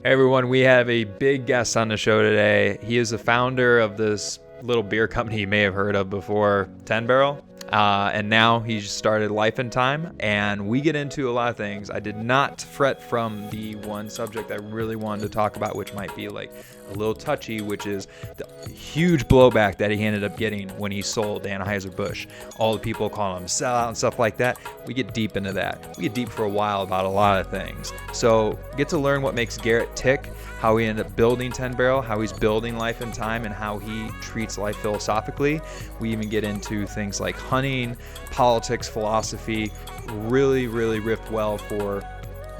Hey everyone, we have a big guest on the show today. He is the founder of this little beer company you may have heard of before, 10 Barrel. And now he's started Life and Time, and we get into a lot of things. I did not fret from the one subject I really wanted to talk about, which might be like a little touchy, which is the huge blowback that he ended up getting when he sold Anheuser Busch. All the people calling him sellout and stuff like that. We get deep into that. We get deep for a while about a lot of things. So get to learn what makes Garrett tick, how he ended up building 10 Barrel, how he's building Life and Time, and how he treats life philosophically. We even get into things like hunting, politics, philosophy. Really riffed well for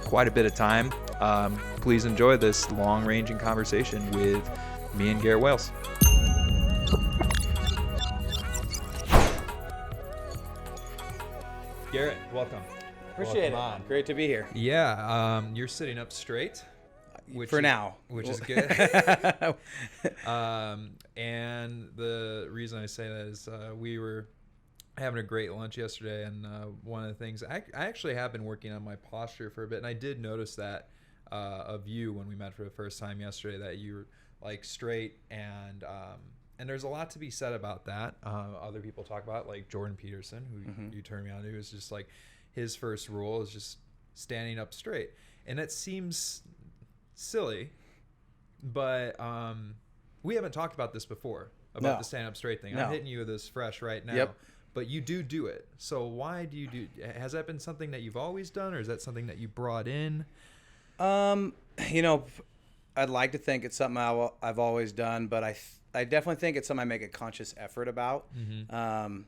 quite a bit of time. Please enjoy this long-ranging conversation with me and Garrett Wales. Garrett, welcome. Appreciate welcome it. Great to be here. Yeah, you're sitting up straight. For now. Which is good. And the reason I say that is we were having a great lunch yesterday, and one of the things, I actually have been working on my posture for a bit, and I did notice that of you when we met for the first time yesterday, that you're like straight, and there's a lot to be said about that. Other people talk about, like Jordan Peterson, who you turned me on to, is just like his first rule is just standing up straight, and it seems silly, but we haven't talked about this before about the stand up straight thing. I'm hitting you with this fresh right now. Yep. But you do it. So why do you do? Has that been something that you've always done, or is that something that you brought in? I'd like to think it's something I've always done, but I definitely think it's something I make a conscious effort about. Mm-hmm.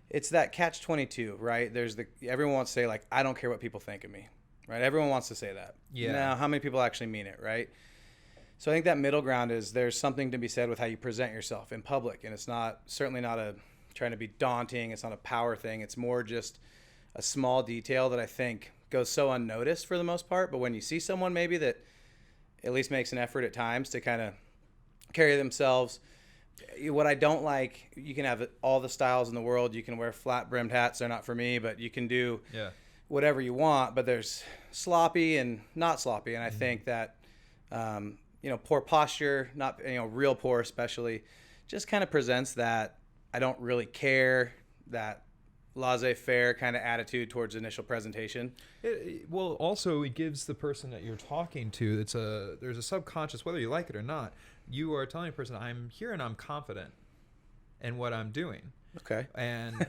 It's that catch-22, right? Everyone wants to say, like, I don't care what people think of me, right? Everyone wants to say that. Yeah. Now, how many people actually mean it, right? So I think that middle ground is there's something to be said with how you present yourself in public, and it's certainly not trying to be daunting. It's not a power thing. It's more just a small detail that I think goes so unnoticed for the most part. But when you see someone maybe that at least makes an effort at times to kind of carry themselves, what I don't like, you can have all the styles in the world. You can wear flat brimmed hats. They're not for me, but you can do whatever you want. But there's sloppy and not sloppy. And I think that, poor posture, not, real poor especially, just kind of presents that I don't really care, that laissez-faire kind of attitude towards initial presentation. Well, also it gives the person that you're talking to, there's a subconscious, whether you like it or not, you are telling a person, I'm here and I'm confident in what I'm doing. Okay. And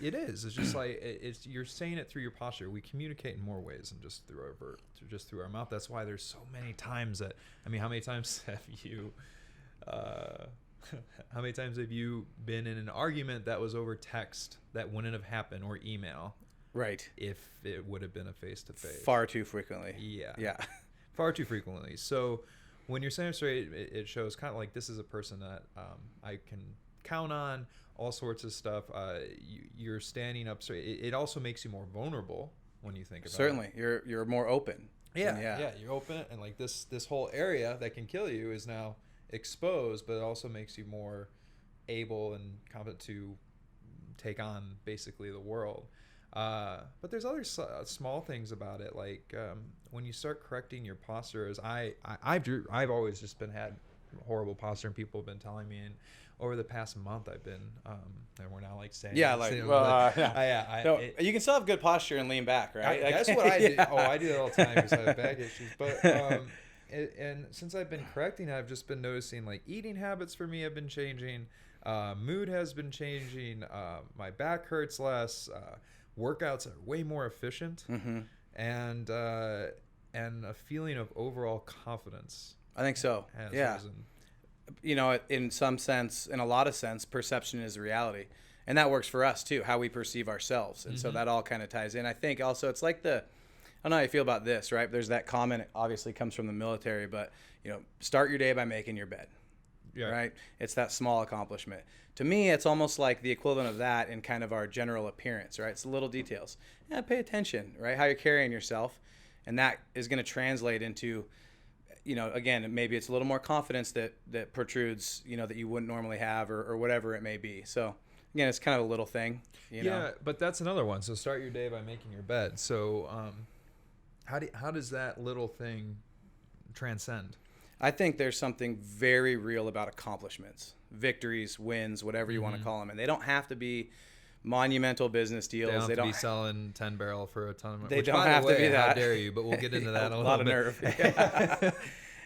it is. It's just like you're saying it through your posture. We communicate in more ways than just through our mouth. That's why there's so many times how many times have you how many times have you been in an argument that was over text that wouldn't have happened, or email? Right. If it would have been a face-to-face. Far too frequently. Yeah. Far too frequently. So when you're saying straight, it shows kind of like this is a person that I can count on, all sorts of stuff. You're standing up straight. It also makes you more vulnerable when you think about Certainly. it. You're more open. Yeah, you're open, and like this whole area that can kill you is now exposed, but it also makes you more able and competent to take on basically the world. But there's other small things about it, like when you start correcting your posture. I've always just had horrible posture, and people have been telling me, and over the past month I've been and we're now like saying you can still have good posture and lean back, right? That's what I do. I do that all the time because I have back issues, but and since I've been correcting, I've just been noticing like eating habits for me have been changing, mood has been changing, my back hurts less, workouts are way more efficient, and a feeling of overall confidence. I think so. Has risen. In some sense, in a lot of sense, perception is reality, and that works for us too. How we perceive ourselves, and so that all kind of ties in. I think also it's like I don't know how you feel about this, right? There's that comment, it obviously comes from the military, but, start your day by making your bed, right? It's that small accomplishment. To me, it's almost like the equivalent of that in kind of our general appearance, right? It's the little details. Pay attention, right? How you're carrying yourself, and that is going to translate into, again, maybe it's a little more confidence that protrudes, that you wouldn't normally have or whatever it may be. So, again, it's kind of a little thing, Yeah, but that's another one. So start your day by making your bed. So, how does that little thing transcend? I think there's something very real about accomplishments, victories, wins, whatever you want to call them. And they don't have to be monumental business deals. They don't have to be selling 10 barrel for a ton of money. They don't have to be that. How dare you? But we'll get into that a little bit. A lot of nerve. Yeah.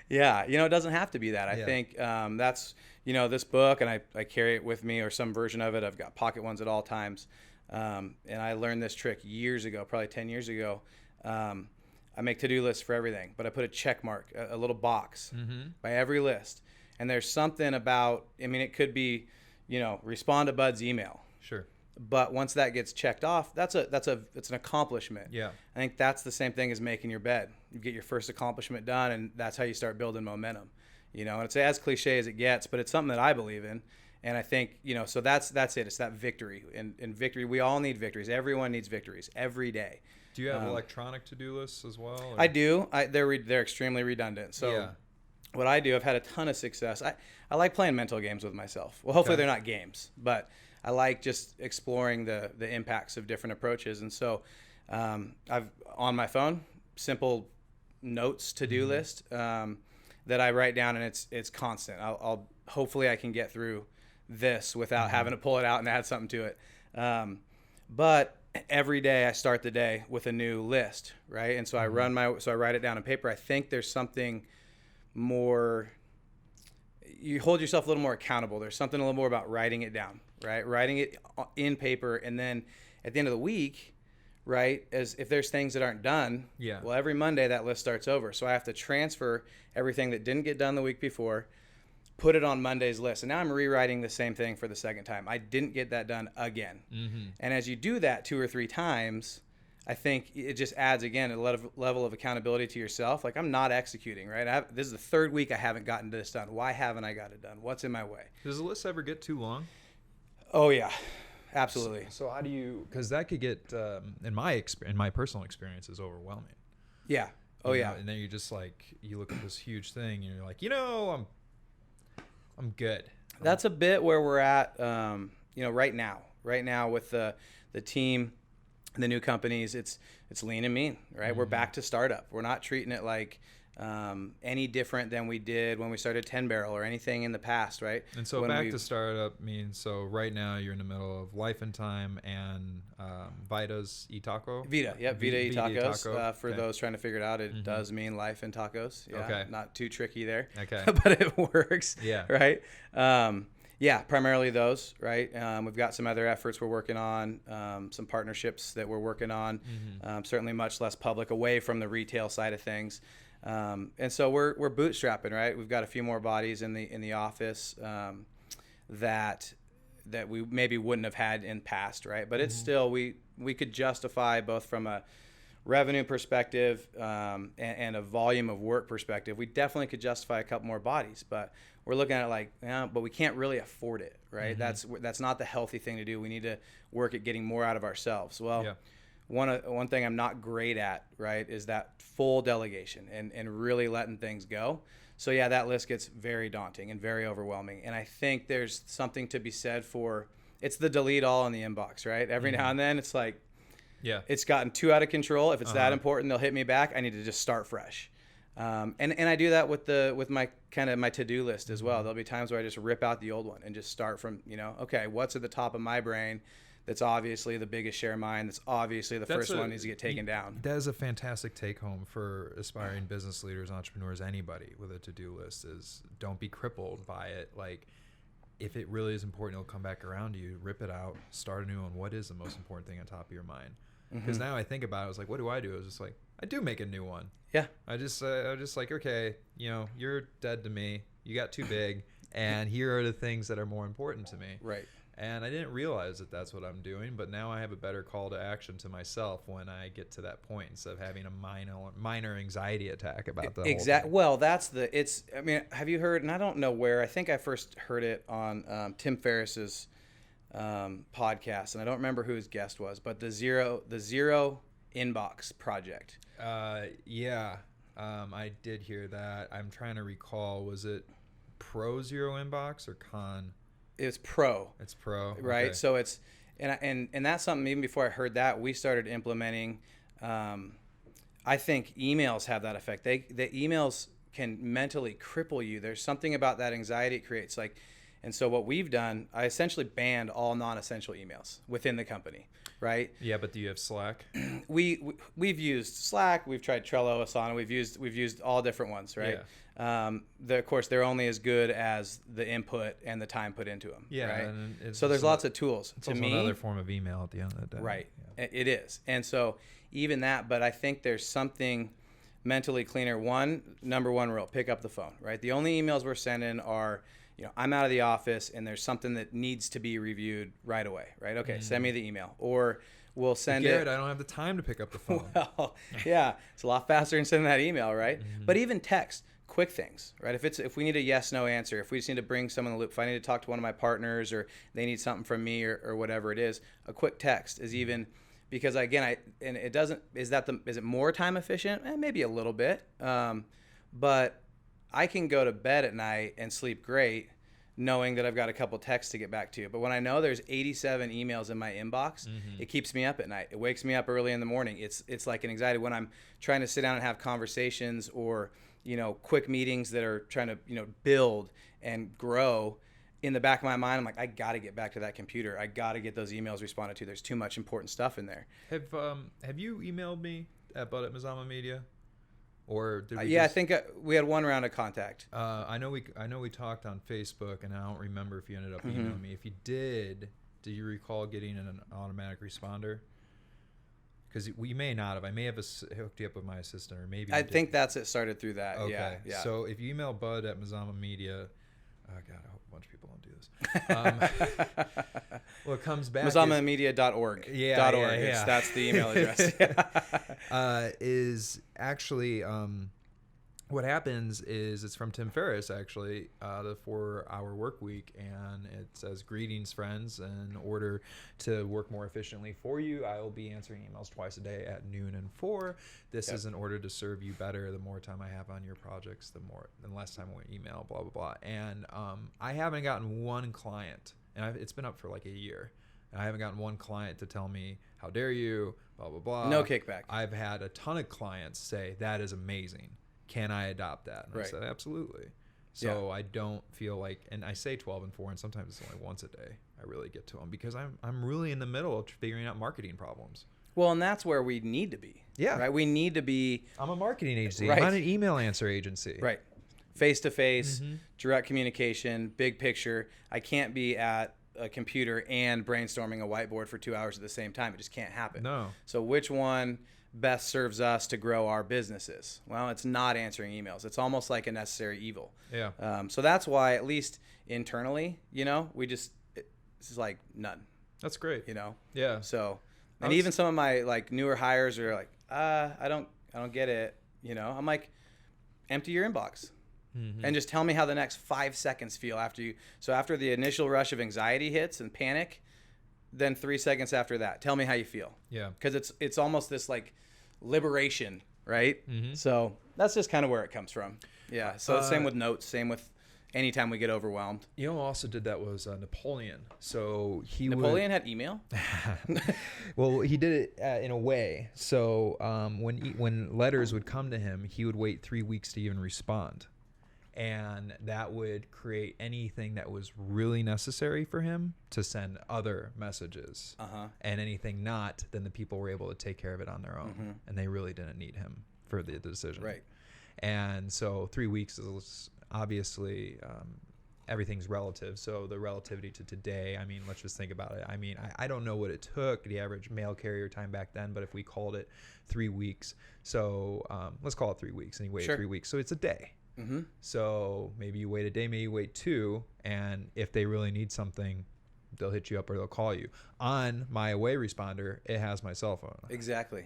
Yeah. You know, it doesn't have to be that. I think that's, you know, this book, and I carry it with me, or some version of it. I've got pocket ones at all times. And I learned this trick years ago, probably 10 years ago. I make to-do lists for everything, but I put a check mark, a little box by every list. And there's something about, I mean, it could be, you know, respond to Bud's email. Sure. But once that gets checked off, it's an accomplishment. Yeah. I think that's the same thing as making your bed. You get your first accomplishment done, and that's how you start building momentum. You know, and it's as cliche as it gets, but it's something that I believe in. And I think, you know, so that's it. It's that victory. And victory, we all need victories. Everyone needs victories every day. Do you have electronic to-do lists as well? Or? I do. They're extremely redundant. So what I do, I've had a ton of success. I like playing mental games with myself. Well, hopefully they're not games, but I like just exploring the impacts of different approaches. And so I've on my phone, simple notes to-do list that I write down, and it's constant. I'll hopefully I can get through this without having to pull it out and add something to it. But every day I start the day with a new list, right? And so I write it down on paper. I think there's something more, you hold yourself a little more accountable. There's something a little more about writing it down, right? Writing it in paper, and then at the end of the week, right, as if there's things that aren't done, well, every Monday that list starts over. So I have to transfer everything that didn't get done the week before, put it on Monday's list. And now I'm rewriting the same thing for the second time. I didn't get that done again. And as you do that 2 or 3 times, I think it just adds, again, a level of accountability to yourself. Like, I'm not executing, right? This is the 3rd week I haven't gotten this done. Why haven't I got it done? What's in my way? Does the list ever get too long? Oh, yeah. Absolutely. So how do you, because that could get, in my personal experience, is overwhelming. Yeah. Oh, yeah. And then you're just like, you look at this huge thing and you're like, you know, I'm good. That's a bit where we're at, you know, right now with the team, the new companies, it's lean and mean, right? We're back to startup. We're not treating it like any different than we did when we started 10 Barrel or anything in the past, right? And so back to startup means, so right now you're in the middle of Life and Time and Vita's E-Taco? Vita E-Tacos. For those trying to figure it out, it does mean life and tacos. Yeah, okay. Not too tricky there. Okay. But it works. Yeah. Right? Yeah, primarily those, right? We've got some other efforts we're working on, some partnerships that we're working on, certainly much less public, away from the retail side of things. And so we're bootstrapping, right? We've got a few more bodies in the office that we maybe wouldn't have had in past, right? But it's still, we could justify, both from a revenue perspective and a volume of work perspective, we definitely could justify a couple more bodies, but we're looking at it like, but we can't really afford it, right? That's not the healthy thing to do. We need to work at getting more out of ourselves. Well, one thing I'm not great at, right, is that full delegation and really letting things go. So yeah, that list gets very daunting and very overwhelming. And I think there's something to be said for, it's the delete all in the inbox, right? Every now and then it's like, it's gotten too out of control. If it's that important, they'll hit me back. I need to just start fresh. And I do that with my to-do list as well. There'll be times where I just rip out the old one and just start from, okay, what's at the top of my brain that's obviously the biggest share of mine, that's obviously the first one needs to get taken down. That is a fantastic take home for aspiring business leaders, entrepreneurs, anybody with a to-do list, is don't be crippled by it. Like, if it really is important, it'll come back around to you. Rip it out, start a new one. What is the most important thing on top of your mind? Because now I think about it, I was like, what do? I was just like, I do make a new one. Yeah. I just like, okay, you're dead to me. You got too big, and here are the things that are more important to me. Right. And I didn't realize that that's what I'm doing, but now I have a better call to action to myself when I get to that point, instead of having a minor anxiety attack about the whole thing. Well, have you heard, and I don't know where, I think I first heard it on Tim Ferriss's podcast, and I don't remember who his guest was, but the zero inbox project. I did hear that. I'm trying to recall, was it pro zero inbox or con? It's pro. It's pro, right? Okay. So it's and that's something, even before I heard that, we started implementing. I think emails have that effect. The emails can mentally cripple you. There's something about that anxiety it creates. Like, and so what we've done, I essentially banned all non-essential emails within the company, right? Yeah, but do you have Slack? We've used Slack, we've tried Trello, Asana, we've used all different ones, right? Yeah. Of course, they're only as good as the input and the time put into them. Yeah, right? and So there's lots of tools. It's to also me, another form of email at the end of the day. right? Yeah. It is, and so even that. But I think there's something mentally cleaner. Number one rule: pick up the phone. Right? The only emails we're sending are, I'm out of the office and there's something that needs to be reviewed right away. Right? Okay, send me the email, or we'll send Garrett, I don't have the time to pick up the phone. Well, yeah, it's a lot faster than sending that email, right? But even text, quick things, right? If we need a yes/no answer, if we just need to bring someone in the loop, if I need to talk to one of my partners or they need something from me or whatever it is, a quick text is even, because again, is it more time efficient? Maybe a little bit, but I can go to bed at night and sleep great, knowing that I've got a couple texts to get back to. But when I know there's 87 emails in my inbox, it keeps me up at night. It wakes me up early in the morning. It's like an anxiety when I'm trying to sit down and have conversations or, quick meetings that are trying to, build and grow. In the back of my mind, I'm like, I got to get back to that computer. I got to get those emails responded to. There's too much important stuff in there. Have you emailed me at Mazama Media? Or did we I think we had one round of contact. I know we talked on Facebook, and I don't remember if you ended up emailing me. If you did you recall getting an automatic responder? Because we may not have. I may have hooked you up with my assistant, or maybe I think that's it. Started through that. Okay. Yeah. So if you email Bud at Mazama Media, oh God, I hope a bunch of people don't do this. Well, it comes back. MazamaMedia.org. Yeah. .org. Yeah. That's the email address. Is actually what happens is it's from Tim Ferriss, actually, the 4-hour work week, and it says, "Greetings, friends. In order to work more efficiently for you, I will be answering emails twice a day at noon and 4. This is in order to serve you better. The more time I have on your projects, the less time I email, blah, blah, blah." And I haven't gotten one client, and it's been up for like a year. I haven't gotten one client to tell me, "How dare you," blah, blah, blah. No kickback. I've had a ton of clients say, "That is amazing. Can I adopt that?" And I said, absolutely. So I don't feel like, and I say 12 and 4, and sometimes it's only once a day I really get to them, because I'm really in the middle of figuring out marketing problems. Well, and that's where we need to be. Yeah. Right? We need to be. I'm a marketing agency. Right. I'm not an email answer agency. Right. Face-to-face, direct communication, big picture. I can't be at a computer and brainstorming a whiteboard for 2 hours at the same time. It just can't happen. No. So which one best serves us to grow our businesses? Well, it's not answering emails. It's almost like a necessary evil. Yeah. So that's why, at least internally, this is like none. That's great. Yeah. So, and even some of my like newer hires are like, I don't get it. I'm like, empty your inbox. And just tell me how the next 5 seconds feel after you. So after the initial rush of anxiety hits and panic, then 3 seconds after that, tell me how you feel. Yeah. Because it's almost this like liberation, right? So that's just kind of where it comes from. Yeah. So same with notes, same with anytime we get overwhelmed. You know who also did that was Napoleon. So Napoleon had email? Well, he did it in a way. So when letters would come to him, he would wait 3 weeks to even respond. And that would create anything that was really necessary for him to send other messages. And anything not, then the people were able to take care of it on their own. And they really didn't need him for the decision. Right. And so 3 weeks is obviously everything's relative. So the relativity to today, I mean, let's just think about it. I mean, I don't know what it took, the average mail carrier time back then, but if we called it 3 weeks, so let's call it 3 weeks, and you wait 3 weeks. So it's a day. So maybe you wait a day, maybe you wait 2, and if they really need something, they'll hit you up or they'll call you. On my away responder, it has my cell phone. Exactly.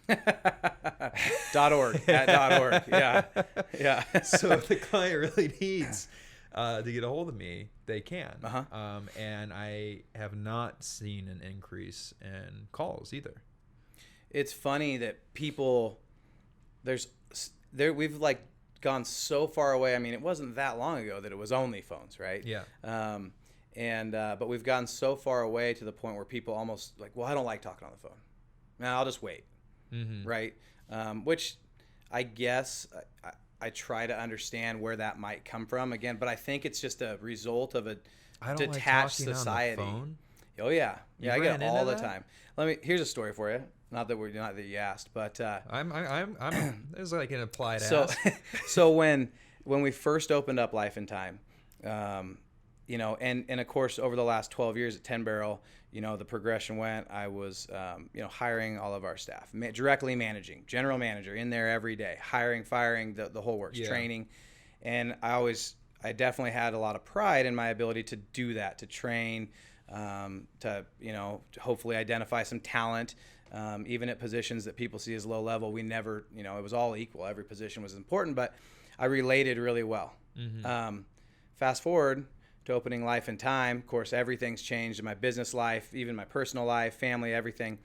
.org at .org. Yeah. So if the client really needs to get a hold of me, they can. And I have not seen an increase in calls either. It's funny that we've like gone so far away. I mean, it wasn't that long ago that it was only phones, right? Yeah. But we've gotten so far away to the point where people almost like, well, I don't like talking on the phone. Now I'll just wait. Right. Which I guess I try to understand where that might come from again, but I think it's just a result of a detached society. On the phone. Oh yeah, You I get ran it all into the that? time. Here's a story for you. Not that you asked, but I'm there's like an applied so ask. so when we first opened up Life in Time, you know, and of course over the last 12 years at 10 Barrel, you know, the progression went. I was, you know, hiring all of our staff, directly managing, general manager in there every day, hiring, firing, the whole works, training. And I definitely had a lot of pride in my ability to do that, to train, to, you know, to hopefully identify some talent, even at positions that people see as low level. We never, you know, it was all equal. Every position was important, but I related really well. Fast forward to opening Life in Time. Of course, everything's changed in my business life, even my personal life, family, everything.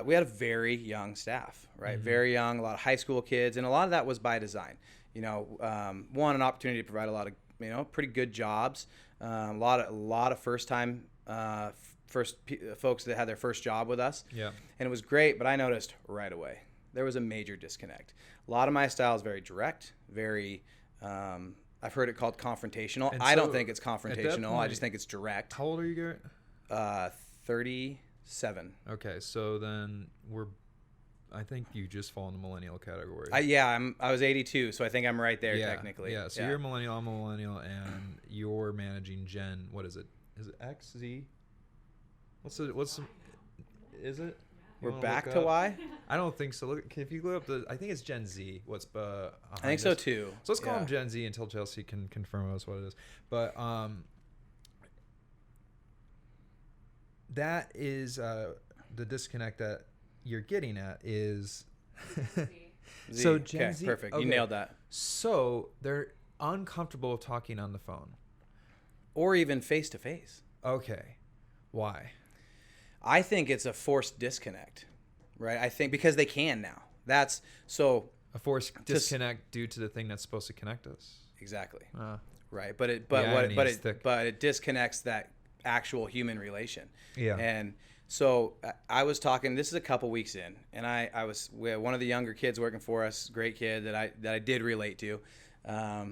We had a very young staff, right? Very young, a lot of high school kids, and a lot of that was by design. You know, an opportunity to provide a lot of, you know, pretty good jobs. A lot of folks that had their first job with us. Yeah. And it was great, but I noticed right away there was a major disconnect. A lot of my style is very direct, very I've heard it called confrontational. I don't think it's confrontational. I just think it's direct. How old are you, Garrett? 37. Okay, so then I think you just fall in the millennial category. I was 82, so I think I'm right there technically. Yeah, so you're a millennial, I'm a millennial, and you're managing Gen, what is it? Is it X, Z? Is it? We're back to Y? I don't think so. Look, if you look up I think it's Gen Z. What's I think so too. So let's call them Gen Z until Chelsea can confirm us what it is. But that is the disconnect that you're getting at is Z. So Gen Z. Perfect. Okay. You nailed that. So they're uncomfortable talking on the phone. Or even face to face. Okay. Why? I think it's a forced disconnect, right? I think because they can now. That's so a forced disconnect due to the thing that's supposed to connect us. Exactly. Right. But it disconnects that actual human relation. Yeah. And so I was talking. This is a couple weeks in, and I was with one of the younger kids working for us. Great kid that I did relate to. I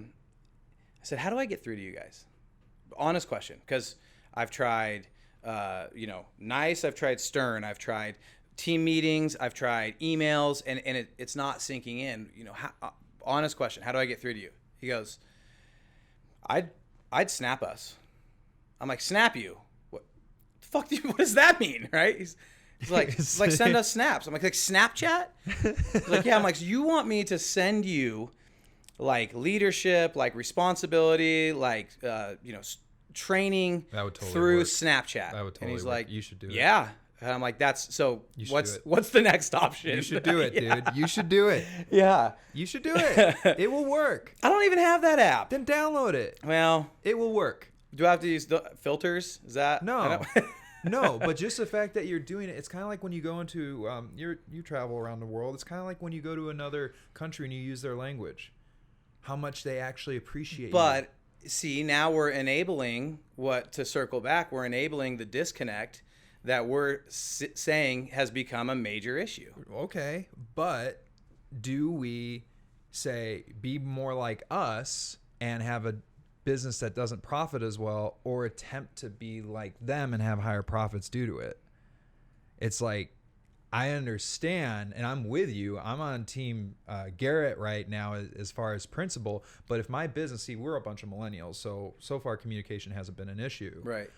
said, "How do I get through to you guys?" Honest question, because I've tried. Nice. I've tried stern. I've tried team meetings. I've tried emails, and it's not sinking in. You know, honest question. How do I get through to you? He goes, I'd snap us. I'm like, snap you? What the fuck? What does that mean? Right? He's like, send us snaps. I'm like Snapchat? He's like, yeah. I'm like, so you want me to send you like leadership, like responsibility, like, training through Snapchat. That would totally and he's work. like, you should do it. Yeah. And I'm like, what's the next option? You should do it, dude. You should do it. Yeah. You should do it. It will work. I don't even have that app. Then download it. Well, it will work. Do I have to use the filters? Is that no? No, but just the fact that you're doing it, it's kind of like when you go into you travel around the world. It's kind of like when you go to another country and you use their language. How much they actually appreciate you. See, now we're enabling to circle back, we're enabling the disconnect that we're saying has become a major issue. Okay, but do we say be more like us and have a business that doesn't profit as well, or attempt to be like them and have higher profits due to it? It's like, I understand, and I'm with you. I'm on team Garrett right now as far as principle. But if my business, see, we're a bunch of millennials, so far communication hasn't been an issue. Right.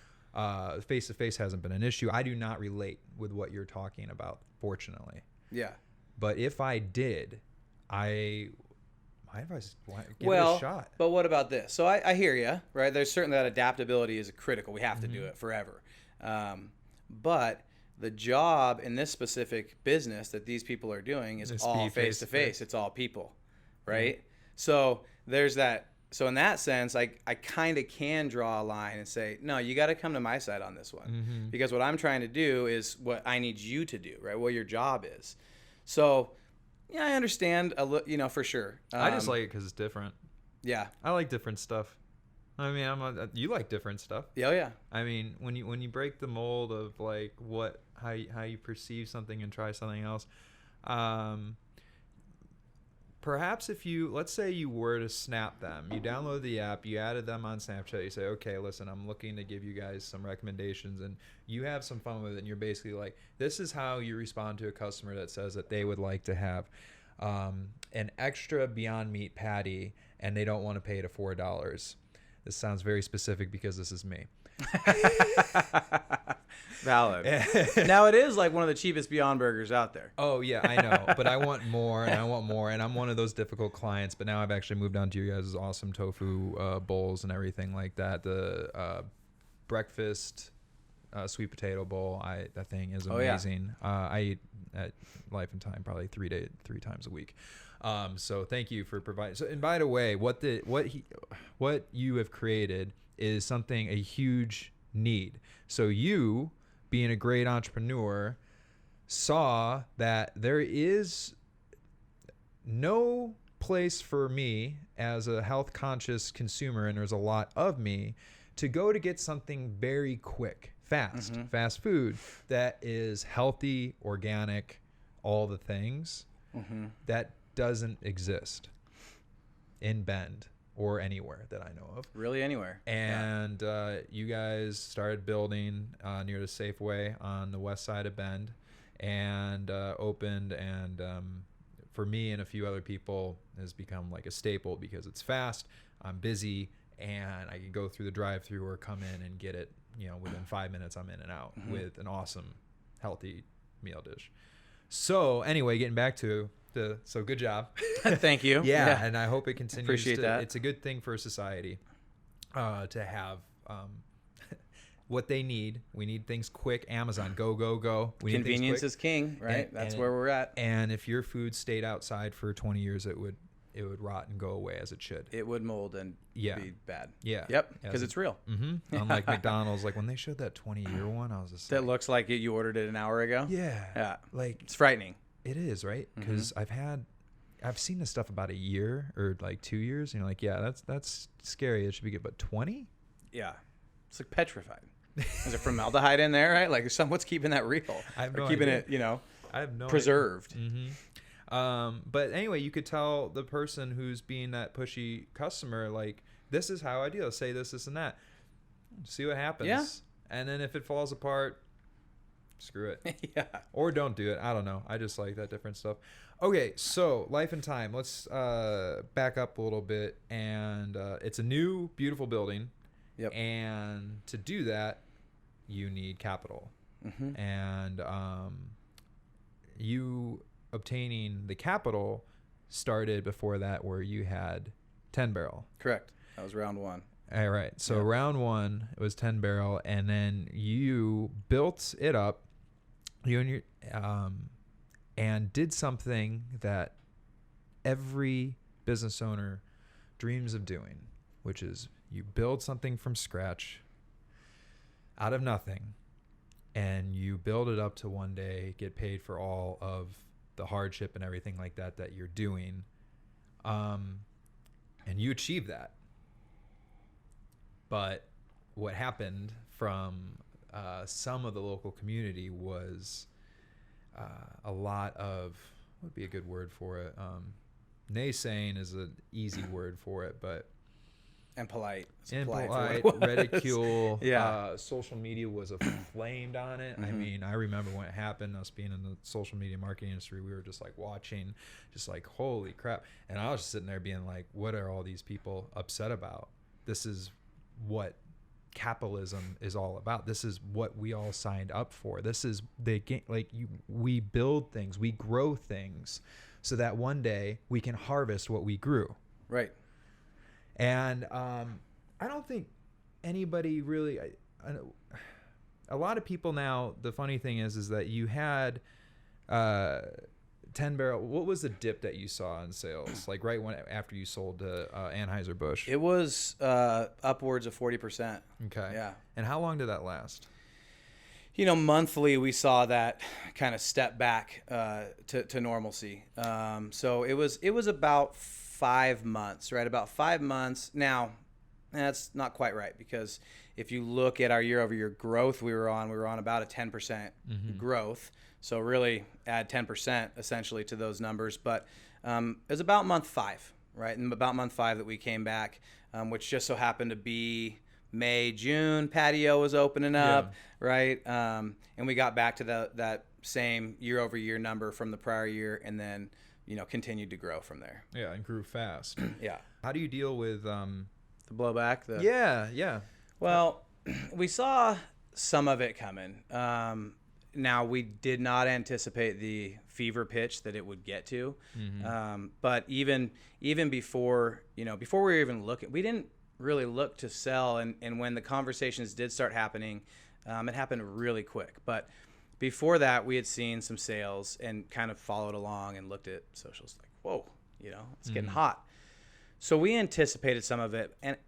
Face-to-face hasn't been an issue. I do not relate with what you're talking about, fortunately. Yeah. But if I did, my advice is give it a shot. But what about this? So I hear you, right? There's certainly that adaptability is critical. We have to do it forever. But the job in this specific business that these people are doing is all face-to-face. It's all people, right? Mm-hmm. So there's that. So in that sense, I kind of can draw a line and say, no, you got to come to my side on this one, because what I'm trying to do is what I need you to do, right? What your job is. So yeah, I understand for sure. I just like it because it's different. Yeah, I like different stuff. I mean, you like different stuff. Yeah, yeah. I mean, when you break the mold of like how you perceive something and try something else, perhaps if you, let's say you were to snap them, you download the app, you added them on Snapchat, you say, okay, listen, I'm looking to give you guys some recommendations, and you have some fun with it, and you're basically like, this is how you respond to a customer that says that they would like to have an extra Beyond Meat patty, and they don't want to pay it $4. This sounds very specific because this is me. Valid. Now it is like one of the cheapest Beyond Burgers out there. Oh yeah, I know, but I want more, and I want more, and I'm one of those difficult clients. But now I've actually moved on to you guys' awesome tofu bowls and everything like that. The breakfast sweet potato bowl, that thing is amazing. I eat at Life and Time probably 3 times a week. So thank you for providing. So, and by the way, what you have created is something, a huge need. So you, being a great entrepreneur, saw that there is no place for me as a health conscious consumer, and there's a lot of me, to go to get something very quick, fast food that is healthy, organic, all the things that doesn't exist in Bend or anywhere that I know of. Really anywhere. And you guys started building near the Safeway on the west side of Bend, and opened, and for me and a few other people has become like a staple because it's fast, I'm busy, and I can go through the drive-through or come in and get it, within 5 minutes I'm in and out with an awesome, healthy meal dish. So anyway, getting back to so good job. Thank you. Yeah, and I hope it continues. Appreciate that. It's a good thing for society to have what they need. We need things quick. Amazon, go. We need Convenience is king, right? That's where we're at. And if your food stayed outside for 20 years, it would rot and go away as it should. It would mold and be bad. Yeah. Yep, because it's real. Unlike McDonald's, like when they showed that 20-year one, I was just that looks like you ordered it an hour ago. Yeah. Like it's frightening. It is, right? Because I've seen this stuff about a year or like 2 years, and you're like, yeah, that's scary. It should be good, but 20? Yeah. It's like petrified. Is it formaldehyde in there, right? Like what's keeping that real? Keeping it, I have no preserved. But anyway, you could tell the person who's being that pushy customer, like, this is how I do. Say this, and that. See what happens. Yeah. And then if it falls apart, screw it. Yeah. Or don't do it. I don't know. I just like that different stuff. Okay, so Life and Time. Let's back up a little bit. And it's a new, beautiful building. Yep. And to do that, you need capital. And you obtaining the capital started before that, where you had 10 barrel. Correct. That was round one. All right. So round one, it was 10 barrel, and then you built it up, and did something that every business owner dreams of doing, which is you build something from scratch out of nothing, and you build it up to one day get paid for all of the hardship and everything like that you're doing, and you achieve that. But what happened from some of the local community was a lot of, what would be a good word for it? Naysaying is an easy word for it, but and polite. Polite ridicule. Social media was aflamed on it. I mean, I remember when it happened, us being in the social media marketing industry, we were just like watching, just like, holy crap. And I was just sitting there being like, what are all these people upset about? This is what capitalism is all about. This is what we all signed up for. This is we build things, we grow things so that one day we can harvest what we grew. Right. And I don't think anybody really, a lot of people now, the funny thing is that you had 10 barrel. What was the dip that you saw in sales? Like after you sold to Anheuser Busch? It was upwards of 40%. Okay. Yeah. And how long did that last? Monthly we saw that kind of step back to normalcy. So it was about 5 months, right? About 5 months. Now, that's not quite right, because if you look at our year-over-year growth we were on about a 10% growth. So really add 10% essentially to those numbers. But It was about month 5, right? And about month 5 that we came back, which just so happened to be May, June. Patio was opening up, right? And we got back to that same year-over-year number from the prior year, and then continued to grow from there. Yeah, and grew fast. Yeah. How do you deal with the blowback? Yeah. Well, we saw some of it coming. Now, we did not anticipate the fever pitch that it would get to. But even before, before we were even looking, we didn't really look to sell. And when the conversations did start happening, it happened really quick. But before that, we had seen some sales and kind of followed along and looked at socials like, whoa, it's getting hot. So we anticipated some of it. And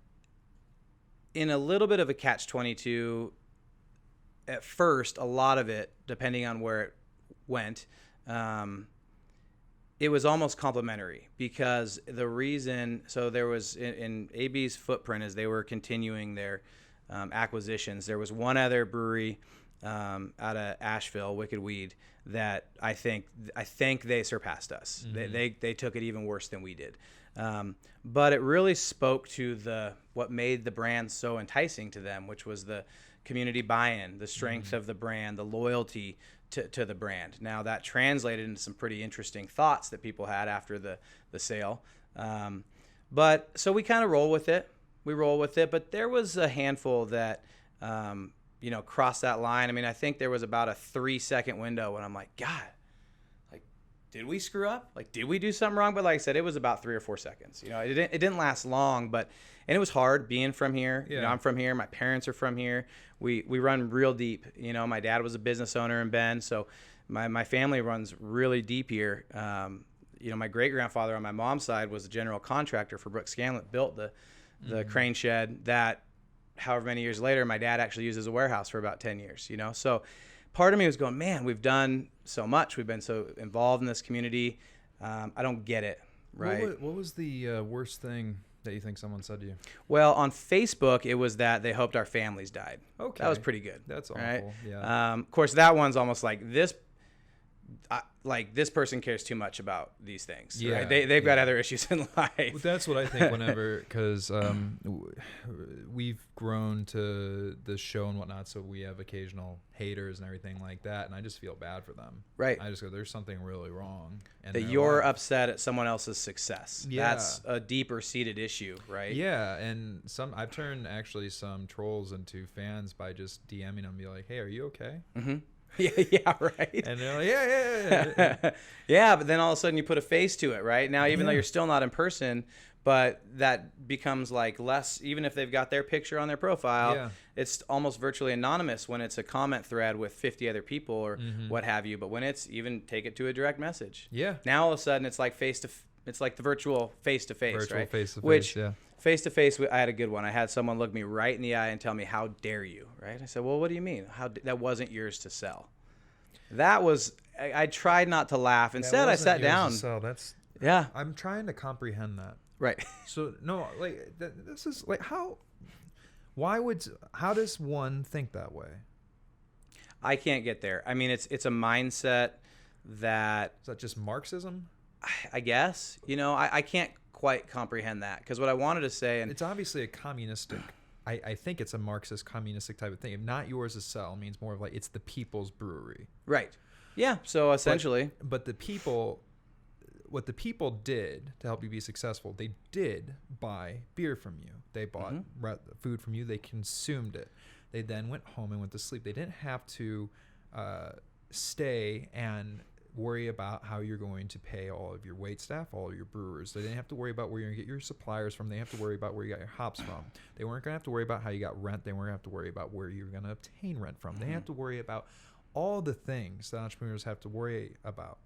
in a little bit of a catch-22, at first, a lot of it, depending on where it went, it was almost complimentary, because the reason, so there was in AB's footprint as they were continuing their acquisitions, there was one other brewery out of Asheville, Wicked Weed, that I think they surpassed us. They took it even worse than we did. But it really spoke to what made the brand so enticing to them, which was the community buy-in, the strength of the brand, the loyalty to the brand. Now, that translated into some pretty interesting thoughts that people had after the sale. But so we kind of roll with it. But there was a handful that crossed that line. I mean, I think there was about a 3-second window when I'm like, God, like, did we screw up? Like, did we do something wrong? But like I said, it was about 3 or 4 seconds. It didn't last long, and it was hard being from here. Yeah. I'm from here. My parents are from here. We run real deep. My dad was a business owner in Bend, so my family runs really deep here. My great-grandfather on my mom's side was a general contractor for Brooks Scanlon, built the crane shed that, however many years later, my dad actually used as a warehouse for about 10 years, So part of me was going, man, we've done so much. We've been so involved in this community. I don't get it, right? What was the worst thing that you think someone said to you? Well, on Facebook, it was that they hoped our families died. Okay. That was pretty good. That's awful, right? Yeah. Of course, that one's almost like this. This person cares too much about these things. Yeah, right? They've got other issues in life. Well, that's what I think whenever, because we've grown to the show and whatnot, so we have occasional haters and everything like that, and I just feel bad for them. Right. I just go, there's something really wrong. And that you're upset at someone else's success. Yeah. That's a deeper seated issue, right? Yeah, and I've turned actually some trolls into fans by just DMing them, be like, hey, are you okay? Mm-hmm. Yeah, right. And they're like, yeah. Yeah, but then all of a sudden you put a face to it, right? Now, even though you're still not in person, but that becomes like less, even if they've got their picture on their profile, it's almost virtually anonymous when it's a comment thread with 50 other people or what have you. But when it's even take it to a direct message. Yeah. Now all of a sudden it's like it's like the virtual face-to-face, virtual right? face-to-face, Which, yeah. Face-to-face, I had a good one. I had someone look me right in the eye and tell me, how dare you, right? I said, well, what do you mean? That wasn't yours to sell. That was, I tried not to laugh. Instead, I sat down. Yeah. I'm trying to comprehend that. Right. So, no, like, this is, like, how does one think that way? I can't get there. I mean, it's a mindset that... Is that just Marxism? I guess. I can't quite comprehend that, because what I wanted to say, and it's obviously a communistic, I think it's a Marxist communistic type of thing. If not yours to sell means more of like it's the people's brewery. Right. Yeah. So essentially, but what the people did to help you be successful, they did buy beer from you. They bought food from you. They consumed it. They then went home and went to sleep. They didn't have to stay and worry about how you're going to pay all of your wait staff, all of your brewers. They didn't have to worry about where you're going to get your suppliers from. They didn't have to worry about where you got your hops from. They weren't going to have to worry about how you got rent. They weren't going to have to worry about where you're going to obtain rent from. They have to worry about all the things that entrepreneurs have to worry about.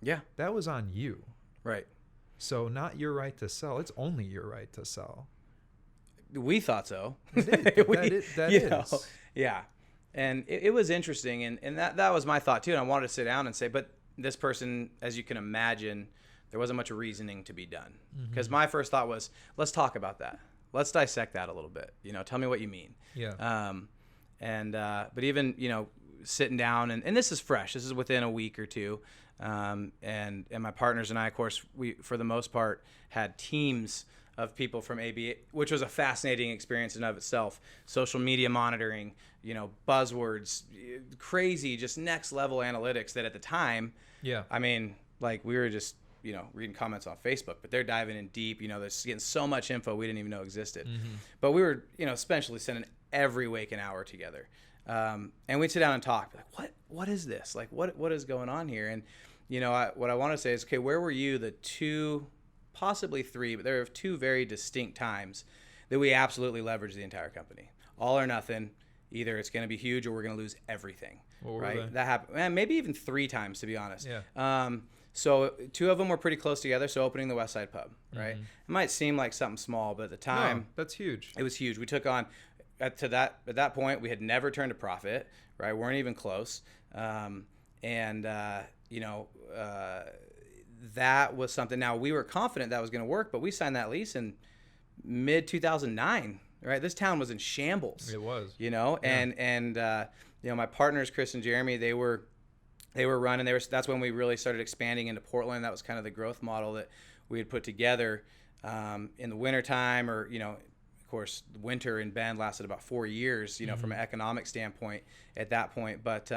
Yeah. That was on you. Right. So not your right to sell. It's only your right to sell. We thought so. That is. Yeah. And it was interesting, and that was my thought too. And I wanted to sit down and say, but this person, as you can imagine, there wasn't much reasoning to be done. Because my first thought was, let's talk about that. Let's dissect that a little bit. Tell me what you mean. Yeah. But even, sitting down, and this is fresh. This is within a week or two. And my partners and I, of course, we, for the most part, had teams of people from AB, which was a fascinating experience in and of itself. Social media monitoring, buzzwords, crazy, just next level analytics that at the time, I mean, like we were just, reading comments on Facebook, but they're diving in deep, they're getting so much info we didn't even know existed. But we were, essentially spending every waking hour together. And we'd sit down and talk, like, what is this? Like, what is going on here? And, what I want to say is, okay, where were you the 2, possibly 3, but there are 2 very distinct times that we absolutely leveraged the entire company. All or nothing. Either it's going to be huge or we're going to lose everything. Right? That happened. And maybe even 3 times, to be honest. Yeah. So 2 of them were pretty close together. So opening the West Side Pub, right? It might seem like something small, but at the time, No, that's huge. It was huge. We took on at that point, we had never turned a profit, right? Weren't even close. That was something. Now, we were confident that was going to work, but we signed that lease in mid 2009, right? This town was in shambles. It was. And my partners, Chris and Jeremy, they were running. That's when we really started expanding into Portland. That was kind of the growth model that we had put together in the wintertime, or, of course, the winter in Bend lasted about 4 years, from an economic standpoint at that point. But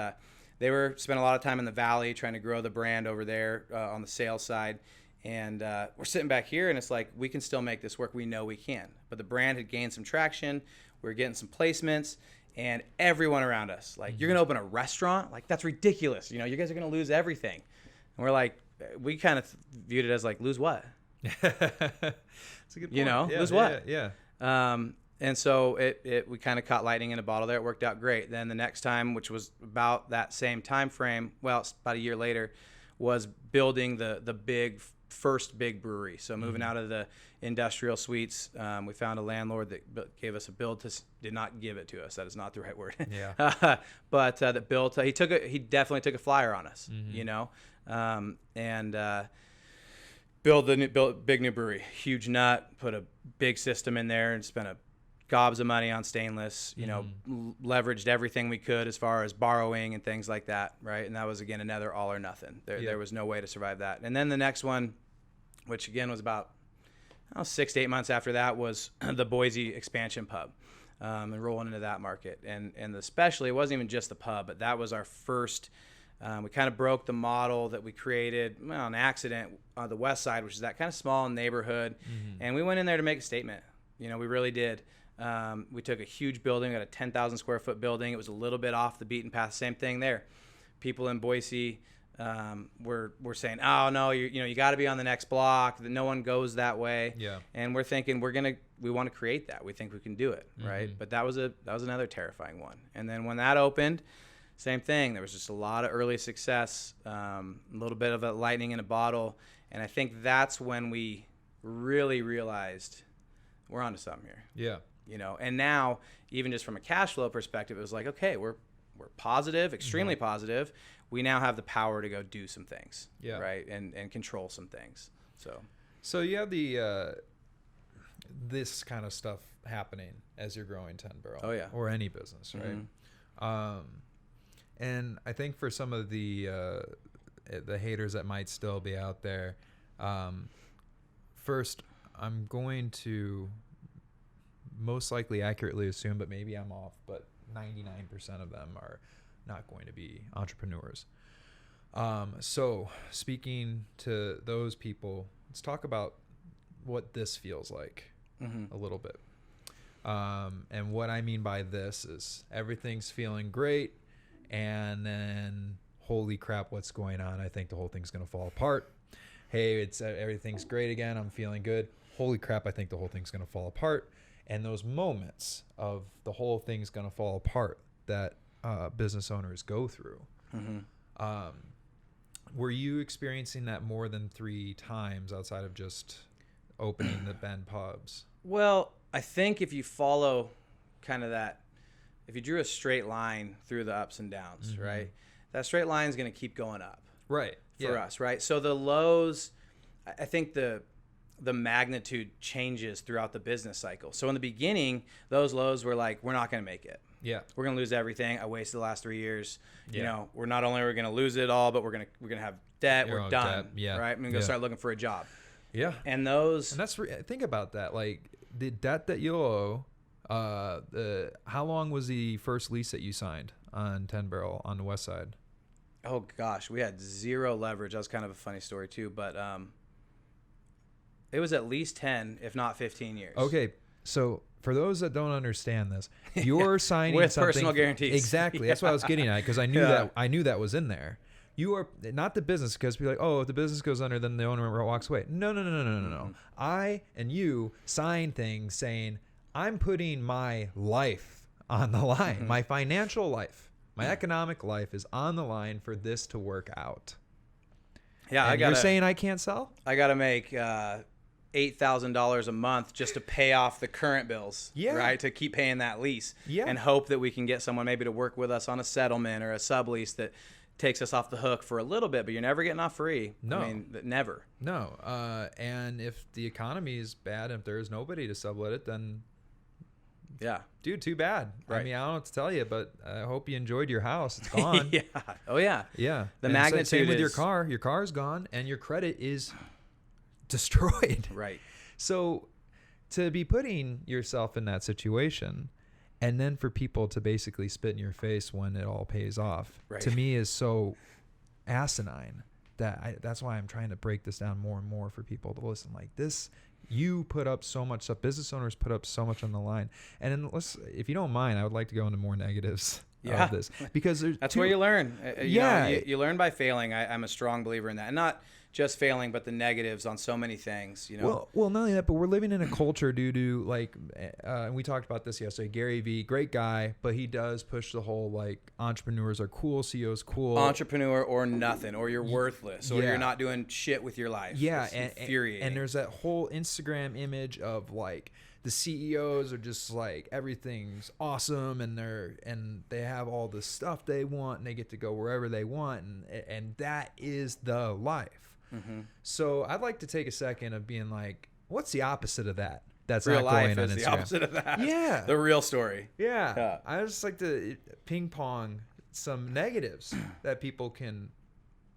they spent a lot of time in the valley trying to grow the brand over there on the sales side. And we're sitting back here, and it's like, we can still make this work. We know we can. But the brand had gained some traction. We were getting some placements. And everyone around us, like, you're going to open a restaurant? Like, that's ridiculous. You guys are going to lose everything. And we're like, we kind of viewed it as like, lose what? That's a good point. Lose what? Yeah. And so we kind of caught lightning in a bottle there. It worked out great. Then the next time, which was about that same time frame, well, it's about a year later, was building the first big brewery. So moving out of the industrial suites, we found a landlord that gave us a build to, did not give it to us. That is not the right word. Yeah. But that built, he definitely took a flyer on us, and built big new brewery, huge nut, put a big system in there and spent gobs of money on stainless, leveraged everything we could as far as borrowing and things like that, right? And that was, again, another all or nothing. There was no way to survive that. And then the next one, which again was about 6 to 8 months after that, was the Boise expansion pub, and rolling into that market. And especially, it wasn't even just the pub, but that was our first. We kind of broke the model that we created on accident on the west side, which is that kind of small neighborhood. And we went in there to make a statement. We really did. We took a huge building, got a 10,000 square foot building. It was a little bit off the beaten path. Same thing there. People in Boise were saying, "Oh no, you got to be on the next block. That no one goes that way." Yeah. And we're thinking we want to create that. We think we can do it, right? But that was another terrifying one. And then when that opened, same thing. There was just a lot of early success, a little bit of a lightning in a bottle, and I think that's when we really realized we're onto something here. Yeah. And now, even just from a cash flow perspective, it was like, okay, we're positive, extremely positive. We now have the power to go do some things, right, and control some things. So you have this kind of stuff happening as you're growing 10 Barrel. Oh yeah. Or any business, right? And I think for some of the haters that might still be out there, first, I'm going to most likely accurately assume, but maybe I'm off, but 99% of them are not going to be entrepreneurs. So speaking to those people, let's talk about what this feels like a little bit. And what I mean by this is everything's feeling great, and then holy crap, what's going on? I think the whole thing's going to fall apart. Hey, everything's great again. I'm feeling good. Holy crap, I think the whole thing's going to fall apart. And those moments of the whole thing's going to fall apart that business owners go through. Were you experiencing that more than 3 times outside of just opening the Bend pubs? Well, I think if you follow kind of that, if you drew a straight line through the ups and downs, right, that straight line is going to keep going up. Right. For us, right? So the lows, I think the magnitude changes throughout the business cycle. So in the beginning, those lows were like, we're not going to make it. Yeah. We're going to lose everything. I wasted the last 3 years. Yeah. You know, we're not only are we going to lose it all, but we're going to have debt. You're we're on done. debt. Yeah. Right. I'm going to go start looking for a job. Yeah. And those, And that's think about that. Like the debt that you'll owe. How long was the first lease that you signed on 10 Barrel on the west side? oh gosh, we had zero leverage. That was kind of a funny story too, but it was at least 10, if not 15 years. Okay, so for those that don't understand this, you're signing with something personal guarantees. Exactly. That's what I was getting at, because I knew that was in there. You are not the business, because people are like, oh, if the business goes under, then the owner walks away. No. I and you sign things saying, I'm putting my life on the line. My financial life, my economic life is on the line for this to work out. Yeah, and you're saying I can't sell? I got to make $8,000 a month just to pay off the current bills, right? To keep paying that lease, and hope that we can get someone maybe to work with us on a settlement or a sublease that takes us off the hook for a little bit, but you're never getting off free. No. I mean, never. No. And if the economy is bad, if there's nobody to sublet it, then dude, too bad. Right. I mean, I don't know what to tell you, but I hope you enjoyed your house. It's gone. Oh yeah. The magnitude same with is... your car's gone, and your credit is destroyed. Right. So to be putting yourself in that situation, and then for people to basically spit in your face when it all pays off, to me is so asinine that that's why I'm trying to break this down more and more for people to listen. Like this, you put up so much stuff. Business owners put up so much on the line. And then if you don't mind, I would like to go into more negatives of this, because that's where you learn. You learn by failing. I'm a strong believer in that, and not just failing, but the negatives on so many things. You know. Well, not only that, but we're living in a culture due to like, and we talked about this yesterday. Gary Vee, great guy, but he does push the whole like entrepreneurs are cool, CEOs cool, entrepreneur or nothing, or you're worthless, or you're not doing shit with your life. Yeah, it's infuriating. And there's that whole Instagram image of like the CEOs are just like everything's awesome, and they have all the stuff they want, and they get to go wherever they want, and that is the life. Mm-hmm. So I'd like to take a second of being like, what's the opposite of that? That's real not life going on is Instagram. the opposite of that. Yeah, the real story. Yeah. I just like to ping pong some negatives that people can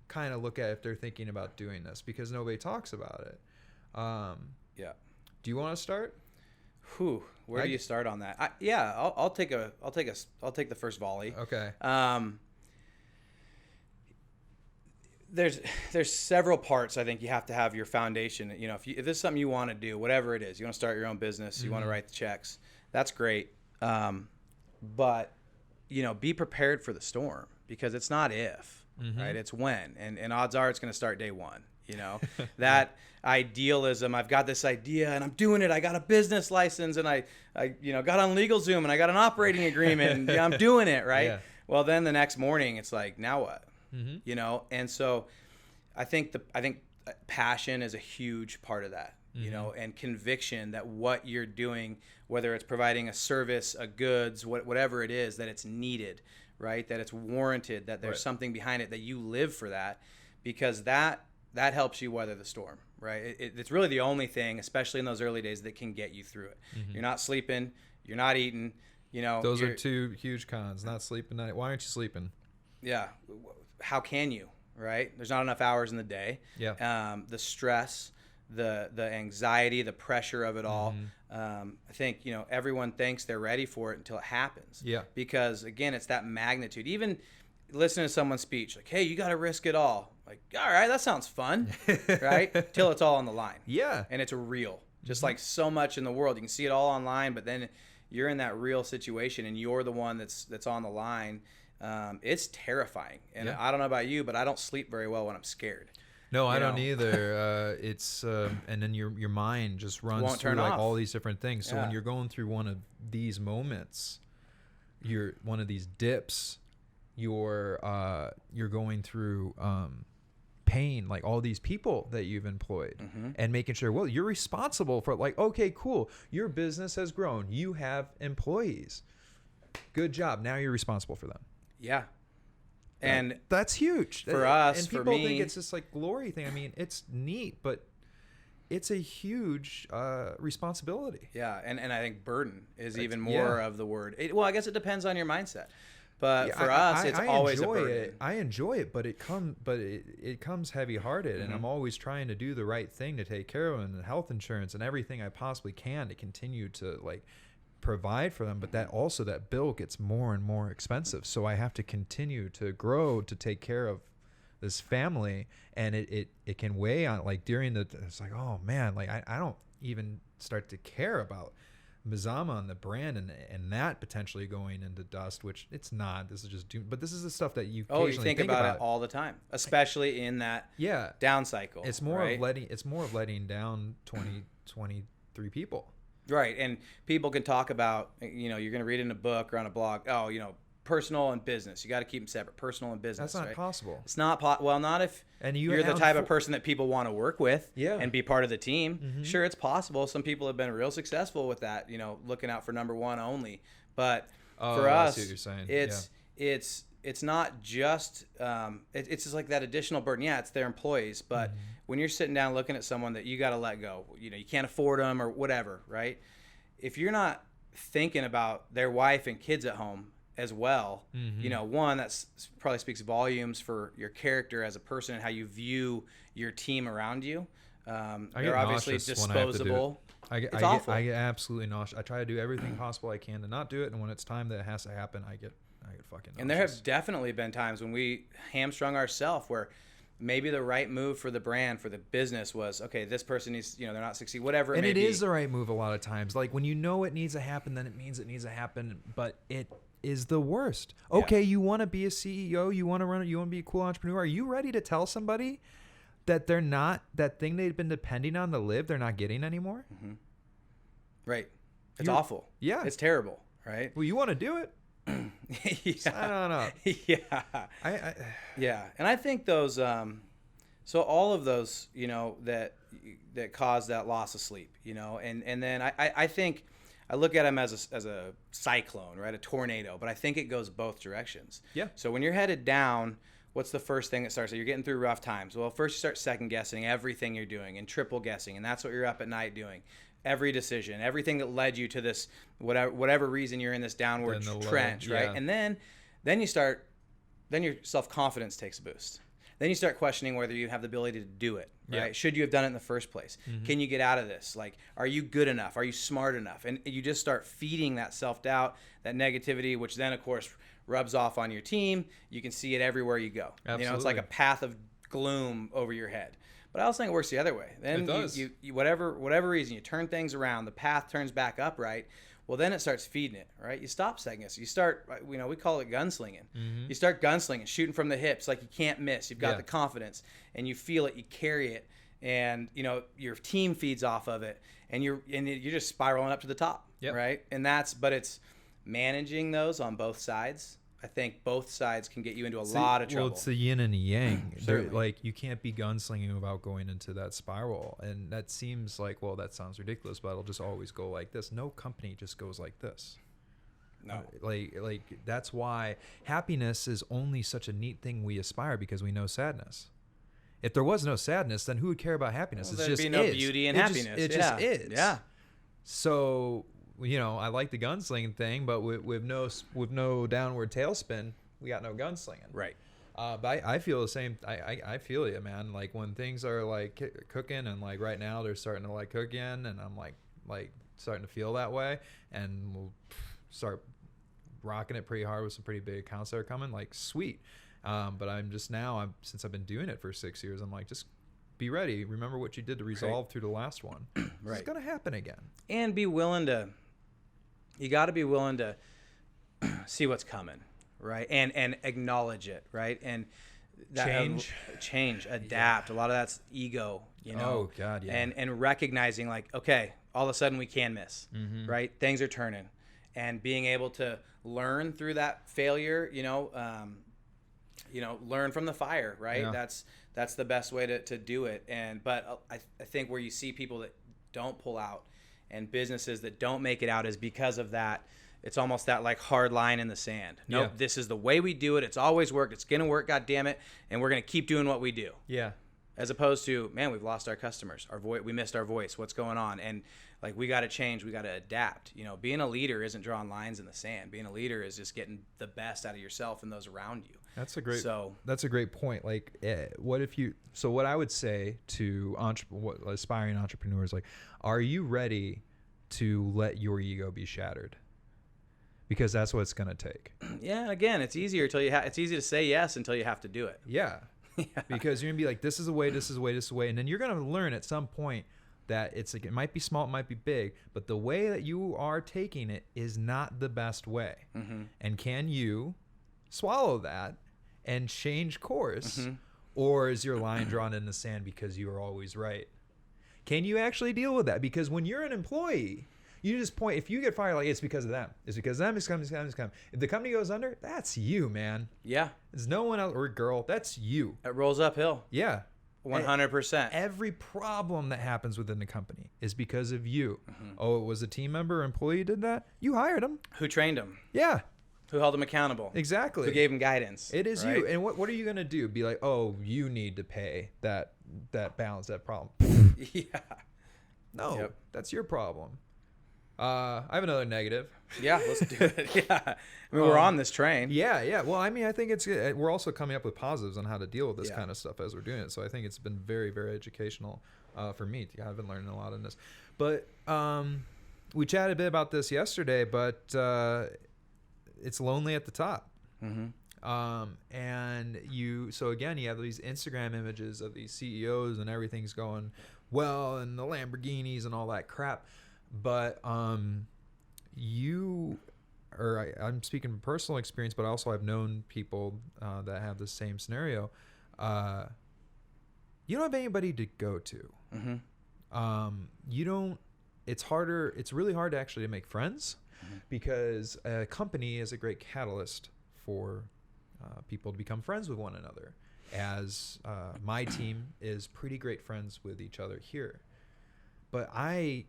kind of look at if they're thinking about doing this, because nobody talks about it. Do you want to start? Where do you start on that? I'll take the first volley. Okay. There's several parts. I think you have to have your foundation. You know, if this is something you want to do, whatever it is, you want to start your own business, you want to write the checks, that's great. But you know, be prepared for the storm, because it's not if, right? It's when, and odds are it's going to start day one. You know, that idealism. I've got this idea and I'm doing it. I got a business license and I got on LegalZoom and I got an operating agreement and I'm doing it. Right. Yeah. Well, then the next morning it's like, now what? You know? And so I think passion is a huge part of that, you know, and conviction that what you're doing, whether it's providing a service, a goods, whatever it is, that it's needed, right? That it's warranted, that there's something behind it, that you live for that, because that helps you weather the storm, right? It's really the only thing, especially in those early days, that can get you through it. You're not sleeping, you're not eating, you know. Those are two huge cons. Not sleeping. Why aren't you sleeping? Yeah. How can you, right? There's not enough hours in the day. Yeah. The stress, the anxiety, the pressure of it all. I think, you know, everyone thinks they're ready for it until it happens. Yeah. Because again, it's that magnitude. Even listening to someone's speech, like, hey, you got to risk it all. Like, all right, that sounds fun, right? Till it's all on the line. Yeah. And it's real. Just like so much in the world. You can see it all online, but then you're in that real situation and you're the one that's on the line. It's terrifying. And I don't know about you, but I don't sleep very well when I'm scared. No, I don't either. It's and then your mind just runs through like all these different things. So when you're going through one of these moments, you're one of these dips, you're going through paying like all these people that you've employed and making sure, well, you're responsible for, like, okay, cool, your business has grown, you have employees, good job, now you're responsible for them. Yeah. And that's huge for us. And for people me, think it's this like glory thing. I mean, it's neat, but it's a huge responsibility. Yeah, and I think burden is even more of the word. Well, I guess it depends on your mindset. But for us, it's always a burden. I enjoy it, but it comes heavy-hearted, and I'm always trying to do the right thing to take care of them, and health insurance and everything I possibly can to continue to like provide for them. But that bill gets more and more expensive, so I have to continue to grow to take care of this family, and it can weigh on, like, during it's like, oh man, like I don't even start to care about Mazama and the brand and that potentially going into dust, which it's not. This is just but this is the stuff that you occasionally think about it all the time, especially in that down cycle. It's more of letting down 23 people. Right. And people can talk about, you're going to read in a book or on a blog, personal and business. You got to keep them separate, personal and business. That's not possible. It's not well, not if you're the type of person that people want to work with and be part of the team. Mm-hmm. Sure, it's possible. Some people have been real successful with that, looking out for number one only. But for us, I see what you're saying. It's not just it's just like that additional burden. Yeah, it's their employees, but when you're sitting down looking at someone that you got to let go, you can't afford them or whatever, right? If you're not thinking about their wife and kids at home as well, one, that probably speaks volumes for your character as a person and how you view your team around you. They're obviously disposable. It's awful. I get absolutely nauseous. I try to do everything possible I can to not do it, and when it's time that it has to happen, I get fucking nauseous. And there have definitely been times when we hamstrung ourselves where maybe the right move for the brand, for the business was, okay, this person needs, they're not succeeding, whatever it may be. And it is the right move a lot of times. Like, when you know it needs to happen, then it means it needs to happen, but it is the worst. Okay, you want to be a CEO, you want to run it, you want to be a cool entrepreneur. Are you ready to tell somebody that they're not, that thing they've been depending on to live, they're not getting anymore? Mm-hmm. Right. It's awful. Yeah. It's terrible, right? Well, you want to do it? I don't know. Yeah. Yeah. And I think those, so all of those, that cause that loss of sleep, and then I think I look at them as a cyclone, right? A tornado, but I think it goes both directions. Yeah. So when you're headed down, what's the first thing that starts? So you're getting through rough times. Well, first you start second guessing everything you're doing and triple guessing, and that's what you're up at night doing. Every decision, everything that led you to this, whatever reason you're in this downward trench, right? And then your self-confidence takes a boost. Then you start questioning whether you have the ability to do it, right? Yeah. Should you have done it in the first place? Mm-hmm. Can you get out of this? Like, are you good enough? Are you smart enough? And you just start feeding that self-doubt, that negativity, which then, of course, rubs off on your team. You can see it everywhere you go. Absolutely. It's like a path of gloom over your head. But I also think it works the other way. Then it does. You whatever reason, you turn things around, the path turns back up, right? Well, then it starts feeding it, right? You stop second guessing. You start, we call it gunslinging. Mm-hmm. You start gunslinging, shooting from the hips like you can't miss. You've got the confidence, and you feel it, you carry it, and your team feeds off of it, and you're just spiraling up to the top, right? But it's managing those on both sides. I think both sides can get you into a lot of trouble. Well, it's the yin and the yang. Like, you can't be gunslinging without going into that spiral. And that seems like, well, that sounds ridiculous, but it'll just always go like this. No company just goes like this. No. Like that's why happiness is only such a neat thing we aspire, because we know sadness. If there was no sadness, then who would care about happiness? Well, there'd be no beauty in happiness. It just is. Yeah. So, I like the gunslinging thing, but with no downward tailspin, we got no gunslinging. Right. But I feel the same. I feel you, man. Like, when things are like cooking, and like right now they're starting to like cook in, and I'm like starting to feel that way, and we'll start rocking it pretty hard with some pretty big accounts that are coming. Like, sweet. But since I've been doing it for 6 years, I'm like, just be ready. Remember what you did to resolve through the last one. Right. It's gonna happen again. And be willing to. You got to be willing to see what's coming, right? And acknowledge it, right? And that change, adapt. Yeah. A lot of that's ego, Oh God, yeah. And recognizing, like, okay, all of a sudden we can miss, right? Things are turning, and being able to learn through that failure, learn from the fire, right? Yeah. That's the best way to do it. But I think where you see people that don't pull out, and businesses that don't make it out, is because of that. It's almost that like hard line in the sand. Nope, this is the way we do it. It's always worked. It's going to work, God damn it. And we're going to keep doing what we do. Yeah. as opposed to, man, we've lost our customers, we missed our voice, what's going on, and like we got to change, we got to adapt. Being a leader isn't drawing lines in the sand. Being a leader is just getting the best out of yourself and those around you. That's a great point. Like, what I would say to aspiring entrepreneurs, like, are you ready to let your ego be shattered? Because that's what it's going to take. Yeah. Again, it's easier it's easy to say yes until you have to do it. Yeah. Because you're going to be like, this is the way, this is the way, this is the way. And then you're going to learn at some point that it's like, it might be small, it might be big, but the way that you are taking it is not the best way. Mm-hmm. And can you swallow that and change course? Mm-hmm. Or is your line drawn in the sand because you are always right? Can you actually deal with that? Because when you're an employee, you just point, if you get fired, like, it's because of them. It's because of them, it's coming. If the company goes under, that's you, man. Yeah. There's no one else, or girl, that's you. It rolls uphill. Yeah. 100%. Every problem that happens within the company is because of you. Mm-hmm. Oh, it was a team member or employee who did that? You hired them. Who trained them? Yeah. Who held them accountable? Exactly. Who gave them guidance? It is you. And what are you going to do? Be like, oh, you need to pay that balance, that problem. Yeah. No, That's your problem. I have another negative. Yeah, let's do it. Yeah. I mean, we're on this train. Yeah. Well, I mean, I think we're also coming up with positives on how to deal with this kind of stuff as we're doing it. So I think it's been very, very educational for me. I've been learning a lot in this. But we chatted a bit about this yesterday, but it's lonely at the top. Mm-hmm. So again, you have these Instagram images of these CEOs and everything's going well and the Lamborghinis and all that crap. But I'm speaking from personal experience, but also I've known people that have the same scenario. You don't have anybody to go to. Mm-hmm. It's really hard to make friends, mm-hmm. because a company is a great catalyst for people to become friends with one another, as my team is pretty great friends with each other here. But I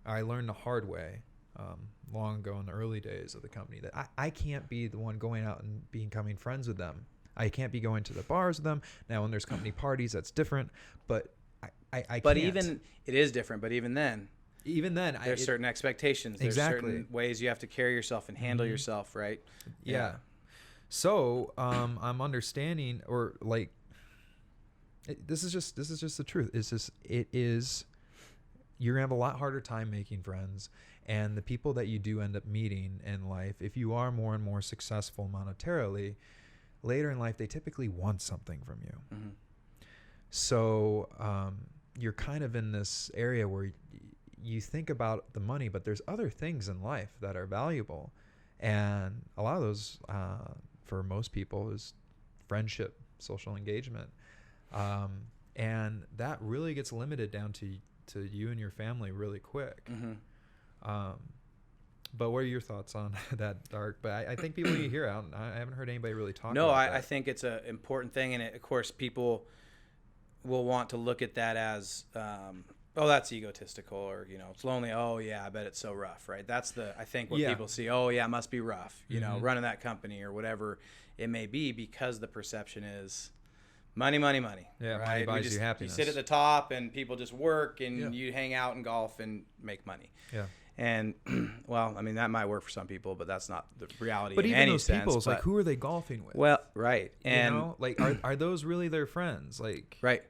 learned the hard way long ago in the early days of the company that I can't be the one going out and becoming friends with them. I can't be going to the bars with them. Now, when there's company parties, that's different. But I but can't. It is different. But even then, there's certain expectations. There's exactly certain ways you have to carry yourself and handle mm-hmm. yourself, right? Yeah. So I'm understanding, or like, this is just the truth. You're gonna have a lot harder time making friends, and the people that you do end up meeting in life, if you are more and more successful monetarily, later in life they typically want something from you. Mm-hmm. So you're kind of in this area where you think about the money, but there's other things in life that are valuable, and a lot of those for most people is friendship, social engagement, and that really gets limited down to you and your family really quick. Mm-hmm. But what are your thoughts on that, Dark? But I think people you hear out, I haven't heard anybody really talk about that. I think it's an important thing, and of course people will want to look at that as that's egotistical, or it's lonely. Oh yeah, I bet it's so rough, right? That's I think what people see. Oh yeah, it must be rough, mm-hmm. Running that company or whatever it may be, because the perception is money. Yeah, right? money buys you happiness. You sit at the top, and people just work, and you hang out and golf and make money. Yeah. And well, I mean, that might work for some people, but that's not the reality. But in even any those sense, people, it's like, who are they golfing with? Well, right, and like, are those really their friends? Like, right.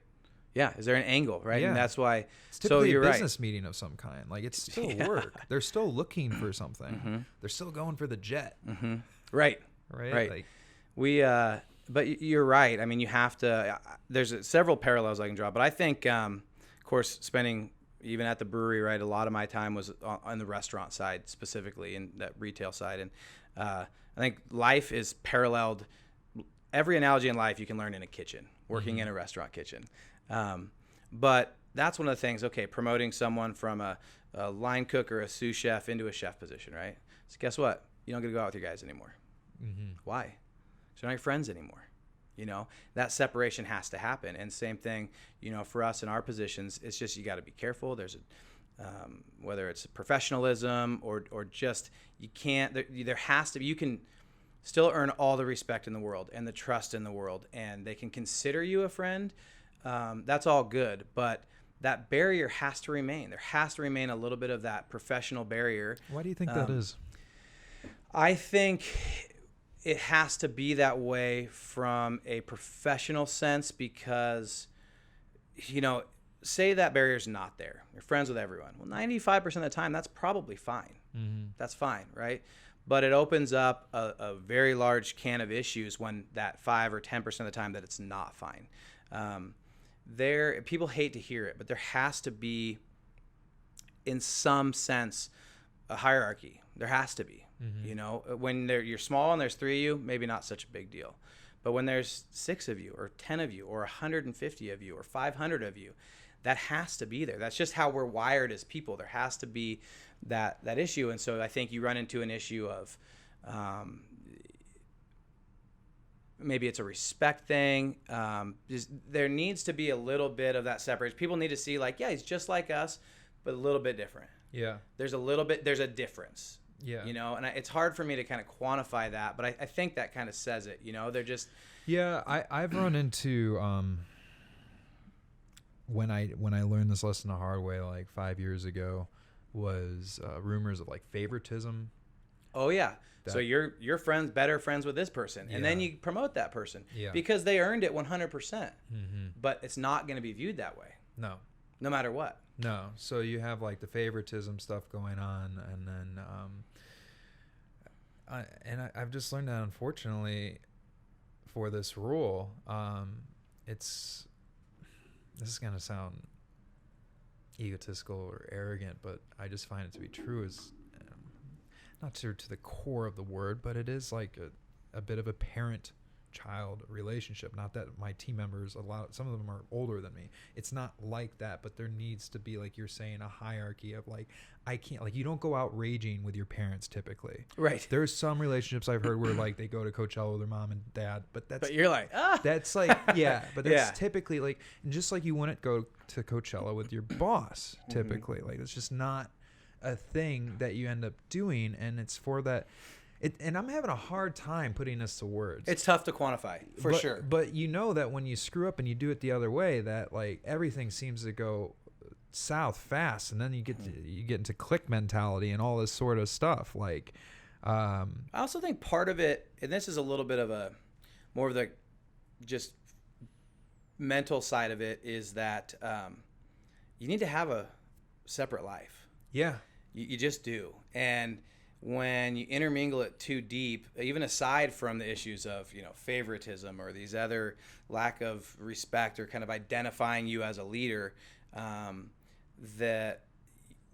Yeah, is there an angle, right? Yeah. And that's why. It's typically you're a business meeting of some kind. Like, it's still work. They're still looking for something. Mm-hmm. They're still going for the jet. Mm-hmm. Right. Like, but you're right. I mean, you have to. There's several parallels I can draw, but I think, of course, spending even at the brewery, right, a lot of my time was on the restaurant side, specifically in that retail side, and I think life is paralleled. Every analogy in life you can learn in a kitchen, working mm-hmm. in a restaurant kitchen. But that's one of the things, promoting someone from a line cook or a sous chef into a chef position, right? So guess what? You don't get to go out with your guys anymore. Mm-hmm. Why? Because you're not your friends anymore. That separation has to happen. And same thing, for us in our positions, it's just, you got to be careful. There's whether it's professionalism or just, you can't, there has to be, still earn all the respect in the world and the trust in the world, and they can consider you a friend. That's all good, but that barrier has to remain. There has to remain a little bit of that professional barrier. Why do you think that is? I think it has to be that way from a professional sense because, say that barrier's not there. You're friends with everyone. Well, 95% of the time, that's probably fine. Mm-hmm. That's fine, right? But it opens up a very large can of issues when that 5 or 10% of the time that it's not fine. People hate to hear it, but there has to be, in some sense, a hierarchy. There has to be. Mm-hmm. When you're small and there's 3 of you, maybe not such a big deal. But when there's 6 of you or 10 of you or 150 of you or 500 of you, that has to be there. That's just how we're wired as people. There has to be that issue. And so I think you run into an issue of maybe it's a respect thing. There needs to be a little bit of that separation. People need to see he's just like us, but a little bit different. Yeah. There's a difference. Yeah. And it's hard for me to kind of quantify that, but I think that kind of says it, they're just. Yeah. I've run into, when I learned this lesson the hard way, 5 years ago, was rumors of favoritism. Oh yeah. So you're better friends with this person, and then you promote that person because they earned it 100%. Mm-hmm. But it's not going to be viewed that way. No matter what. No. So you have the favoritism stuff going on, and then I've just learned that, unfortunately, for this rule, this is going to sound egotistical or arrogant, but I just find it to be true. Is not to the core of the word, but it is a bit of a parent-child relationship. Not that my team members, some of them are older than me. It's not like that, but there needs to be, you're saying, a hierarchy of I can't, you don't go out raging with your parents typically. Right. There's some relationships I've heard where they go to Coachella with their mom and dad, but you're that's yeah, but that's typically just you wouldn't go to Coachella with your boss typically. Mm-hmm. It's just not a thing that you end up doing, and it's for that. And I'm having a hard time putting this to words. It's tough to quantify, for sure. But that when you screw up and you do it the other way, that everything seems to go south fast, and then you get into clique mentality and all this sort of stuff. I also think part of it, and this is a little bit of more of the just mental side of it, is that you need to have a separate life. Yeah. You just do. And when you intermingle it too deep, even aside from the issues of, favoritism or these other lack of respect or kind of identifying you as a leader, that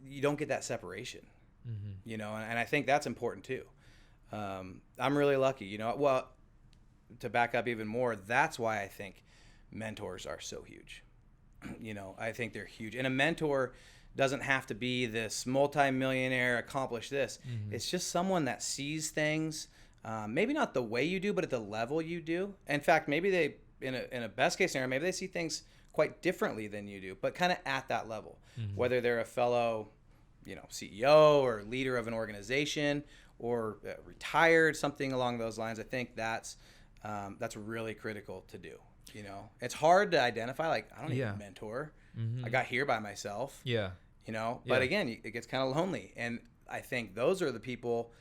you don't get that separation, and I think that's important too. I'm really lucky, well, to back up even more, that's why I think mentors are so huge. I think they're huge. And a mentor doesn't have to be this multi-millionaire, accomplish this. Mm-hmm. It's just someone that sees things, maybe not the way you do, but at the level you do. In fact, maybe they, in a best case scenario, maybe they see things quite differently than you do, but kind of at that level. Mm-hmm. Whether they're a fellow, CEO or leader of an organization or retired, something along those lines. I think that's really critical to do. It's hard to identify. I don't need a mentor. Mm-hmm. I got here by myself. Yeah. But again, it gets kind of lonely. And I think those are the people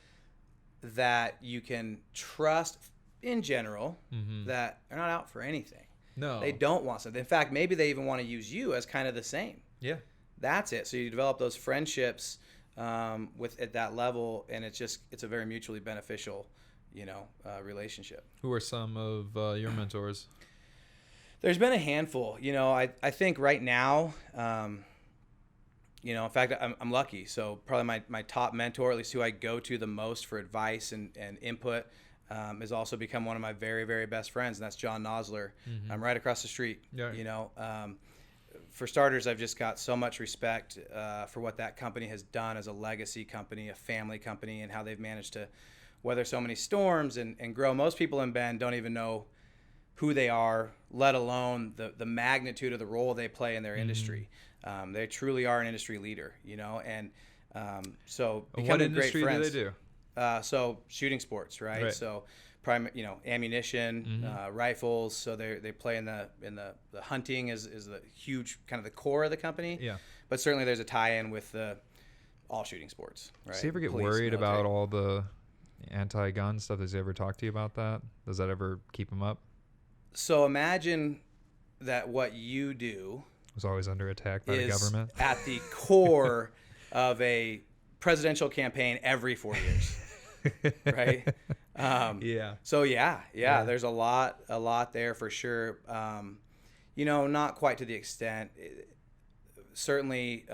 that you can trust in general, that are not out for anything. No. They don't want something. In fact, maybe they even want to use you as kind of the same. Yeah. That's it. So you develop those friendships at that level, and it's a very mutually beneficial, relationship. Who are some of your mentors? There's been a handful. I think right now, in fact, I'm lucky. So probably my top mentor, at least who I go to the most for advice and input, has also become one of my very, very best friends, and that's John Nosler. Mm-hmm. I'm right across the street. Yeah. For starters, I've just got so much respect for what that company has done as a legacy company, a family company, and how they've managed to weather so many storms and grow. Most people in Bend don't even know who they are, let alone the magnitude of the role they play in their industry. They truly are an industry leader, and so becoming great friends. What industry do they do? So shooting sports, right? So ammunition, rifles. So they play in the hunting is the huge kind of the core of the company. Yeah. But certainly there's a tie-in with all shooting sports, right? So you ever get Police, worried military. about all the anti-gun stuff? Does he ever talk to you about that? Does that ever keep him up? So imagine that what you do Was always under attack by the is government. at the core of a presidential campaign every 4 years, right? Yeah. So yeah, there's a lot there for sure. Not quite to the extent. Certainly,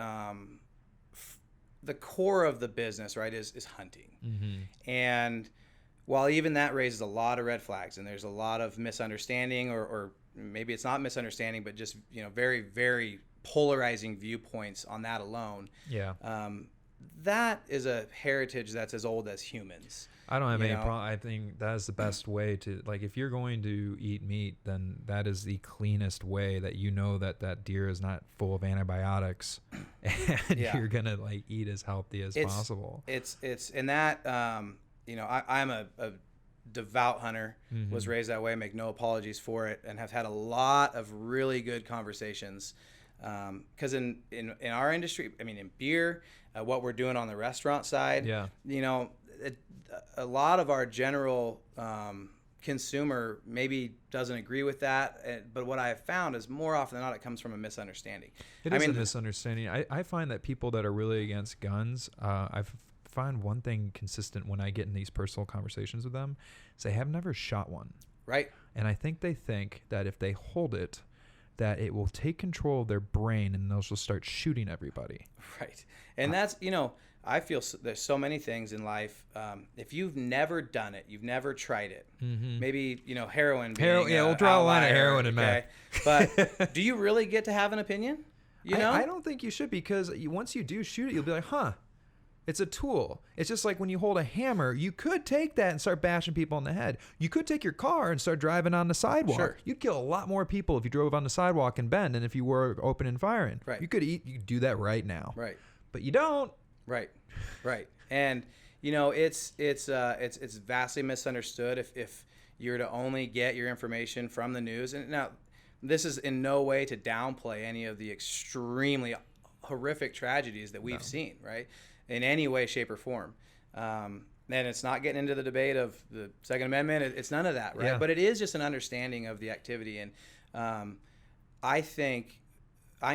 the core of the business, right, is hunting, and while even that raises a lot of red flags, and there's a lot of misunderstanding, or maybe it's not misunderstanding, but just very, very polarizing viewpoints on that alone. Yeah. That is a heritage that's as old as humans. I don't have any problem. I think that is the best way to, like, if you're going to eat meat, then that is the cleanest way that that deer is not full of antibiotics, and you're gonna like eat as healthy as possible. It's in that I'm a devout hunter, was raised that way, make no apologies for it, and have had a lot of really good conversations. Because in our industry, I mean, in beer, what we're doing on the restaurant side, a lot of our general consumer maybe doesn't agree with that. But what I have found is more often than not, it comes from a misunderstanding. It is a misunderstanding. I find that people that are really against guns, I've find one thing consistent when I get in these personal conversations with them is they have never shot one. Right. And I think they think that if they hold it, that it will take control of their brain and they'll just start shooting everybody. Right. And that's, I feel there's so many things in life. If you've never done it, you've never tried it, maybe, heroin. We'll draw a line of heroin and meth. But do you really get to have an opinion? I don't think you should, because once you do shoot it, you'll be like, it's a tool. It's just like when you hold a hammer, you could take that and start bashing people on the head. You could take your car and start driving on the sidewalk. Sure. You'd kill a lot more people if you drove on the sidewalk in Bend than if you were open and firing. Right. You could do that right now. Right. But you don't. Right. And it's vastly misunderstood if you're to only get your information from the news. And now, this is in no way to downplay any of the extremely horrific tragedies that we've seen, right? In any way, shape, or form. And it's not getting into the debate of the Second Amendment. It's none of that, right? Yeah. But it is just an understanding of the activity. And I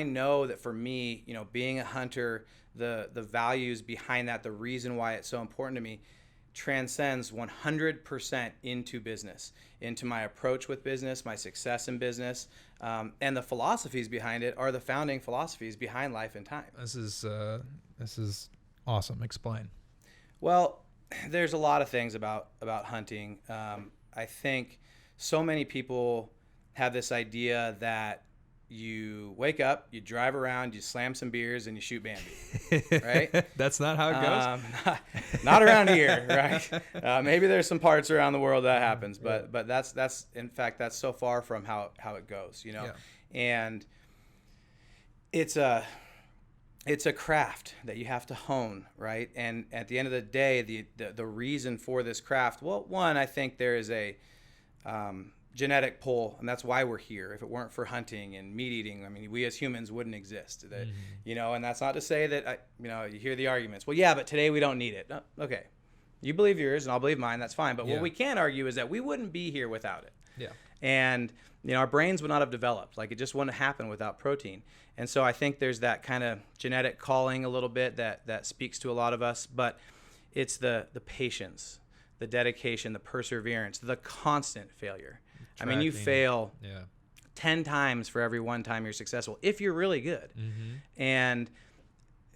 know that for me, being a hunter, the values behind that, the reason why it's so important to me, transcends 100% into business, into my approach with business, my success in business, and the philosophies behind it are the founding philosophies behind life and time. This is awesome. Explain. Well, there's a lot of things about hunting. I think so many people have this idea that you wake up, you drive around, you slam some beers, and you shoot Bambi, right? That's not how it goes. Not around here, right? Maybe there's some parts around the world that happens, but that's in fact, that's so far from how it goes, Yeah. And it's a craft that you have to hone, right? And at the end of the day, the reason for this craft, well, one, I think there is a genetic pull, and that's why we're here. If it weren't for hunting and meat eating, I mean, we as humans wouldn't exist. That, and that's not to say that, you hear the arguments. Well, yeah, but today we don't need it. No, okay. You believe yours and I'll believe mine. That's fine. But what we can argue is that we wouldn't be here without it. Yeah. And, our brains would not have developed. Like, it just wouldn't happen without protein. And so I think there's that kind of genetic calling a little bit that speaks to a lot of us. But it's the patience, the dedication, the perseverance, the constant failure. I mean, you fail 10 times for every one time you're successful, if you're really good. And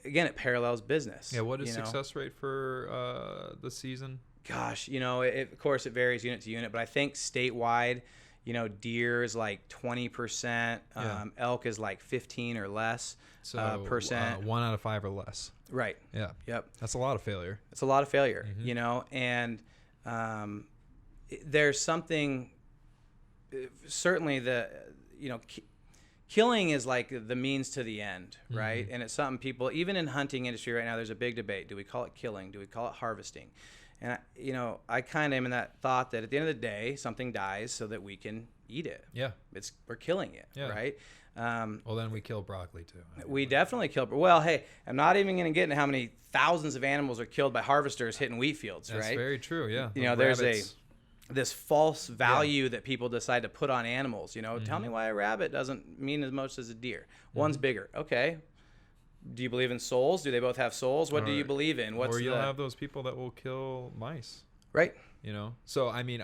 again, it parallels business. Yeah. What is success rate for the season? Gosh, of course it varies unit to unit, but I think statewide, deer is like 20%, elk is like 15 or less percent. 1 out of 5 or less. Right. Yeah. Yep. That's a lot of failure. It's a lot of failure, and there's something. Certainly killing is like the means to the end, right? And it's something people, even in hunting industry right now, there's a big debate. Do we call it killing? Do we call it harvesting? And I kind of am in that thought that at the end of the day, something dies so that we can eat it. Yeah. We're killing it, Yeah. right? Well, then we kill broccoli too. We definitely kill. Well, hey, I'm not even going to get into how many thousands of animals are killed by harvesters hitting wheat fields, That's right? very true. Yeah. There's Rabbits. this false value that people decide to put on animals. Tell me why a rabbit doesn't mean as much as a deer. One's bigger. Okay. Do you believe in souls? Do they both have souls? What do you believe in? Or you'll have those people that will kill mice. Right. So I mean,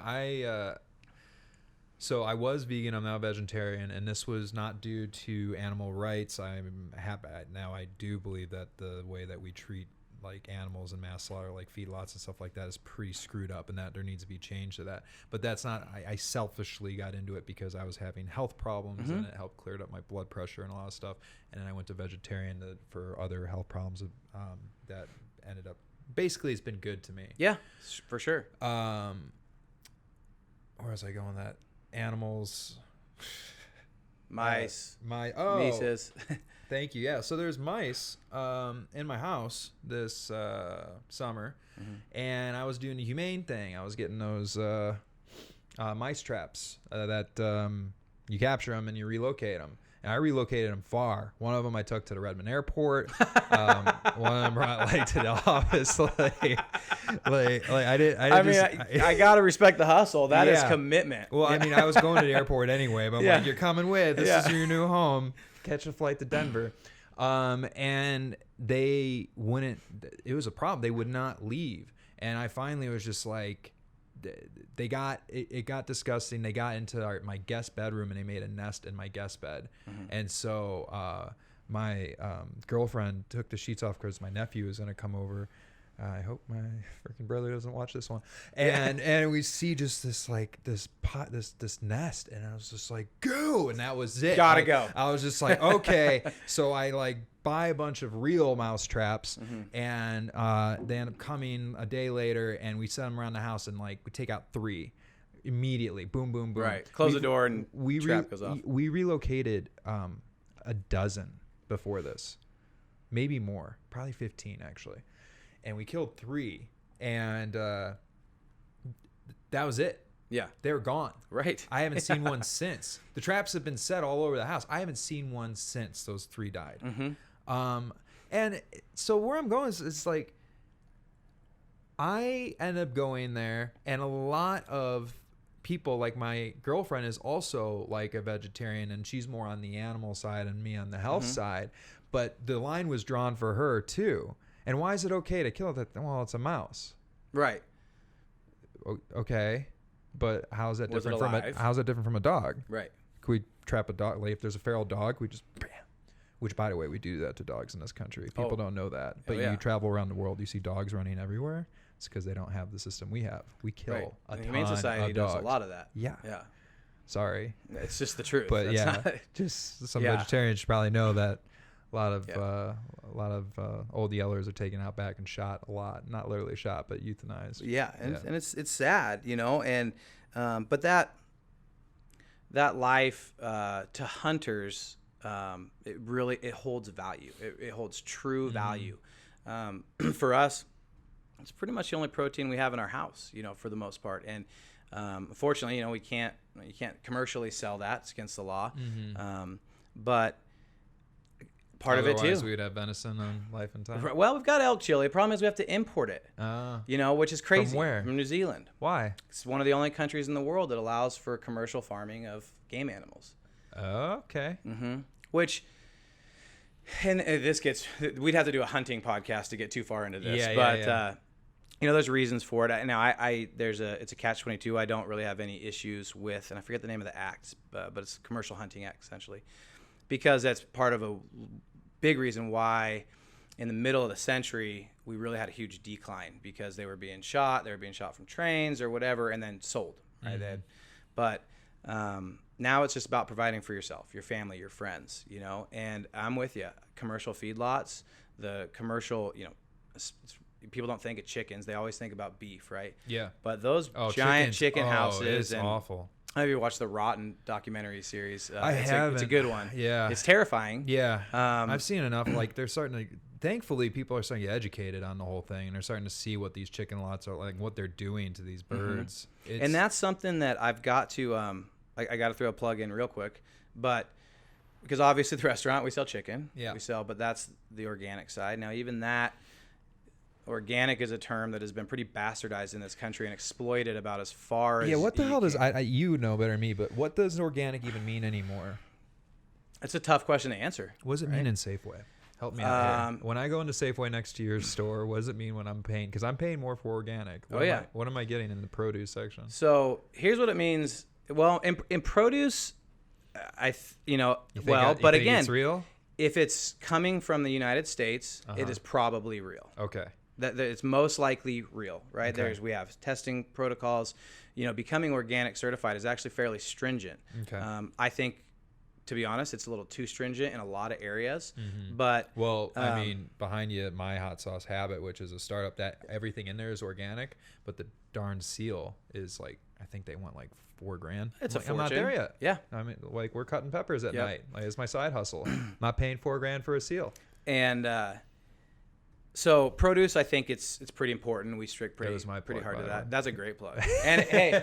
So I was vegan. I'm now vegetarian, and this was not due to animal rights. I'm happy now. I do believe that the way that we treat like animals and mass slaughter, like feedlots and stuff like that, is pretty screwed up, and that there needs to be change to that. But that's not. I selfishly got into it because I was having health problems, and it helped clear up my blood pressure and a lot of stuff. And then I went to vegetarian for other health problems that ended up. Basically, it's been good to me. Yeah, for sure. Where was I going with that? Animals, mice, mices. Thank you. Yeah. So there's mice in my house this summer, and I was doing the humane thing. I was getting those mice traps that you capture them and you relocate them. And I relocated them far. One of them I took to the Redmond airport. One of them brought to the office. I gotta respect the hustle. That is commitment. Well, I mean, I was going to the airport anyway, but I'm like, you're coming with. This is your new home. Catch a flight to Denver. And they wouldn't. It was a problem. They would not leave. And I finally was just like, it got disgusting. They got into my guest bedroom and they made a nest in my guest bed. And so my girlfriend took the sheets off because my nephew was going to come over. I hope my freaking brother doesn't watch this one. And we see just this this nest, and I was just like, go, and that was it. Gotta go. I was just like, okay. So I buy a bunch of real mouse traps, and they end up coming a day later, and we set them around the house, and we take out 3 immediately. Boom, boom, boom. Right. Close the door and trap goes off. We relocated a dozen before this, maybe more, probably 15 actually. And we killed 3, and that was it. Yeah. They were gone. Right. I haven't seen one since. The traps have been set all over the house. I haven't seen one since those 3 died. And so where I'm going is it's like I end up going there, and a lot of people, like my girlfriend is also like a vegetarian, and she's more on the animal side and me on the health side. But the line was drawn for her too. And why is it okay to kill it? Well, it's a mouse. Right. Okay. But how's that Was it different how's it different from a dog? Right. Could we trap a dog? If there's a feral dog, we just bam. Which, by the way, we do that to dogs in this country. People don't know that. But you travel around the world, you see dogs running everywhere. It's because they don't have the system we have. We kill a ton of dogs. Humane Society does a lot of that. Yeah. Yeah. Sorry. It's just the truth. But just some vegetarians should probably know that a lot of old yellers are taken out back and shot a lot. Not literally shot, but euthanized. Yeah, and it's sad, and but that life to hunters, it holds value. It holds true value. For us, it's pretty much the only protein we have in our house, for the most part. And unfortunately, you can't commercially sell that. It's against the law. But part of it too. We would have venison on Life and Time. Well, we've got elk chili. The problem is we have to import it. Which is crazy. From where? From New Zealand. Why? It's one of the only countries in the world that allows for commercial farming of game animals. Okay. Which, and we'd have to do a hunting podcast to get too far into this. There's reasons for it. Now, it's a catch-22. I don't really have any issues with, and I forget the name of the act, but it's a commercial hunting act essentially, because that's part of a big reason why in the middle of the century we really had a huge decline, because they were being shot from trains or whatever, and then sold. Right. But now it's just about providing for yourself, your family, your friends, and I'm with you. Commercial feedlots, the commercial, people don't think of chickens. They always think about beef, right? Yeah. But those giant chicken houses. It's awful. Have you watched the Rotten documentary series? I haven't. It's a good one. Yeah. It's terrifying. Yeah. I've seen enough. Like, they're starting to, thankfully, people are starting to get educated on the whole thing, and they're starting to see what these chicken lots are like, what they're doing to these birds. And that's something that I've got to, I got to throw a plug in real quick, but because obviously the restaurant, we sell chicken. Yeah. But that's the organic side. Now, even that, organic is a term that has been pretty bastardized in this country and exploited about as far as what the hell does you know better than me, but what does organic even mean anymore? It's a tough question to answer. What does it mean in Safeway? Help me out here. When I go into Safeway next to your store, what does it mean when I'm paying? Because I'm paying more for organic. What am I getting in the produce section? So here's what it means. Well, in produce, but again, it's real? If it's coming from the United States, it is probably real. Okay. That it's most likely real, right? Okay. We have testing protocols. Becoming organic certified is actually fairly stringent. Okay. I think, to be honest, it's a little too stringent in a lot of areas. But I mean, behind you, my hot sauce habit, which is a startup that everything in there is organic, but the darn seal is like, I think they want like $4,000. It's I'm not there yet. Yeah. I mean, like, we're cutting peppers at night. Like, it's my side hustle. I'm not paying $4,000 for a seal. And so produce, I think it's pretty important. We strict pretty hard to that. That's a great plug. And hey,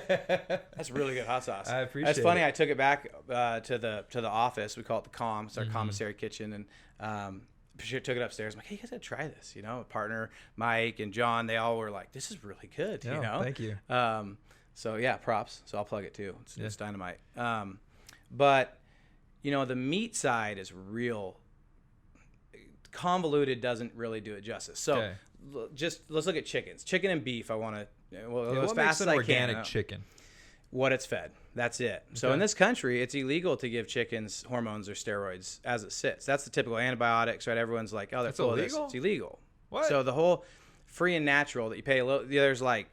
that's really good hot sauce. I appreciate it. That's funny. I took it back to the office. We call it the comm. It's our commissary kitchen, and took it upstairs. I'm like, hey, you guys gotta try this. Partner Mike and John, they all were like, this is really good. Thank you. So yeah, props. So I'll plug it too. It's dynamite. But the meat side is real convoluted, doesn't really do it justice. So just let's look at chickens. Chicken and beef, I want to as fast as I can. Organic chicken? What it's fed. That's it. Okay. So in this country, it's illegal to give chickens hormones or steroids as it sits. That's the typical antibiotics, right? Everyone's like, oh, that's illegal. It's illegal. What? So the whole free and natural that you pay a little, there's like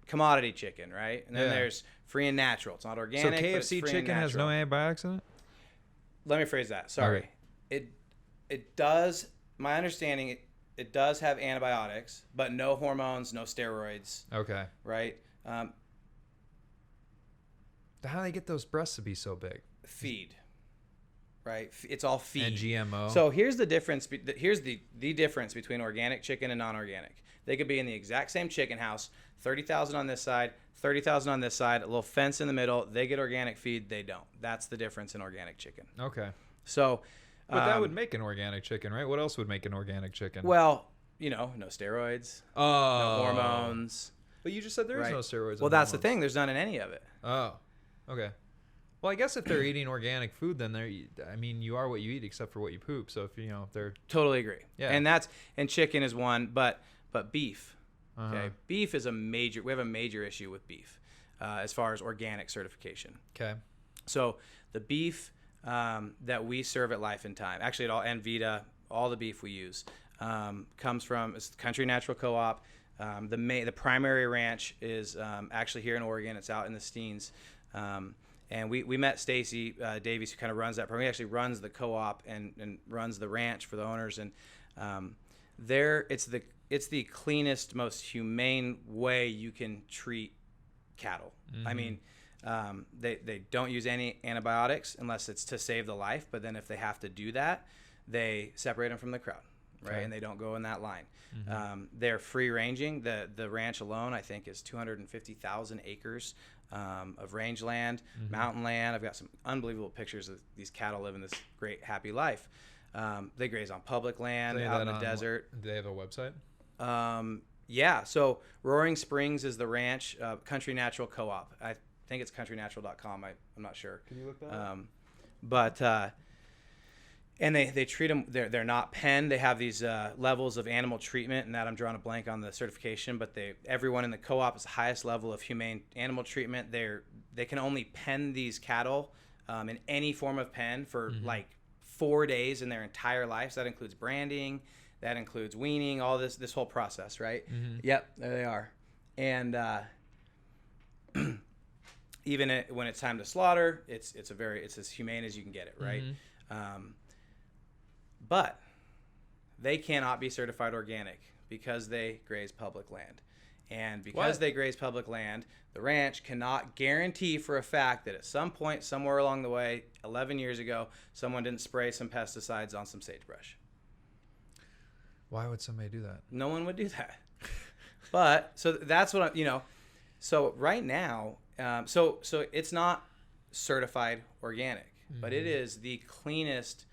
commodity chicken, right? And then there's free and natural. It's not organic. So KFC chicken has no antibiotics in it? Let me phrase that. Sorry. Okay. It does. My understanding, it does have antibiotics, but no hormones, no steroids. Okay. Right? How do they get those breasts to be so big? Feed. Right? It's all feed. And GMO. So here's the difference. Here's the difference between organic chicken and non-organic. They could be in the exact same chicken house, 30,000 on this side, 30,000 on this side, a little fence in the middle. They get organic feed. They don't. That's the difference in organic chicken. Okay. So... But that would make an organic chicken, right? What else would make an organic chicken? Well, no steroids, no hormones. But you just said there is no steroids. Well, that's the thing. There's none in any of it. Oh, okay. Well, I guess if they're eating organic food, then you are what you eat, except for what you poop. So if they're totally agree. Yeah. And chicken is one, but beef. Okay, beef is we have a major issue with beef, as far as organic certification. Okay. So the beef that we serve at Life and Time, actually at all, and Vita, all the beef we use comes from Country Natural Co-op. The primary ranch is actually here in Oregon. It's out in the Steens. And we met Stacy Davies, who kind of runs that program. He actually runs the co-op and runs the ranch for the owners. And it's the cleanest, most humane way you can treat cattle. Mm-hmm. I mean, they don't use any antibiotics unless it's to save the life. But then if they have to do that, they separate them from the crowd, right? Okay. And they don't go in that line. Mm-hmm. They're free ranging. The ranch alone, I think, is 250,000 acres of rangeland, mm-hmm. mountain land. I've got some unbelievable pictures of these cattle living this great, happy life. They graze on public land, out in the desert. Do they have a website? Yeah. So Roaring Springs is the ranch, Country Natural Co-op. I think it's countrynatural.com. I'm not sure. Can you look that up? But and they treat them. They're not penned. They have these levels of animal treatment, and that I'm drawing a blank on the certification. But everyone in the co-op is the highest level of humane animal treatment. They can only pen these cattle in any form of pen for mm-hmm. like 4 days in their entire life. So that includes branding, that includes weaning, all this whole process, right? Mm-hmm. Yep, there they are. And even when it's time to slaughter, it's as humane as you can get it, right? Mm-hmm. But they cannot be certified organic because they graze public land. And because they graze public land, the ranch cannot guarantee for a fact that at some point, somewhere along the way, 11 years ago, someone didn't spray some pesticides on some sagebrush. Why would somebody do that? No one would do that. But so that's what so right now, so it's not certified organic, but it is the cleanest,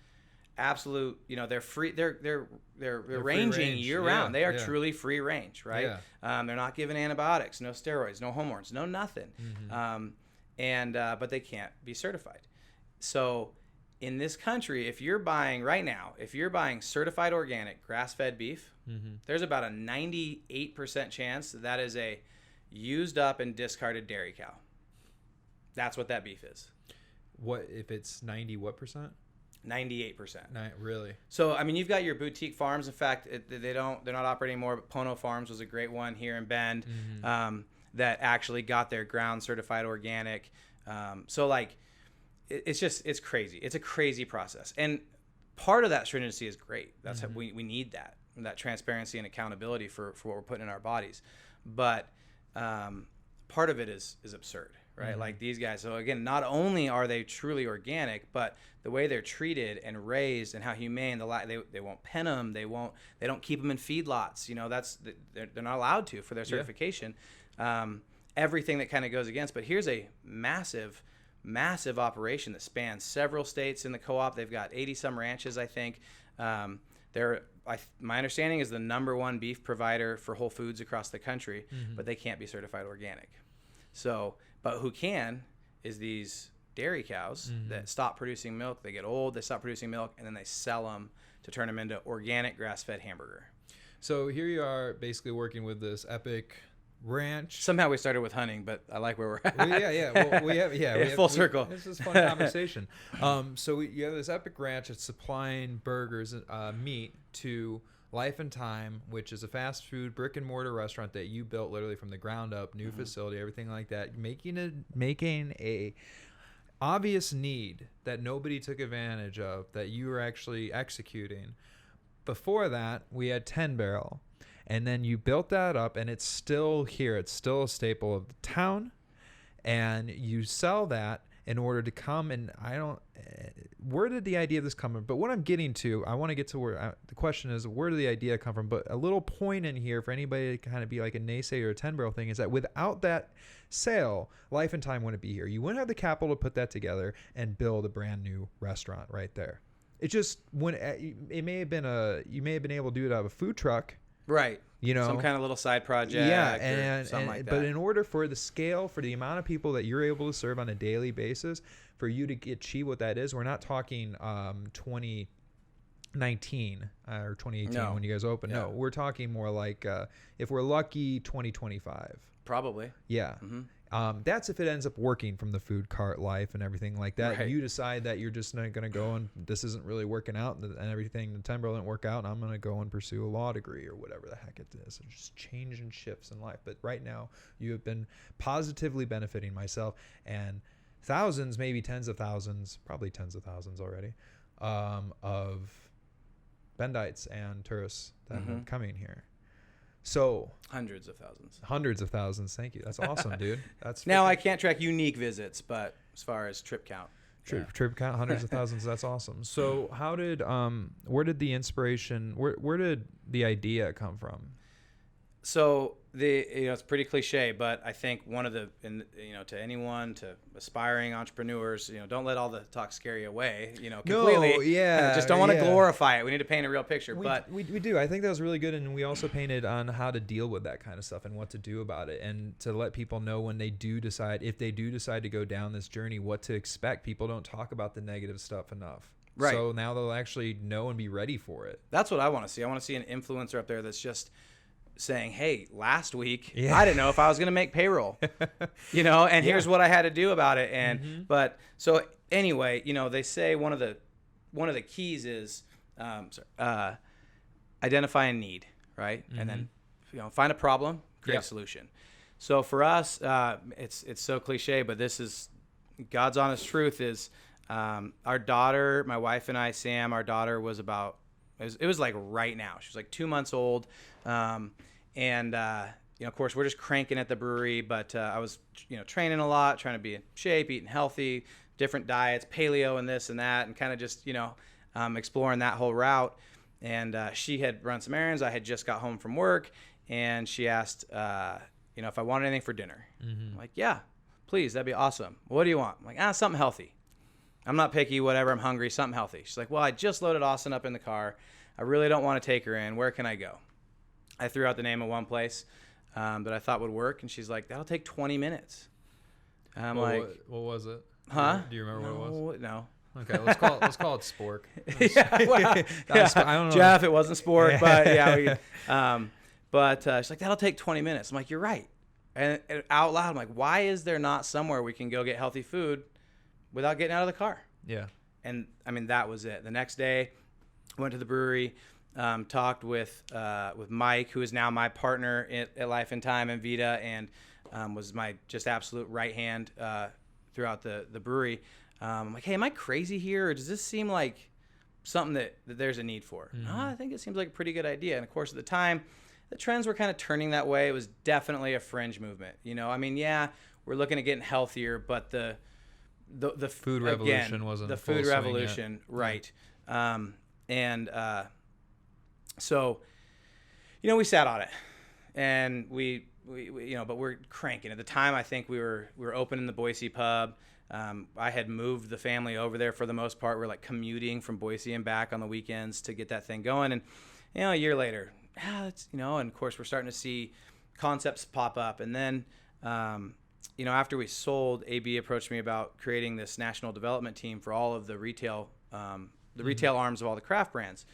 absolute, they're free, they're ranging year round. They are truly free range, right? They're not given antibiotics, no steroids, no hormones, no nothing. But they can't be certified. So in this country, if you're buying certified organic grass-fed beef, there's about a 98% chance that is a used up and discarded dairy cow. That's what that beef is. What if it's 90 what percent? 98%. Really? So I mean, you've got your boutique farms. In fact, they're not operating more. But Pono Farms was a great one here in Bend that actually got their ground certified organic. So like, it's crazy. It's a crazy process, and part of that stringency is great. That's how we need that transparency and accountability for what we're putting in our bodies. But part of it is absurd. Right, like these guys. So again, not only are they truly organic, but the way they're treated and raised and how humane. They won't pen them. They don't keep them in feedlots. They're not allowed to for their certification. Everything that kind of goes against. But here's a massive operation that spans several states in the co-op. They've got 80 some ranches, I think. My understanding is the #1 beef provider for Whole Foods across the country, but they can't be certified organic. So, but who can is these dairy cows that stop producing milk. They get old, they stop producing milk, and then they sell them to turn them into organic grass-fed hamburger. So here you are basically working with this epic ranch. Somehow we started with hunting, but I like where we're at. Well, we have full circle. This is a fun conversation. So you have this epic ranch that's supplying burgers, meat to Life and Time, which is a fast food brick and mortar restaurant that you built literally from the ground up, new facility, everything like that, making a obvious need that nobody took advantage of that you were actually executing. Before that, we had 10 Barrel, and then you built that up, and it's still here. It's still a staple of the town, and you sell that in order to come, and where did the idea of this come from? But what I'm getting to, I want to get to where the question is, where did the idea come from? But a little point in here for anybody to kind of be like a naysayer or a 10 Barrel thing is that without that sale, Life and Time wouldn't be here. You wouldn't have the capital to put that together and build a brand new restaurant right there. It just you may have been able to do it out of a food truck. Right. Some kind of little side project or something like that. But in order for the scale, for the amount of people that you're able to serve on a daily basis, for you to achieve what that is, we're not talking 2019 or 2018 when you guys open. No, we're talking more like, if we're lucky, 2025. Probably. Yeah. That's if it ends up working from the food cart life and everything like that. Right. You decide that you're just not going to go and this isn't really working out and everything, the 10 Barrel didn't work out, and I'm going to go and pursue a law degree or whatever the heck it is. It's just changing shifts in life. But right now, you have been positively benefiting myself and thousands, maybe tens of thousands, probably tens of thousands already, of Bendites and tourists that are coming here. So hundreds of thousands. Thank you. That's awesome, dude. That's now I can't track unique visits, but as far as trip count, trip count, hundreds of thousands. That's awesome. So how did where did the inspiration? Where did the idea come from? So it's pretty cliche, but I think one of to anyone, to aspiring entrepreneurs, don't let all the talk scare you away, completely. No, yeah. Just don't want to glorify it. We need to paint a real picture. We do. I think that was really good. And we also painted on how to deal with that kind of stuff and what to do about it, and to let people know when they do decide, if they do decide to go down this journey, what to expect. People don't talk about the negative stuff enough. Right. So now they'll actually know and be ready for it. That's what I want to see. I want to see an influencer up there that's just saying, hey, last week I didn't know if I was going to make payroll, and here's what I had to do about it. And but so anyway, they say one of the keys is identify a need, right? And then find a problem, create a solution. So for us, it's so cliche, but this is God's honest truth. Is our daughter, my wife and I, Sam, our daughter was it was like right now. She was like 2 months old. And of course, we're just cranking at the brewery, but I was, training a lot, trying to be in shape, eating healthy, different diets, paleo and this and that, and kind of just, exploring that whole route. And she had run some errands. I had just got home from work, and she asked, if I wanted anything for dinner. I'm like, yeah, please, that'd be awesome. What do you want? I'm like, something healthy. I'm not picky, whatever. I'm hungry, something healthy. She's like, well, I just loaded Austin up in the car. I really don't want to take her in. Where can I go? I threw out the name of one place that I thought would work, and she's like, that'll take 20 minutes. I'm like, what was it? Huh? Do you remember what it was? No. Okay, let's call it Spork. Yeah, well, I don't know. Jeff, it wasn't Sport, but she's like, that'll take 20 minutes. I'm like, you're right. And out loud, I'm like, why is there not somewhere we can go get healthy food without getting out of the car? Yeah. And I mean, that was it. The next day, went to the brewery, talked with Mike, who is now my partner at Life and Time and Vita, and was my just absolute right hand throughout the brewery. I'm like, hey, am I crazy here, or does this seem like something that there's a need for? No, I think it seems like a pretty good idea. And of course, at the time, the trends were kind of turning that way. It was definitely a fringe movement. I mean, yeah, we're looking at getting healthier, but the food revolution wasn't the full food swing revolution, yet. right? So, we sat on it, and we but we're cranking. At the time, I think we were opening the Boise pub. I had moved the family over there for the most part. We're like commuting from Boise and back on the weekends to get that thing going. And, a year later, and of course we're starting to see concepts pop up. And then, after we sold, AB approached me about creating this national development team for all of the retail, retail arms of all the craft brands.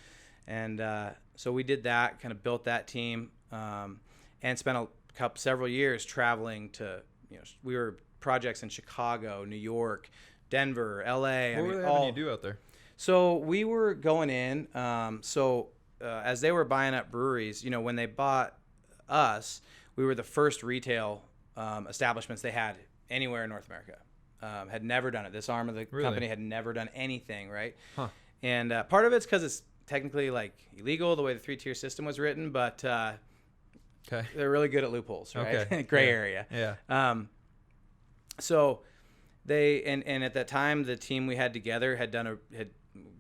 And so we did that, kind of built that team, and spent several years traveling to, we were projects in Chicago, New York, Denver, LA. What were they having you do out there? So we were going in. As they were buying up breweries, when they bought us, we were the first retail establishments they had anywhere in North America. Had never done it. This arm of the company had never done anything, right? Huh. And part of it's because it's technically like illegal the way the 3-tier system was written, but okay, they're really good at loopholes, right? Okay. Gray area. Yeah. So they and at that time the team we had together had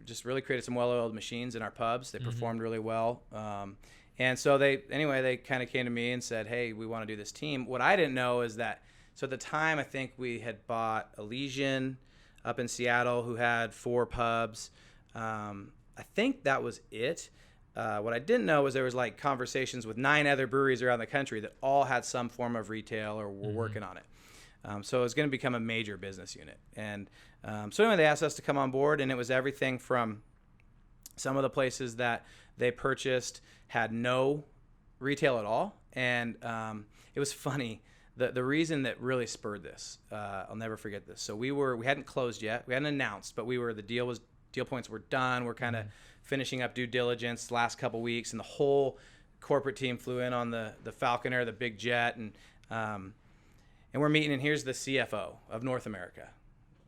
just really created some well-oiled machines in our pubs. They performed really well. And so they kind of came to me and said, hey, we want to do this team. What I didn't know is that, so at the time, I think we had bought Elysian up in Seattle, who had 4 pubs. I think that was it. What I didn't know was there was like conversations with 9 other breweries around the country that all had some form of retail or were working on it. So it was going to become a major business unit. And so anyway, they asked us to come on board, and it was everything from some of the places that they purchased had no retail at all. And it was funny. The reason that really spurred this, I'll never forget this. So we hadn't closed yet. We hadn't announced, but deal points were done. We're kind of finishing up due diligence last couple weeks, and the whole corporate team flew in on the Falconer, the big jet, and we're meeting, and here's the CFO of North America.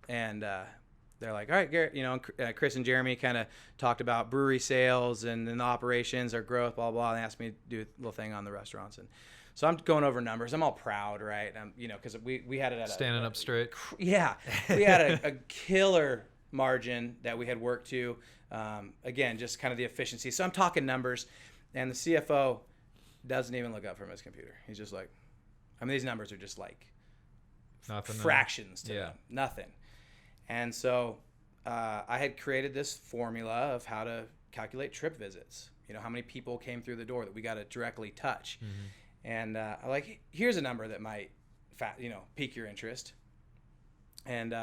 And they're like, all right, Garrett, Chris and Jeremy kind of talked about brewery sales and the operations, our growth, blah, blah, and they asked me to do a little thing on the restaurants. And so I'm going over numbers. I'm all proud, right? Because we had it at standing up straight. Yeah. We had a killer margin that we had worked to. Again, just kind of the efficiency. So I'm talking numbers, and the CFO doesn't even look up from his computer. He's just like, these numbers are just like Nothing. fractions to them. Nothing. And so I had created this formula of how to calculate trip visits. How many people came through the door that we got to directly touch. And I'm like, here's a number that might, pique your interest. And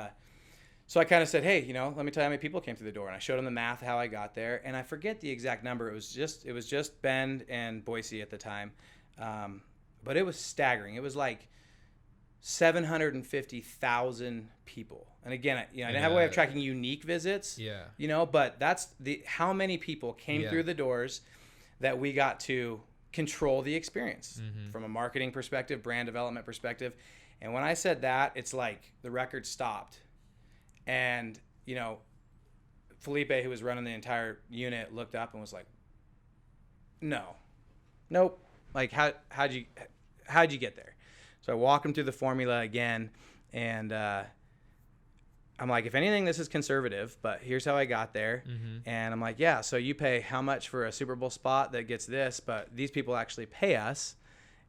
so I kind of said, hey, let me tell you how many people came through the door. And I showed them the math, how I got there. And I forget the exact number. It was just Bend and Boise at the time. But it was staggering. It was like 750,000 people. And again, I didn't have a way of tracking unique visits. Yeah. But that's how many people came through the doors that we got to control the experience from a marketing perspective, brand development perspective. And when I said that, it's like the record stopped. And, Felipe, who was running the entire unit, looked up and was like, nope. Like, how how'd you get there? So I walk him through the formula again, and I'm like, if anything, this is conservative, but here's how I got there. And I'm like, yeah, so you pay how much for a Super Bowl spot that gets this, but these people actually pay us,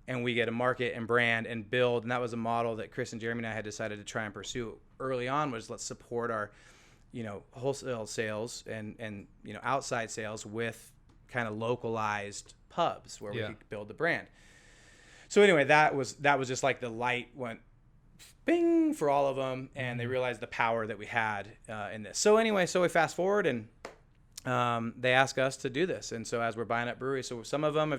and we get to market and brand and build. And that was a model that Chris and Jeremy and I had decided to try and pursue early on, was let's support our, wholesale sales and outside sales with kind of localized pubs where we could build the brand. So anyway, that was just like the light went bing for all of them, and they realized the power that we had in this. So anyway, so we fast forward, and they ask us to do this. And so as we're buying up breweries, so some of them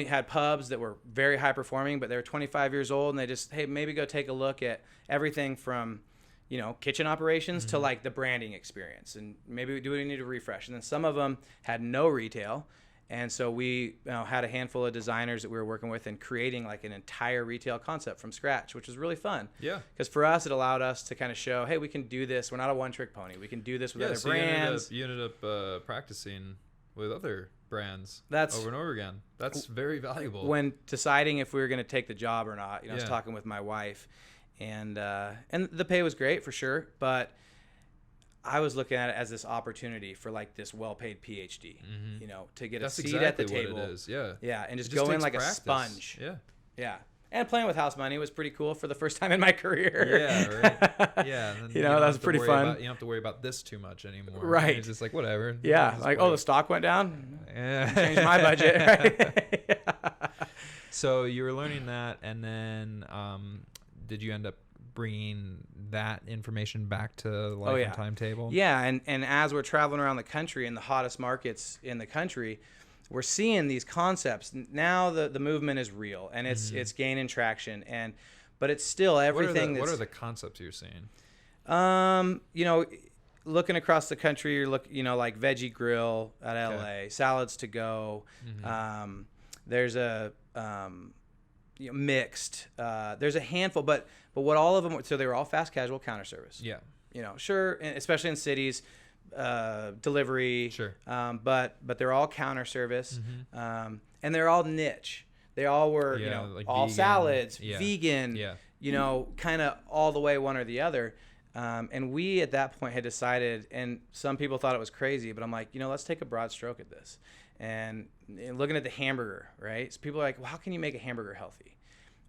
had pubs that were very high performing, but they were 25 years old, and they just, hey, maybe go take a look at everything from kitchen operations to like the branding experience, and maybe do we need to refresh. And then some of them had no retail. And so we had a handful of designers that we were working with and creating like an entire retail concept from scratch, which was really fun. Yeah. Because for us, it allowed us to kind of show, hey, we can do this. We're not a one-trick pony. We can do this with other brands. You ended up practicing with other brands over and over again. That's very valuable. When deciding if we were going to take the job or not, I was talking with my wife, and the pay was great for sure, but I was looking at it as this opportunity for like this well-paid PhD, to get a seat at the table. What it is. Yeah, and just go in like practice. A sponge. Yeah. And playing with house money was pretty cool for the first time in my career. Yeah, right. Yeah, and then that was pretty fun. You don't have to worry about this too much anymore. Right. It's just like whatever. Yeah, like the stock went down. Yeah, changed my budget. Right? So you were learning that, and then did you end up bringing that information back to Life and Timetable? Yeah, and as we're traveling around the country in the hottest markets in the country, we're seeing these concepts. Now the movement is real, and it's gaining traction, but it's still everything. What are the concepts you're seeing? Looking across the country, you're like Veggie Grill at LA, Salads to Go. There's a mixed. There's a handful, but what all of them, so they were all fast casual counter service. Yeah. Sure, especially in cities, delivery. Sure. But they're all counter service, and they're all niche. They all were, like all vegan, salads, vegan. Yeah. Kind of all the way one or the other. And we at that point had decided, and some people thought it was crazy, but I'm like, let's take a broad stroke at this. And looking at the hamburger, right? So people are like, well, how can you make a hamburger healthy?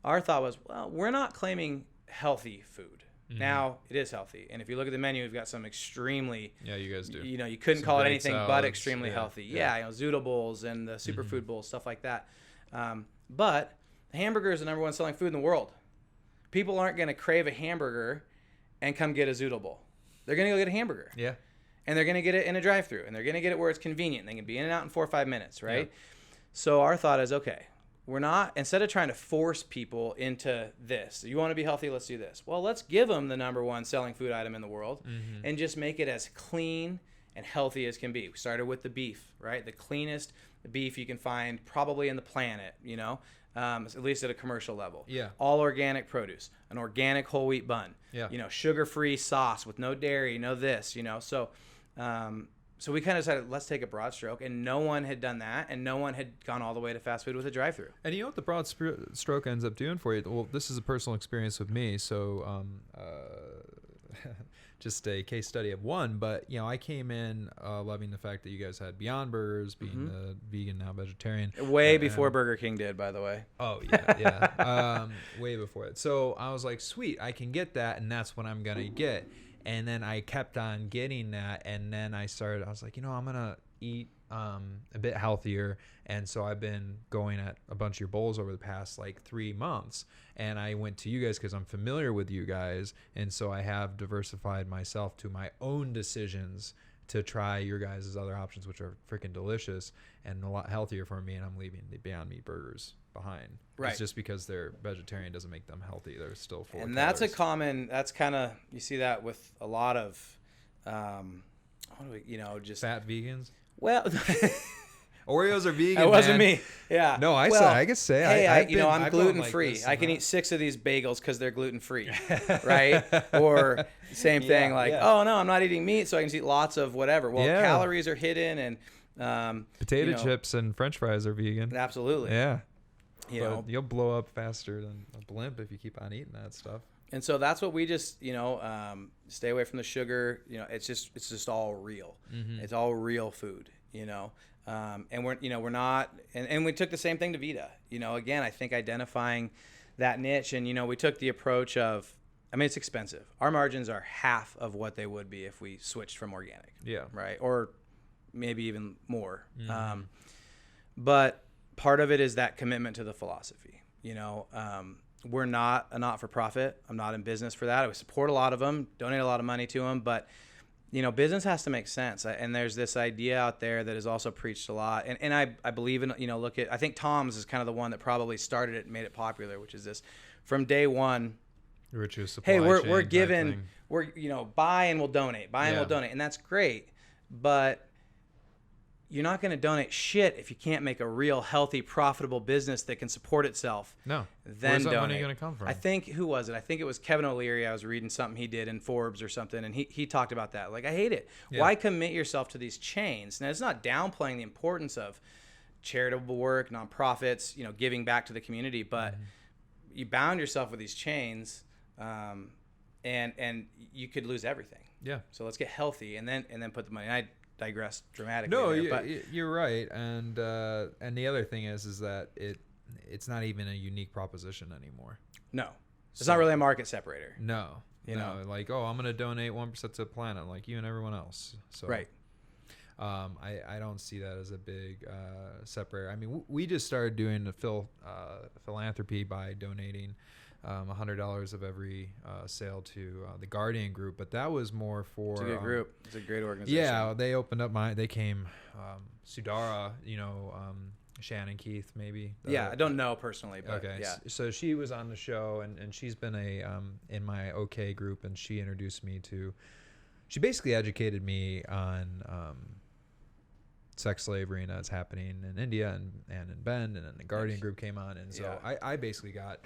Our thought was, well, we're not claiming healthy food. Now it is healthy, and if you look at the menu, we've got some extremely you guys do. You couldn't call it anything but extremely healthy. Zoodle bowls and the superfood bowls, stuff like that. But the hamburger is the number one selling food in the world. People aren't going to crave a hamburger and come get a zoodle bowl. They're going to go get a hamburger. Yeah. And they're going to get it in a drive-thru, and they're going to get it where it's convenient. They can be in and out in 4 or 5 minutes, right? Yeah. So our thought is, okay, we're not, instead of trying to force people into this, you want to be healthy, let's do this. Well, let's give them the number one selling food item in the world and just make it as clean and healthy as can be. We started with the beef, right? The cleanest beef you can find probably in the planet, at least at a commercial level. Yeah. All organic produce, an organic whole wheat bun, sugar-free sauce with no dairy, no this, So we kind of decided, let's take a broad stroke, and no one had done that, and no one had gone all the way to fast food with a drive-thru. And you know what the broad stroke ends up doing for you? Well, this is a personal experience with me, so just a case study of one. But I came in loving the fact that you guys had Beyond Burgers, being vegan now vegetarian. Way before Burger King did, by the way. Oh yeah. Way before it. So I was like, sweet, I can get that, and that's what I'm gonna get. And then I kept on getting that, and then I was like, I'm going to eat a bit healthier. And so I've been going at a bunch of your bowls over the past 3 months. And I went to you guys because I'm familiar with you guys. And so I have diversified myself to my own decisions to try your guys' other options, which are freaking delicious and a lot healthier for me. And I'm leaving the Beyond Meat burgers behind. Right. It's just because they're vegetarian doesn't make them healthy. They're still full of calories. That's kind of, you see that with a lot of, just fat vegans. Well, Oreos are vegan. It wasn't me. Yeah. No, I can say. Hey, I'm gluten free. I can eat 6 of these bagels because they're gluten free, right? Or same thing, oh no, I'm not eating meat, so I can eat lots of whatever. Well, calories are hidden, and potato chips and French fries are vegan. Absolutely. Yeah. You but know, you'll blow up faster than a blimp if you keep on eating that stuff. and so that's what we just, stay away from the sugar. It's just all real. Mm-hmm. It's all real food, and we're not, and we took the same thing to Vita, again, I think identifying that niche, and, we took the approach of, it's expensive. Our margins are half of what they would be if we switched from organic. Yeah. Right. Or maybe even more. Mm-hmm. But part of it is that commitment to the philosophy. We're not a not-for-profit. I'm not in business for that. I would support a lot of them, donate a lot of money to them, but business has to make sense. And there's this idea out there that is also preached a lot. And I believe in, I think Tom's is kind of the one that probably started it and made it popular, which is this from day one. Virtuous supply Hey, we're chain given, type we're, buy and we'll donate, buy and Yeah. we'll donate. And that's great. But you're not going to donate shit if you can't make a real healthy, profitable business that can support itself. No. Then Where's that donate. money going to come from? I think, who was it? I think it was Kevin O'Leary. I was reading something he did in Forbes or something, and he talked about that. Like, I hate it. Yeah. Why commit yourself to these chains? Now, it's not downplaying the importance of charitable work, nonprofits, giving back to the community, but you bound yourself with these chains, and you could lose everything. Yeah. So let's get healthy, and then put the money. And I digress dramatically. No, there, but you're right, and the other thing is that it's not even a unique proposition anymore. no, it's So- not really a market separator. No, You know? like, oh, I'm gonna donate 1% to the planet, like you and everyone else. So Right. I don't see that as a big separator. I mean, we just started doing the philanthropy by donating $100 of every sale to the Guardian Group, but that was more for It's a good group. It's a great organization. Yeah, they opened up they came Sudara, Shannon Keith maybe. Yeah, I don't know personally, but Okay, yeah. so she was on the show, and she's been in my OK group, and she introduced me to. She basically educated me on sex slavery and that's happening in India and in Bend, and then the Guardian group came on, and so Yeah. I basically got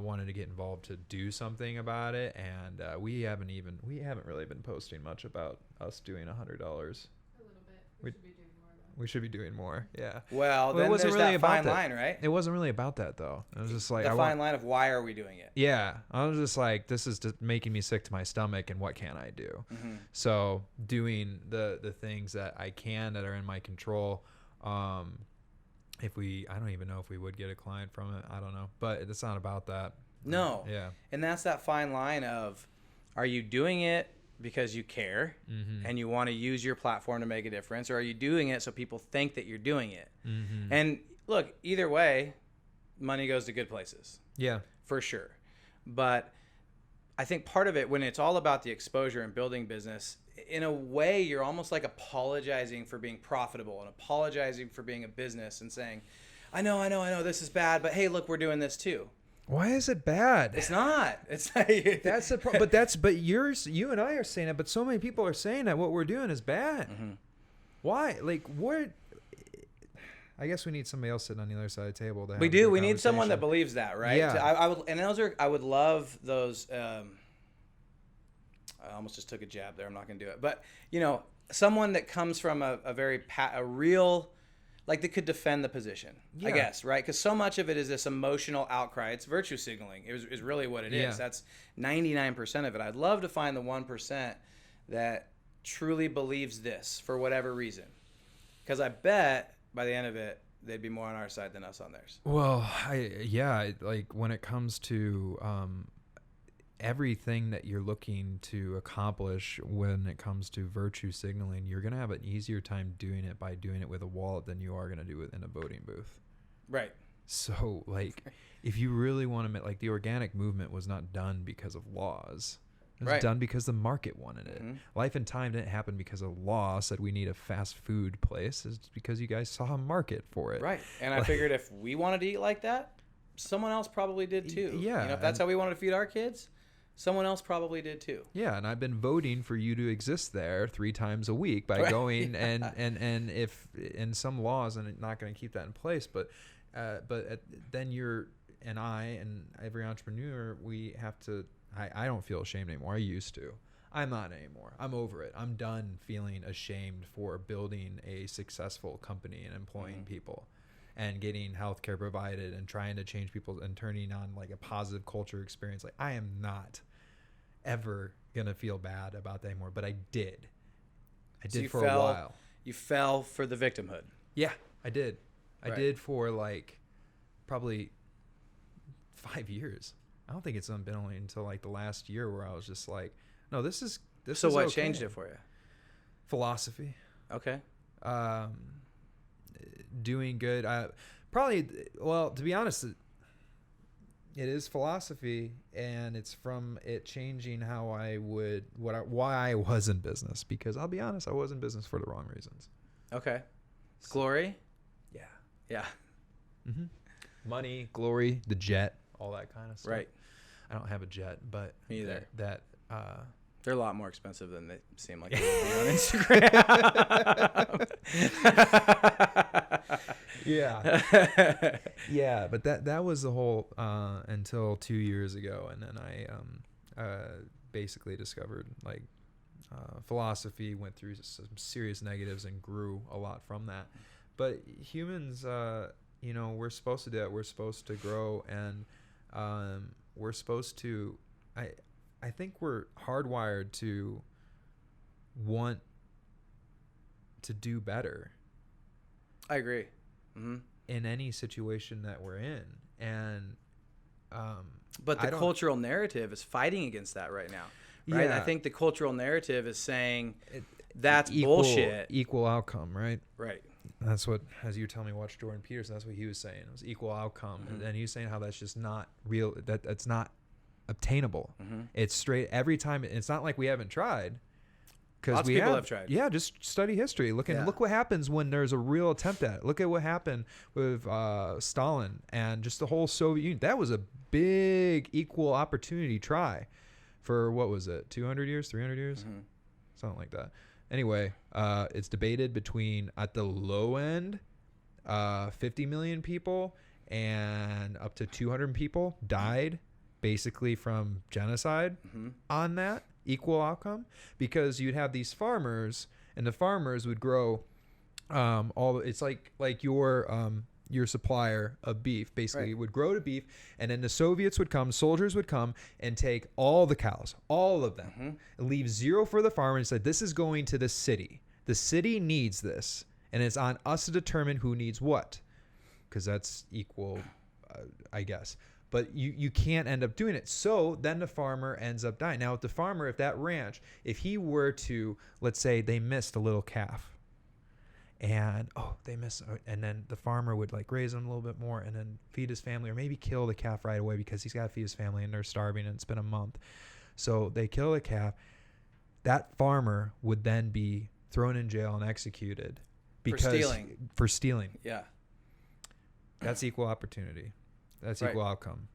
wanted to get involved to do something about it, and we haven't really been posting much about us doing $100. A little bit. We should be doing more, though. We should be doing more, yeah. Well, Well, then it wasn't there's really that about fine that. line, right? It wasn't really about that though. It was just like The fine line of why are we doing it? Yeah, I was just like, this is just making me sick to my stomach, and what can I do? Mm-hmm. So doing the things that I can that are in my control. I don't even know if we would get a client from it. I don't know, but it's not about that. No. Yeah. And that's that fine line of, are you doing it because you care Mm-hmm. and you want to use your platform to make a difference, or are you doing it so people think that you're doing it? Mm-hmm. And look, either way, money goes to good places. Yeah. For sure. But I think part of it, when it's all about the exposure and building business, in a way, you're almost like apologizing for being profitable and apologizing for being a business and saying, I know, this is bad, but hey, look, we're doing this too. Why is it bad? It's not. It's That's the problem. But you and I are saying it, but so many people are saying that what we're doing is bad. Mm-hmm. Why? Like, what? I guess we need somebody else sitting on the other side of the table. To have We a do. good We need someone that conversation. believes that, right? Yeah. I would love those. I almost just took a jab there. I'm not going to do it. But, someone that comes from a very, a real, like, that could defend the position, I Yeah. guess, right? Because so much of it is this emotional outcry. It's virtue signaling is really what it is. Yeah. That's 99% of it. I'd love to find the 1% that truly believes this for whatever reason. Because I bet by the end of it, they'd be more on our side than us on theirs. Well, like when it comes to everything that you're looking to accomplish when it comes to virtue signaling, you're going to have an easier time doing it by doing it with a wallet than you are going to do it in a voting booth. Right. So, like, if you really want to make, like, the organic movement was not done because of laws. It was Right. done because the market wanted it. Mhm. Life and Time didn't happen because a law said we need a fast food place. It's because you guys saw a market for it. Right. And I figured if we wanted to eat like that, someone else probably did too. Yeah, If that's and- how we wanted to feed our kids, someone else probably did too. Yeah, and I've been voting for you to exist there 3 times a week by Right. going and if in some laws and not going to keep that in place, but then you're and I and every entrepreneur, we have to. I don't feel ashamed anymore. I used to. I'm not anymore. I'm over it. I'm done feeling ashamed for building a successful company and employing Mhm. people. and getting healthcare provided and trying to change people and turning on like a positive culture experience. Like I am not ever gonna feel bad about that anymore, but I did. I So did you for a while. You fell for the victimhood. Yeah, I did. I Right. did for like probably 5 years. I don't think it's been only until like the last year where I was just like, no, this is So what okay. changed it for you? Philosophy. Okay. Doing good. Probably, well, to be honest, it is philosophy, and it's from it changing how I would why I was in business, because I'll be honest, I was in business for the wrong reasons. Okay. Glory? Yeah. Yeah. Mm-hmm. Money, glory, the jet, all that kind of stuff. Right. I don't have a jet, but Me either. that They're a lot more expensive than they seem like they would be on Instagram. yeah. Yeah, but that was the whole until 2 years ago, and then I basically discovered like philosophy, went through some serious negatives and grew a lot from that. But humans, we're supposed to do that. We're supposed to grow, and we're supposed to. I think we're hardwired to want to do better. I agree. Mm-hmm. In any situation that we're in, and but the cultural narrative is fighting against that right now, right? Yeah. I think the cultural narrative is saying that's bullshit. Equal outcome, right? Right. That's what, as you tell me, watch Jordan Peterson. That's what he was saying. It was equal outcome, Mm-hmm. and he was saying how that's just not real. That's not obtainable. Mm-hmm. It's straight every time. It's not like we haven't tried. Because Lots of people have tried. Yeah, just study history. Look what happens when there's a real attempt at it. Look at what happened with Stalin and just the whole Soviet Union. That was a big equal opportunity try for, what was it, 200 years, 300 years? Mm-hmm. Something like that. Anyway, it's debated between, at the low end, 50 million people and up to 200 people died basically from genocide on that equal outcome, because you'd have these farmers, and the farmers would grow it's like your supplier of beef basically would grow to beef, and then the Soviets would come, soldiers would come and take all the cows, all of them, and leave zero for the farmer, and said, this is going to the city needs this, and it's on us to determine who needs what, because that's equal, I guess. But you can't end up doing it. So then the farmer ends up dying. Now, if that ranch, if he were to, let's say they missed a little calf, and and then the farmer would like raise him a little bit more and then feed his family, or maybe kill the calf right away because he's got to feed his family and they're starving and it's been a month. So they kill the calf. That farmer would then be thrown in jail and executed for stealing. Yeah. That's equal opportunity. That's equal outcome.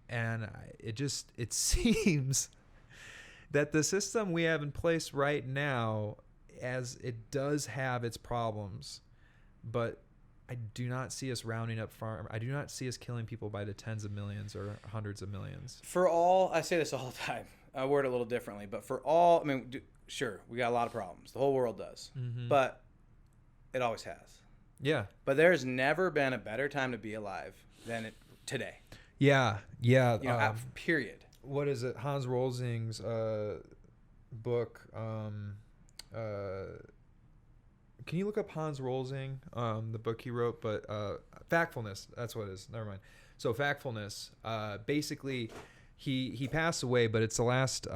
And it seems that the system we have in place right now, as it does have its problems, but I do not see us rounding up I do not see us killing people by the tens of millions or hundreds of millions. For all, I say this all the time. I word it a little differently, but for all, sure, we got a lot of problems. The whole world does. Mm-hmm. But it always has. Yeah. But there's never been a better time to be alive than today. Yeah. Period. What is it? Hans Rosing's book. Can you look up Hans Rosing, the book he wrote? But Factfulness, that's what it is. Never mind. So Factfulness, basically, he passed away, but it's the last.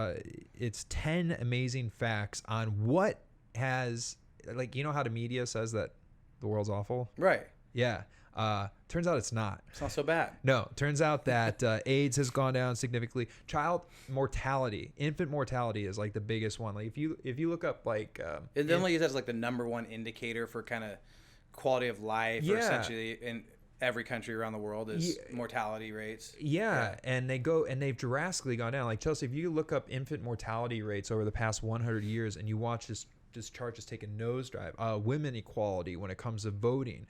It's 10 amazing facts on what has, like, you know how the media says that the world's awful? Right. Yeah. Turns out it's not. It's not so bad. No, turns out that AIDS has gone down significantly. Child mortality, infant mortality is like the biggest one. Like if you look up like it only uses as like the number one indicator for kind of quality of life, or essentially in every country around the world is mortality rates. Yeah, and they've drastically gone down. Like Chelsea, if you look up infant mortality rates over the past 100 years and you watch this just chart just take a nosedive. Women equality when it comes to voting,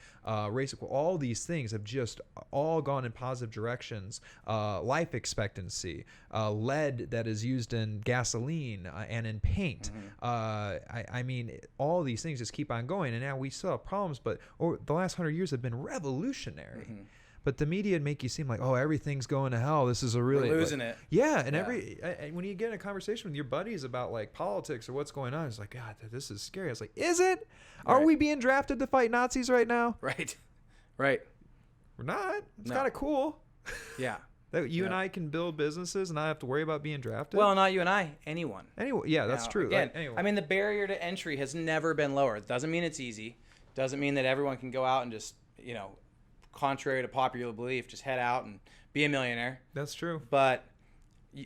race equality, all these things have just all gone in positive directions. Life expectancy, lead that is used in gasoline and in paint. I mean, all these things just keep on going, and now we still have problems, but the last 100 years have been revolutionary. But the media make you seem like, oh, everything's going to hell. This is a really We're losing it. Yeah, and when you get in a conversation with your buddies about like politics or what's going on, it's like, God, this is scary. I was like, is it? Are we being drafted to fight Nazis right now? Right. We're not. It's kind of cool. Yeah. That you and I can build businesses and not have to worry about being drafted. Well, not you and I, anyone. Anyway, yeah, that's true. Again, anyway. I mean, the barrier to entry has never been lower. It doesn't mean it's easy. Doesn't mean that everyone can go out and just, contrary to popular belief, just head out and be a millionaire. That's true. But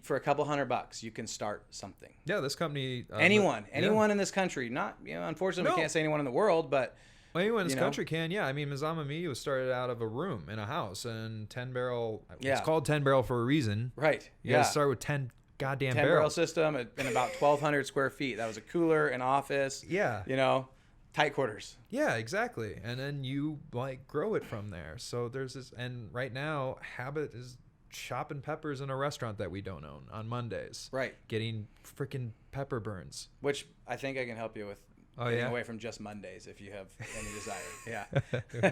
for a couple $100, you can start something. Yeah, this company. Anyone in this country, not, unfortunately, we can't say anyone in the world, but. Well, anyone in this country can, yeah. I mean, Mazama was started out of a room in a house, and 10 barrel. Yeah. It's called 10 barrel for a reason. Right. You got to start with 10 goddamn 10 barrel system in about 1,200 square feet. That was a cooler, an office. Yeah. Tight quarters. Yeah, exactly. And then you grow it from there. So there's this, and right now Habit is chopping peppers in a restaurant that we don't own on Mondays. Right. Getting freaking pepper burns. Which I think I can help you with. Getting away from just Mondays if you have any desire. Yeah.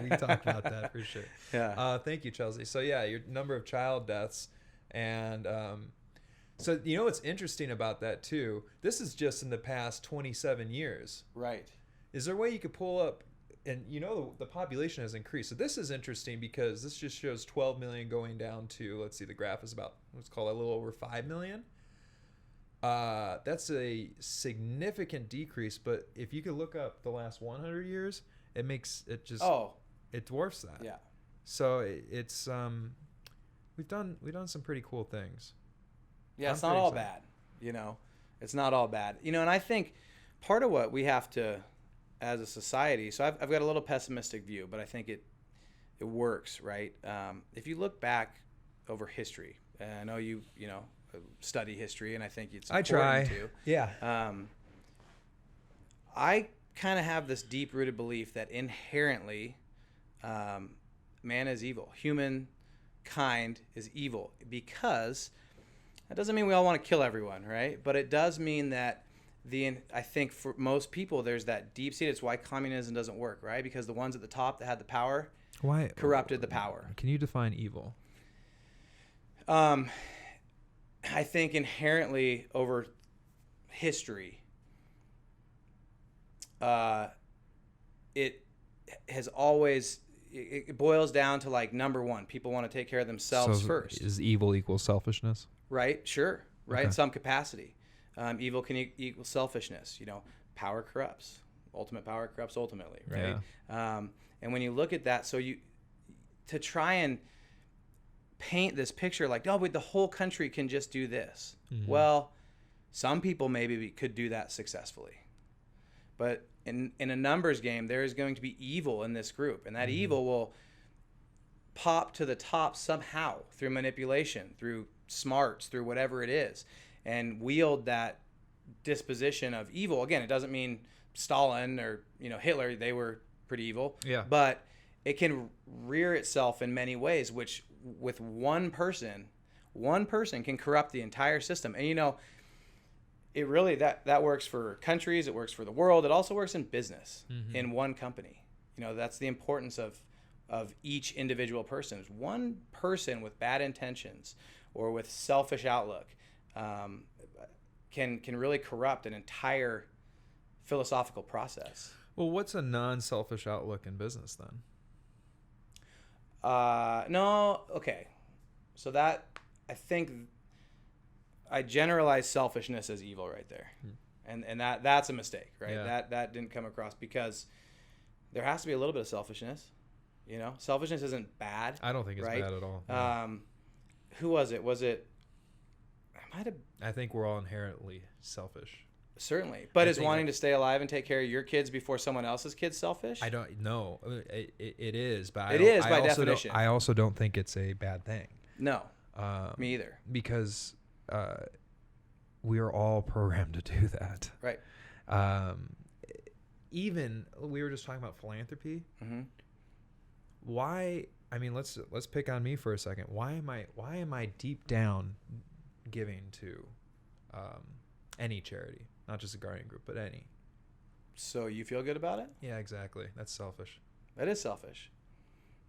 We talked about that for sure. Yeah. Thank you, Chelsea. So yeah, your number of child deaths, and so what's interesting about that too. This is just in the past 27 years. Right. Is there a way you could pull up, and the population has increased. So this is interesting because this just shows 12 million going down to, let's see, the graph is about, let's call it a little over 5 million. That's a significant decrease, but if you could look up the last 100 years, it dwarfs that. Yeah. So it's we've done some pretty cool things. Yeah, it's not all bad. It's not all bad. And I think part of what we have to, as a society, so I've got a little pessimistic view, but I think it works, right? If you look back over history, and I know you study history, and I think it's important to. Yeah. I kind of have this deep-rooted belief that inherently man is evil. Humankind is evil, because that doesn't mean we all want to kill everyone, right? But it does mean that I think for most people, there's that deep seat. It's why communism doesn't work, right? Because the ones at the top that had the power corrupted the power. Can you define evil? I think inherently over history, it has always, it boils down to number one, people want to take care of themselves first. Is evil equal selfishness? Right. Sure. Right. Okay. In some capacity. Evil can equal selfishness. Power corrupts. Ultimate power corrupts ultimately, right? Yeah. And when you look at that, to try and paint this picture the whole country can just do this. Mm-hmm. Well, some people maybe could do that successfully. But in a numbers game, there is going to be evil in this group, and that evil will pop to the top somehow through manipulation, through smarts, through whatever it is, and wield that disposition of evil. Again, it doesn't mean Stalin or Hitler, they were pretty evil. Yeah. But it can rear itself in many ways, which with one person can corrupt the entire system. And it really that works for countries, it works for the world, it also works in business, in one company. That's the importance of each individual person. One person with bad intentions or with selfish outlook can really corrupt an entire philosophical process. Well, what's a non-selfish outlook in business then? No, okay. So that, I think, I generalize selfishness as evil right there. And that's a mistake, right? Yeah. That didn't come across, because there has to be a little bit of selfishness. Selfishness isn't bad. I don't think it's right? bad at all. No. Who was it? I think we're all inherently selfish. Certainly. But is wanting to stay alive and take care of your kids before someone else's kids selfish? I don't know. It is, but it is by definition. I also don't think it's a bad thing. No. Me either. Because we are all programmed to do that. Right. even we were just talking about philanthropy. Mm-hmm. Why? I mean, let's pick on me for a second. Why am I deep down giving to any charity, not just a Guardian Group, but any? So you feel good about it? Yeah, exactly. That's selfish. That is selfish,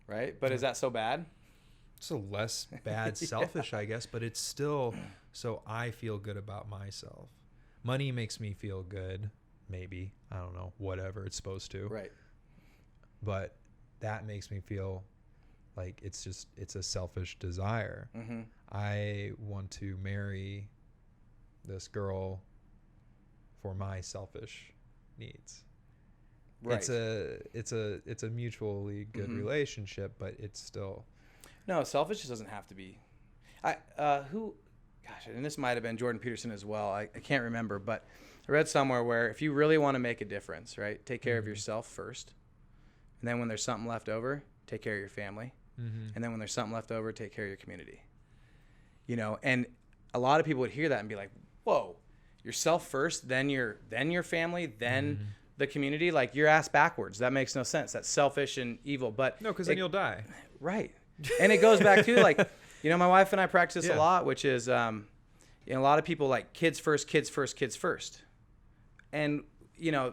right? But is that so bad? It's a less bad selfish, I guess, but it's still so I feel good about myself. Money makes me feel good, maybe. I don't know, whatever it's supposed to. Right. But that makes me feel like it's a selfish desire. Mm-hmm. I want to marry this girl for my selfish needs. Right. It's a mutually good Mm-hmm. relationship, but it's still No, selfish just doesn't have to be. And this might have been Jordan Peterson as well. I can't remember, but I read somewhere where if you really want to make a difference, right, take care of yourself first. And then when there's something left over, take care of your family. mm-hmm. And then when there's something left over, take care of your community. You know, and a lot of people would hear that and be like, whoa, yourself first, then your family, then Mm-hmm. the community. Like, you're ass backwards. That makes no sense. That's selfish and evil. But No, because then you'll die. right. And it goes back to, like, you know, my wife and I practice this Yeah. a lot, which is, you know, a lot of people like kids first, kids first, kids first. And, you know,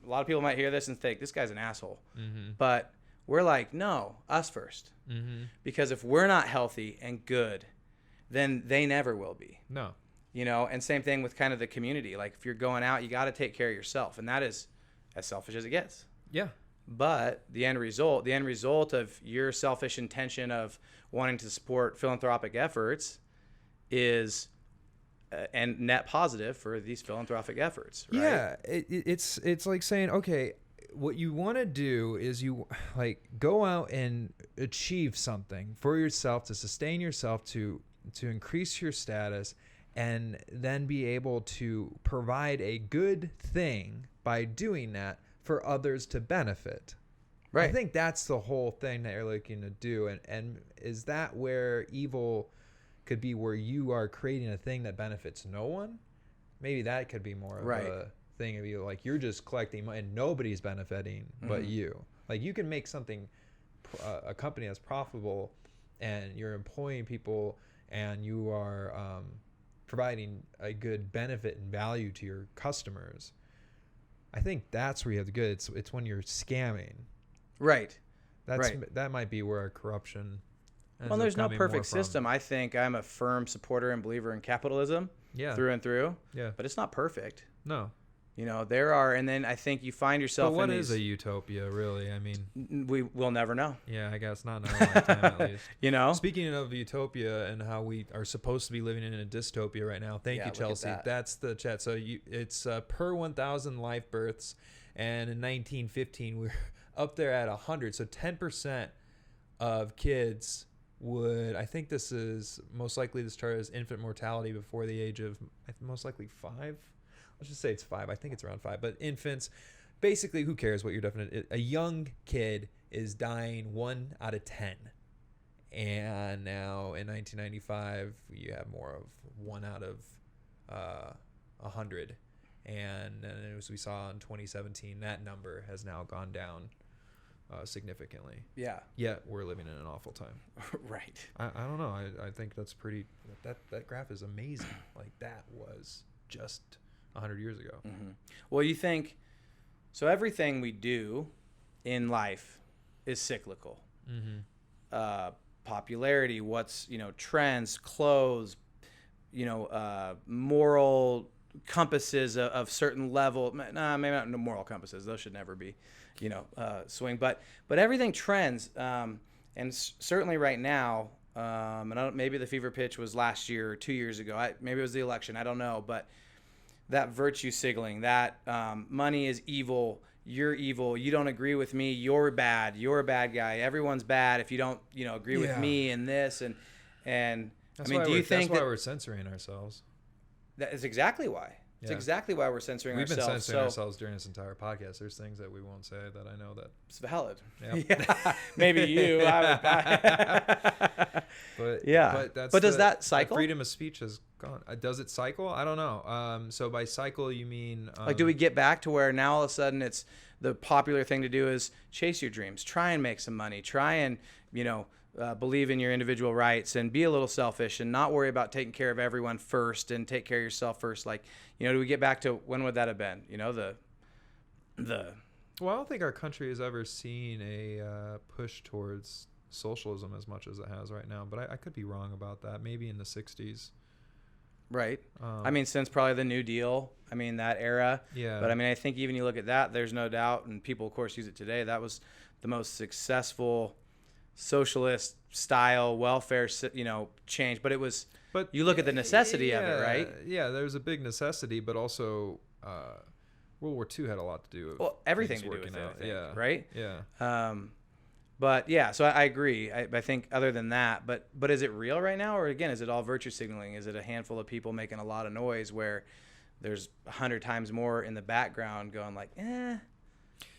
a lot of people might hear this and think, this guy's an asshole. Mm-hmm. But we're like, no, us first. Mm-hmm. Because if we're not healthy and good, then they never will be. No. You know, and same thing with kind of the community. Like, if you're going out, you got to take care of yourself. And that is as selfish as it gets. Yeah. But the end result of your selfish intention of wanting to support philanthropic efforts is and net positive for these philanthropic efforts, right? Yeah, it's like saying, okay, what you want to do is you like go out and achieve something for yourself to sustain yourself, to increase your status, and then be able to provide a good thing by doing that for others to benefit. Right. I think that's the whole thing that you're looking to do. And is that where evil could be, where you are creating a thing that benefits no one? Maybe that could be more of Right. a thing of you, like you're just collecting money and nobody's benefiting but you. Like you can make something, a company that's profitable, and you're employing people and you are providing a good benefit and value to your customers. I think that's where you have the good. It's when you're scamming. Right. That might be where corruption. Well, there's no perfect system. I think I'm a firm supporter and believer in capitalism through and through. Yeah. But it's not perfect. No. You know, there are, and then I think you find yourself But what in is a utopia, really? I mean, we'll never know. yeah, I guess not in our lifetime at least. You know? Speaking of utopia and how we are supposed to be living in a dystopia right now. Thank Yeah, you, look at Chelsea. that. That's the chat. So it's per 1,000 life births, and in 1915 we were up there at 100. So 10% of kids would, I think this is most likely this chart is infant mortality before the age of most likely 5. Let's just say it's 5. I think it's around 5. But infants, basically, who cares what your definition? A young kid is dying 1 out of 10. And now in 1995, you have more of 1 out of 100. And as we saw in 2017, that number has now gone down significantly. Yeah. Yet we're living in an awful time. Right. I don't know. I think that's pretty. That graph is amazing. Like that was just 100 years ago. Mm-hmm. Well, you think, so everything we do in life is cyclical. Mm-hmm. Popularity, trends, clothes, moral compasses of certain level. Nah, maybe not moral compasses. Those should never be, swing. But everything trends. And certainly right now, and maybe the fever pitch was last year or 2 years ago. Maybe it was the election. I don't know. But that virtue signaling, that money is evil, you're evil, you don't agree with me, you're bad guy, everyone's bad if you don't agree with me and this and That's I mean, do you think that's why we're censoring ourselves? that is exactly why? It's exactly why we're censoring We've ourselves. been censoring ourselves during this entire podcast. There's things that we won't say that I know that. It's valid. Yep. Yeah, maybe you. But Yeah. But does that cycle? Freedom of speech has gone. Does it cycle? I don't know. So by cycle, you mean Like, do we get back to where now all of a sudden it's the popular thing to do is chase your dreams, try and make some money, try and, believe in your individual rights and be a little selfish and not worry about taking care of everyone first and take care of yourself first. Like, do we get back to when would that have been? Well, I don't think our country has ever seen a push towards socialism as much as it has right now, but I could be wrong about that. Maybe in the 60s. Right. Since probably the New Deal, that era. Yeah. But I think even you look at that, there's no doubt, and people, of course, use it today. That was the most successful socialist style welfare, change. But it was, you look at the necessity of it, right? Yeah, there's a big necessity, but also World War II had a lot to do with everything to do with it, out. I think, yeah. right? Yeah. But yeah, so I agree. I think other than that, but is it real right now, or again, is it all virtue signaling? Is it a handful of people making a lot of noise where there's 100 times more in the background going like,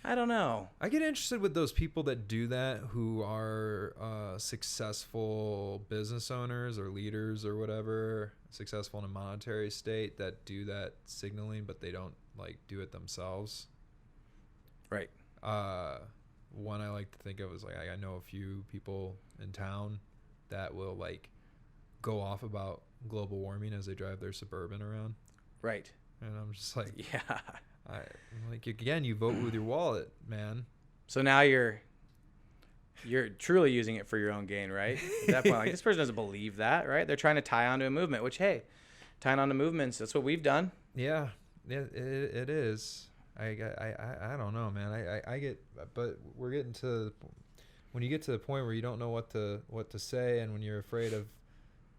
I don't know. I get interested with those people that do that, who are successful business owners or leaders or whatever, successful in a monetary state, that do that signaling, but they don't do it themselves. Right. One I like to think of is I know a few people in town that will go off about global warming as they drive their Suburban around. Right. And I'm just like, yeah. Again, you vote with your wallet, man. So now you're truly using it for your own gain, right? At that point, this person doesn't believe that, right? They're trying to tie onto a movement, which, hey, tying onto movements, that's what we've done. Yeah, it is. I don't know, man. I get, but we're getting to when you get to the point where you don't know what to say, and when you're afraid of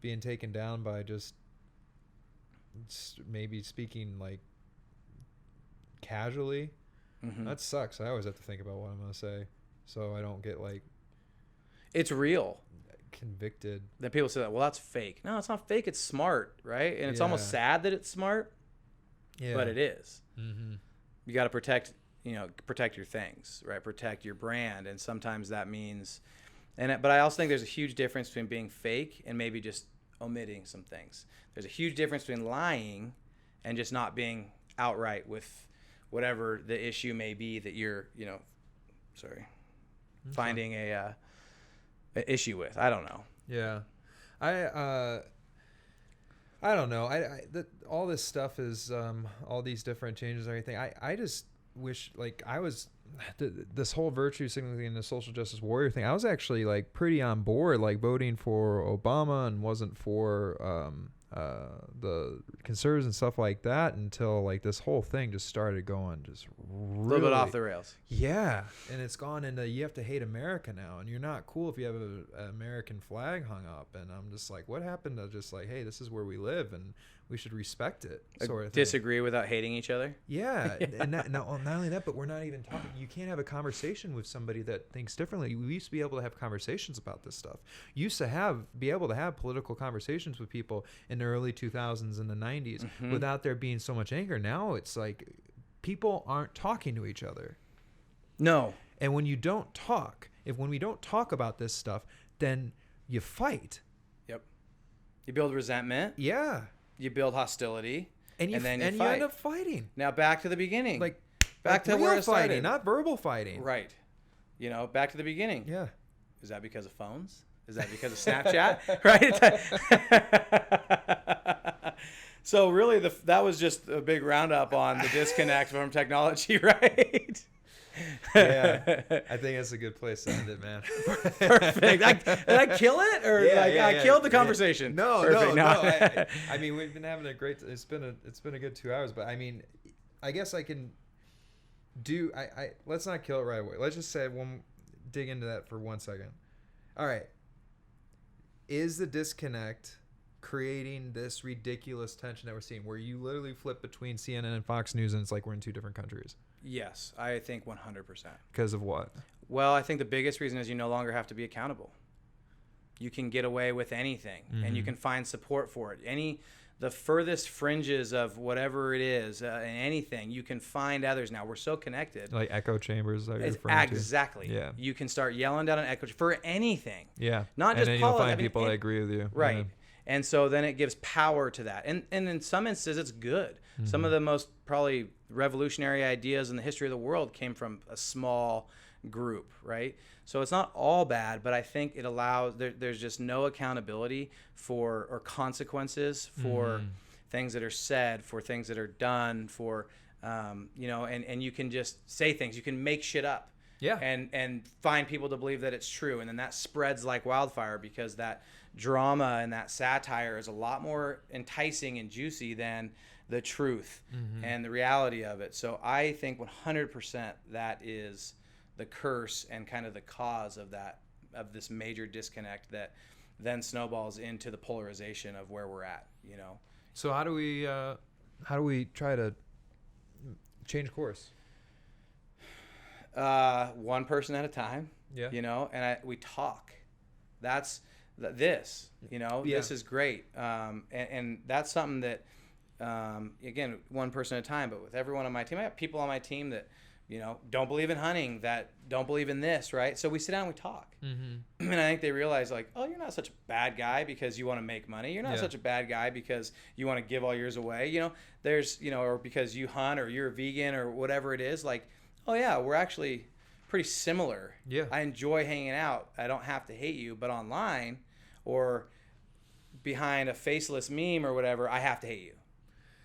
being taken down by just maybe speaking casually, that sucks. I always have to think about what I'm gonna say, so I don't get it's real convicted. Then people say that, well, that's fake. No, it's not fake. It's smart, right? And it's almost sad that it's smart, but it is. Mm-hmm. You got to protect your things, right? Protect your brand. And sometimes that means, but I also think there's a huge difference between being fake and maybe just omitting some things. There's a huge difference between lying and just not being outright with whatever the issue may be that you're, finding a issue with. I don't know. Yeah. I don't know. All this stuff is all these different changes and everything. I just wish I was this whole virtue signaling and the social justice warrior thing. I was actually pretty on board voting for Obama and wasn't for the conservatives and stuff like that until this whole thing just started going just really, a little bit off the rails. Yeah, and it's gone into you have to hate America now, and you're not cool if you have an American flag hung up. And I'm just what happened to just hey, this is where we live and we should respect it. Sort of thing. Disagree without hating each other. Yeah, and not only that, but we're not even talking. You can't have a conversation with somebody that thinks differently. We used to be able to have conversations about this stuff. You used to be able to have political conversations with people in the early 2000s and the 90s without there being so much anger. Now it's people aren't talking to each other. No. And when you don't talk, when we don't talk about this stuff, then you fight. Yep. You build resentment. Yeah. You build hostility, and then you you end up fighting. Now back to the beginning. Back to where it started. fighting, not verbal fighting. Right. Back to the beginning. Yeah. Is that because of phones? Is that because of Snapchat? Right. So really, that was just a big roundup on the disconnect from technology, right? Yeah, I think that's a good place to end it, man. Perfect. Did I kill it, or I killed the conversation? No. I mean, we've been having a great. It's been a good 2 hours, but I mean, I guess I can do. Let's not kill it right away. Let's just say dig into that for 1 second. All right. Is the disconnect creating this ridiculous tension that we're seeing, where you literally flip between CNN and Fox News, and it's we're in two different countries? Yes, I think 100%. Because of what? Well, I think the biggest reason is you no longer have to be accountable. you can get away with anything, and you can find support for it. The furthest fringes of whatever it is, anything, you can find others now. We're so connected. Like echo chambers that you're referring to. Exactly. Yeah. You can start yelling down an echo for anything. Yeah. Not just and then you'll find people that agree with you. Right. Yeah. And so then it gives power to that. And in some instances, it's good. Some of the most probably revolutionary ideas in the history of the world came from a small group, right? So it's not all bad, but I think it allows, there's just no accountability for, or consequences for things that are said, for things that are done, for, and you can just say things. You can make shit up. Yeah. And find people to believe that it's true. And then that spreads like wildfire, because that drama and that satire is a lot more enticing and juicy than the truth and the reality of it. So I think 100% that is the curse and kind of the cause of this major disconnect that then snowballs into the polarization of where we're at, So how do we try to change course? One person at a time. Yeah. And we talk. That's this. This is great. And that's something that, again, one person at a time. But with everyone on my team, I have people on my team that don't believe in hunting, that don't believe in this, right? So we sit down and we talk. And I think they realize, like, oh, you're not such a bad guy because you want to make money. You're not such a bad guy because you want to give all yours away. There's, or because you hunt or you're a vegan or whatever it is. Like, oh, yeah, we're actually pretty similar. Yeah. I enjoy hanging out. I don't have to hate you. But online or behind a faceless meme or whatever, I have to hate you.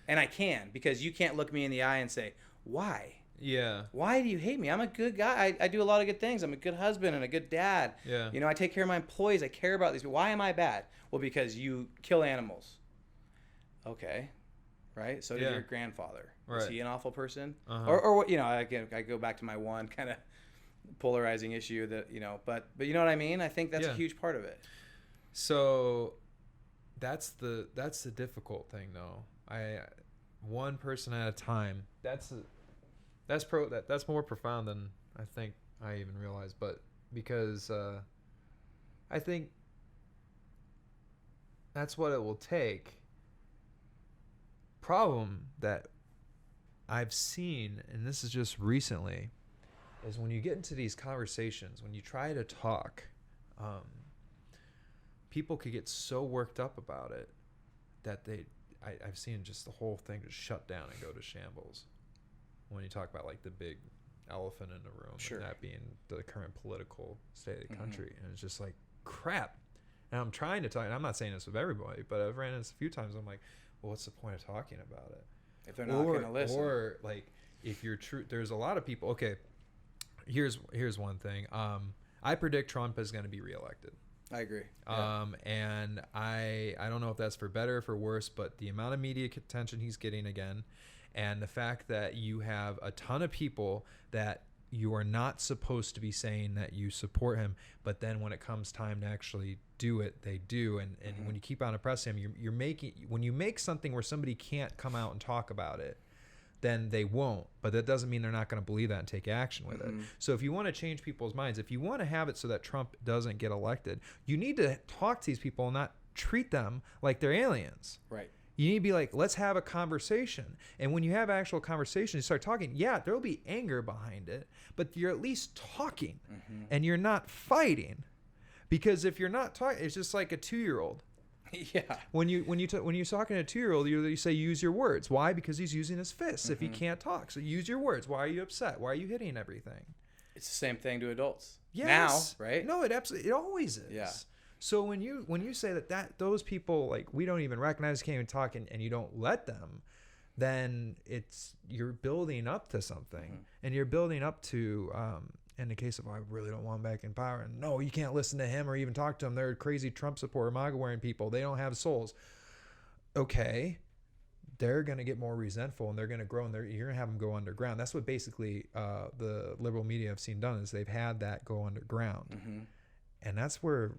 And I can, because you can't look me in the eye and say, why? Yeah. Why do you hate me? I'm a good guy. I do a lot of good things. I'm a good husband and a good dad. Yeah. I take care of my employees. I care about these people. Why am I bad? Well, because you kill animals. Okay. Right? So did your grandfather. Right. Is he an awful person? Uh-huh. Or again, I go back to my one kind of polarizing issue that, but you know what I mean? I think that's a huge part of it. So that's the difficult thing, though. One person at a time. That's more profound than I think I even realized, but because I think that's what it will take. Problem that I've seen, and this is just recently, is when you get into these conversations, when you try to talk, people could get so worked up about it that I've seen just the whole thing just shut down and go to shambles. When you talk about like the big elephant in the room, and that being the current political state of the country, and it's just like crap. And I'm trying to talk, and I'm not saying this with everybody, but I've ran into this a few times. I'm like, well, what's the point of talking about it if they're not going to listen? Or like, if you're true, there's a lot of people. Okay, here's one thing. I predict Trump is going to be reelected. I agree. And I don't know if that's for better or for worse, but the amount of media attention he's getting again, and the fact that you have a ton of people that you are not supposed to be saying that you support him, but then when it comes time to actually do it, they do. And when you keep on oppressing him, you're making, when you make something where somebody can't come out and talk about it, then they won't. But that doesn't mean they're not going to believe that and take action with it. So if you want to change people's minds, if you want to have it so that Trump doesn't get elected, you need to talk to these people and not treat them like they're aliens. Right. You need to be like, let's have a conversation. And when you have actual conversation, you start talking, there will be anger behind it, but you're at least talking and you're not fighting. Because if you're not talking, it's just like a 2-year-old. Yeah. When you're talking to a 2-year-old, you say use your words. Why? Because he's using his fists if he can't talk. So use your words. Why are you upset? Why are you hitting everything? It's the same thing to adults. Yes. Now, right? No, it always is. Yeah. So when you say that those people, like, we don't even recognize, can't even talk, and you don't let them, then you're building up to something, and you're building up to in the case of, I really don't want him back in power, and no, you can't listen to him or even talk to him. They're crazy Trump supporter, MAGA wearing people. They don't have souls. Okay, they're gonna get more resentful, and they're gonna grow, and you're gonna have them go underground. That's what basically the liberal media have seen done, is they've had that go underground, and that's where.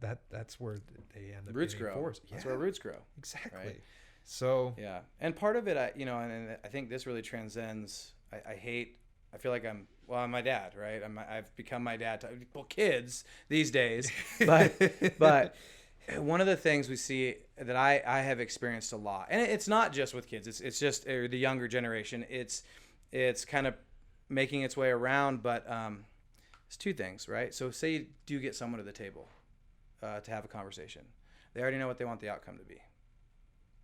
That's where they end up roots getting grow. forced. That's where roots grow. Exactly. Right? So and part of it, and I think this really transcends. I feel like I'm well, my dad, right? I've become my dad. Well, kids these days, but one of the things we see that I have experienced a lot, and it's not just with kids. It's just the younger generation. It's kind of making its way around, but it's two things, right? So say you do get someone to the table to have a conversation. They already know what they want the outcome to be,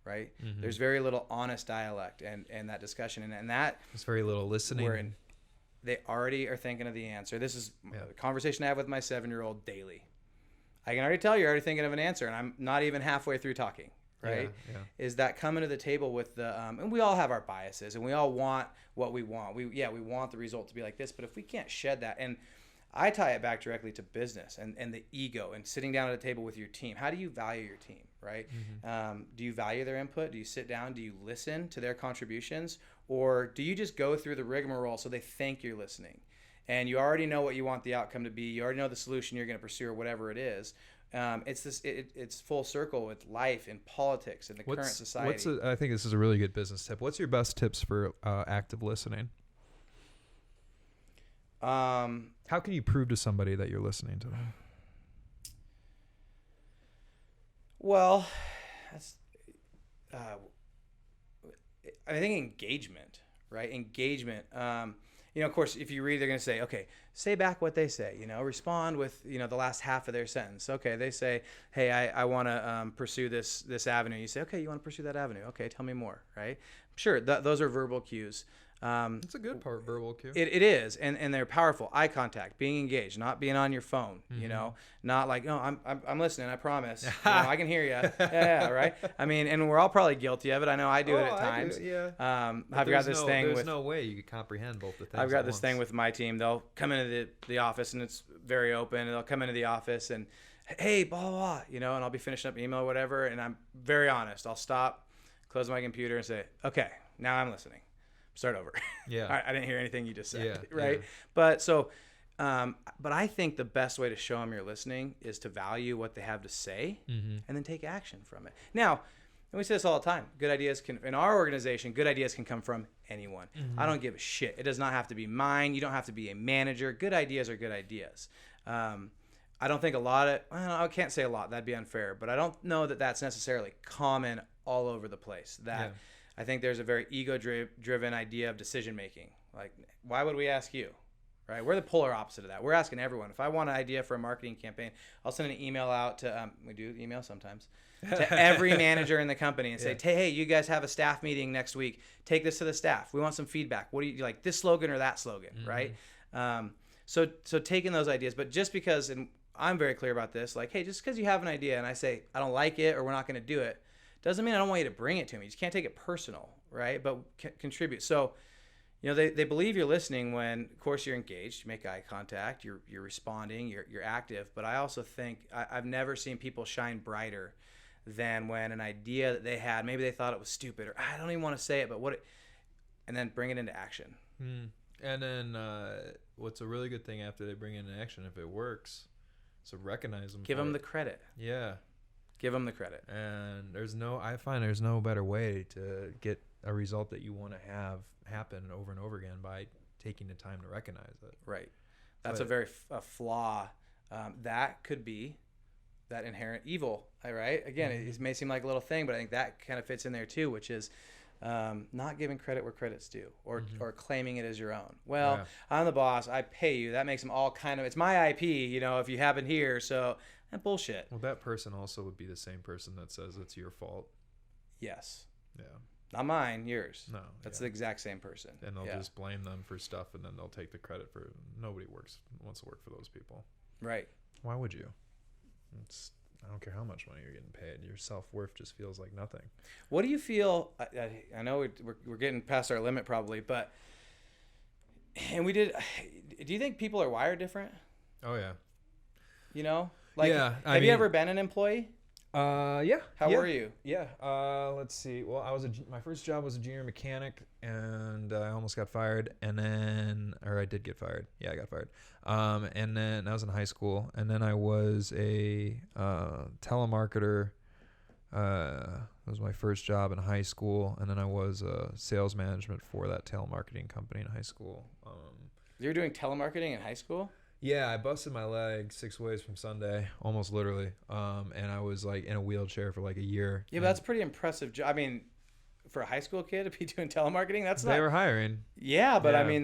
right? Mm-hmm. There's very little honest dialect and that discussion, and that there's very little listening. They already are thinking of the answer. This is a conversation I have with my 7-year-old daily. I can already tell you're already thinking of an answer, and I'm not even halfway through talking, right? Yeah. Is that coming to the table with the and we all have our biases, and we all want what we want. We want the result to be like this, but if we can't shed that, and I tie it back directly to business and the ego and sitting down at a table with your team. How do you value your team, right? Mm-hmm. Do you value their input? Do you sit down? Do you listen to their contributions? Or do you just go through the rigmarole so they think you're listening? And you already know what you want the outcome to be. You already know the solution you're going to pursue or whatever it is. It's full circle with life and politics and the current society. I think this is a really good business tip. What's your best tips for active listening? How can you prove to somebody that you're listening to them? Well, I think engagement, right? Engagement. Of course, if you read, they're going to say, okay, say back what they say, respond with, the last half of their sentence. Okay. They say, hey, I want to pursue this avenue. You say, okay, you want to pursue that avenue. Okay. Tell me more. Right. Sure. Those are verbal cues. It's a good part, verbal cue. It is, and they're powerful. Eye contact, being engaged, not being on your phone. Mm-hmm. Not like, no, I'm listening. I promise. I can hear you. Yeah, right. I mean, and we're all probably guilty of it. I know I do it at times. I've got this thing. There's no way you could comprehend both the things. I've got this thing with my team. They'll come into the office, and it's very open. And they'll come into the office and, hey, blah blah blah, and I'll be finishing up email or whatever, and I'm very honest. I'll stop, close my computer, and say, okay, now I'm listening. Start over. Yeah. I didn't hear anything you just said. Yeah, right. Yeah. But I think the best way to show them you're listening is to value what they have to say, mm-hmm. and then take action from it. Now, and we say this all the time. In our organization, good ideas can come from anyone. Mm-hmm. I don't give a shit. It does not have to be mine. You don't have to be a manager. Good ideas are good ideas. I don't think I can't say a lot. That'd be unfair. But I don't know that that's necessarily common all over the place. I think there's a very ego-driven idea of decision-making. Like, why would we ask you, right? We're the polar opposite of that. We're asking everyone. If I want an idea for a marketing campaign, I'll send an email out to, we do email sometimes, to every manager in the company and say, hey, you guys have a staff meeting next week. Take this to the staff. We want some feedback. What do you like, this slogan or that slogan, mm-hmm. right? So taking those ideas, but just because, and I'm very clear about this, like, hey, just because you have an idea and I say, I don't like it or we're not going to do it, doesn't mean I don't want you to bring it to me. You just can't take it personal, right? But contribute. So, they believe you're listening when, of course, you're engaged. You make eye contact. You're responding. You're active. But I also think I've never seen people shine brighter than when an idea that they had, maybe they thought it was stupid, or I don't even want to say it, but and then bring it into action. And then what's a really good thing after they bring it into action, if it works, so recognize them. Give them the credit. Yeah. Give them the credit. And I find there's no better way to get a result that you want to have happen over and over again by taking the time to recognize it. Right. That's a flaw. That could be that inherent evil, right? Again, mm-hmm. It may seem like a little thing, but I think that kind of fits in there too, which is not giving credit where credit's due, or mm-hmm. or claiming it as your own. Well, yeah. I'm the boss. I pay you. That makes them all it's my IP, if you happen here, so... That bullshit. Well, that person also would be the same person that says it's your fault. Yes. Yeah. Not mine, yours. No. That's the exact same person. And they'll just blame them for stuff, and then they'll take the credit for it. Nobody wants to work for those people. Right. Why would you? I don't care how much money you're getting paid. Your self-worth just feels like nothing. What do you feel? I know we're getting past our limit probably, but do you think people are wired different? Oh, yeah. Have you ever been an employee? Yeah. How were you? Yeah. Let's see. Well, my first job was a junior mechanic, and I almost got fired, I did get fired. Yeah, I got fired. And then I was in high school, and then I was a telemarketer. It was my first job in high school, and then I was sales management for that telemarketing company in high school. You were doing telemarketing in high school? Yeah, I busted my leg 6 ways from Sunday, almost literally. And I was like in a wheelchair for like a year. Yeah, but that's pretty impressive. I mean, for a high school kid to be doing telemarketing, that's They not. were hiring. Yeah, but I Yeah. mean,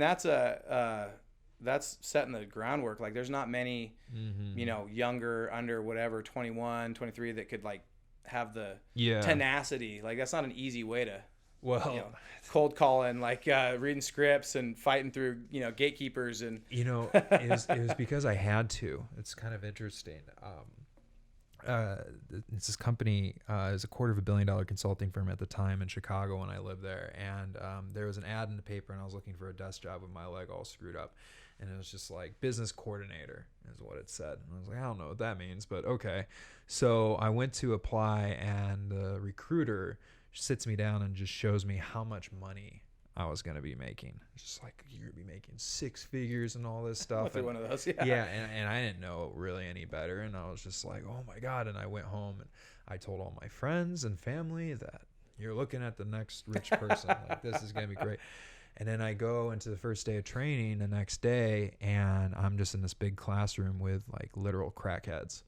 that's setting the groundwork. Like, there's not many, younger, under whatever, 21, 23, that could like have the tenacity. Like, that's not an easy way to. Well, Cold calling, like reading scripts and fighting through, gatekeepers and. it was because I had to. It's kind of interesting. It's this company is a $250 million consulting firm at the time in Chicago when I lived there, and there was an ad in the paper, and I was looking for a desk job with my leg all screwed up, and it was just like business coordinator is what it said, and I was like, I don't know what that means, but okay. So I went to apply, and the recruiter sits me down and just shows me how much money I was going to be making. It's just like, you're going to be making 6 figures and all this stuff. One of those, yeah. Yeah, and I didn't know really any better, and I was just like, oh my God. And I went home and I told all my friends and family that you're looking at the next rich person. Like, this is going to be great. And then I go into the first day of training the next day, and I'm just in this big classroom with like literal crackheads.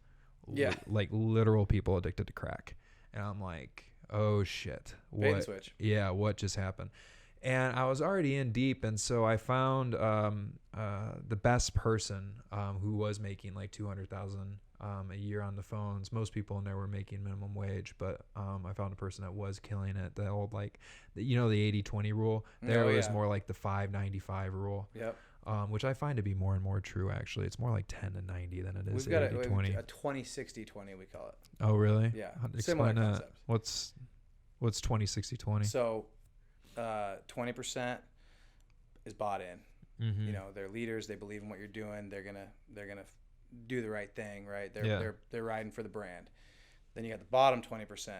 Yeah. Like literal people addicted to crack. And I'm like, oh shit. Bait and switch. Yeah, what just happened? And I was already in deep, and so I found the best person who was making like $200,000 a year on the phones. Most people in there were making minimum wage, but I found a person that was killing it. The old the 80-20 rule. There was more like the 5-95 rule. Yep. Which I find to be more and more true. Actually, it's more like 10-90 than it is We've got 80-20. a 20-60-20 we call it. Oh really? Yeah. Similar Similar that. concept. What's 20-60-20? So 20% is bought in. Mm-hmm. They're leaders. They believe in what you're doing. They're gonna do the right thing, right? They're riding for the brand. Then you got the bottom 20%.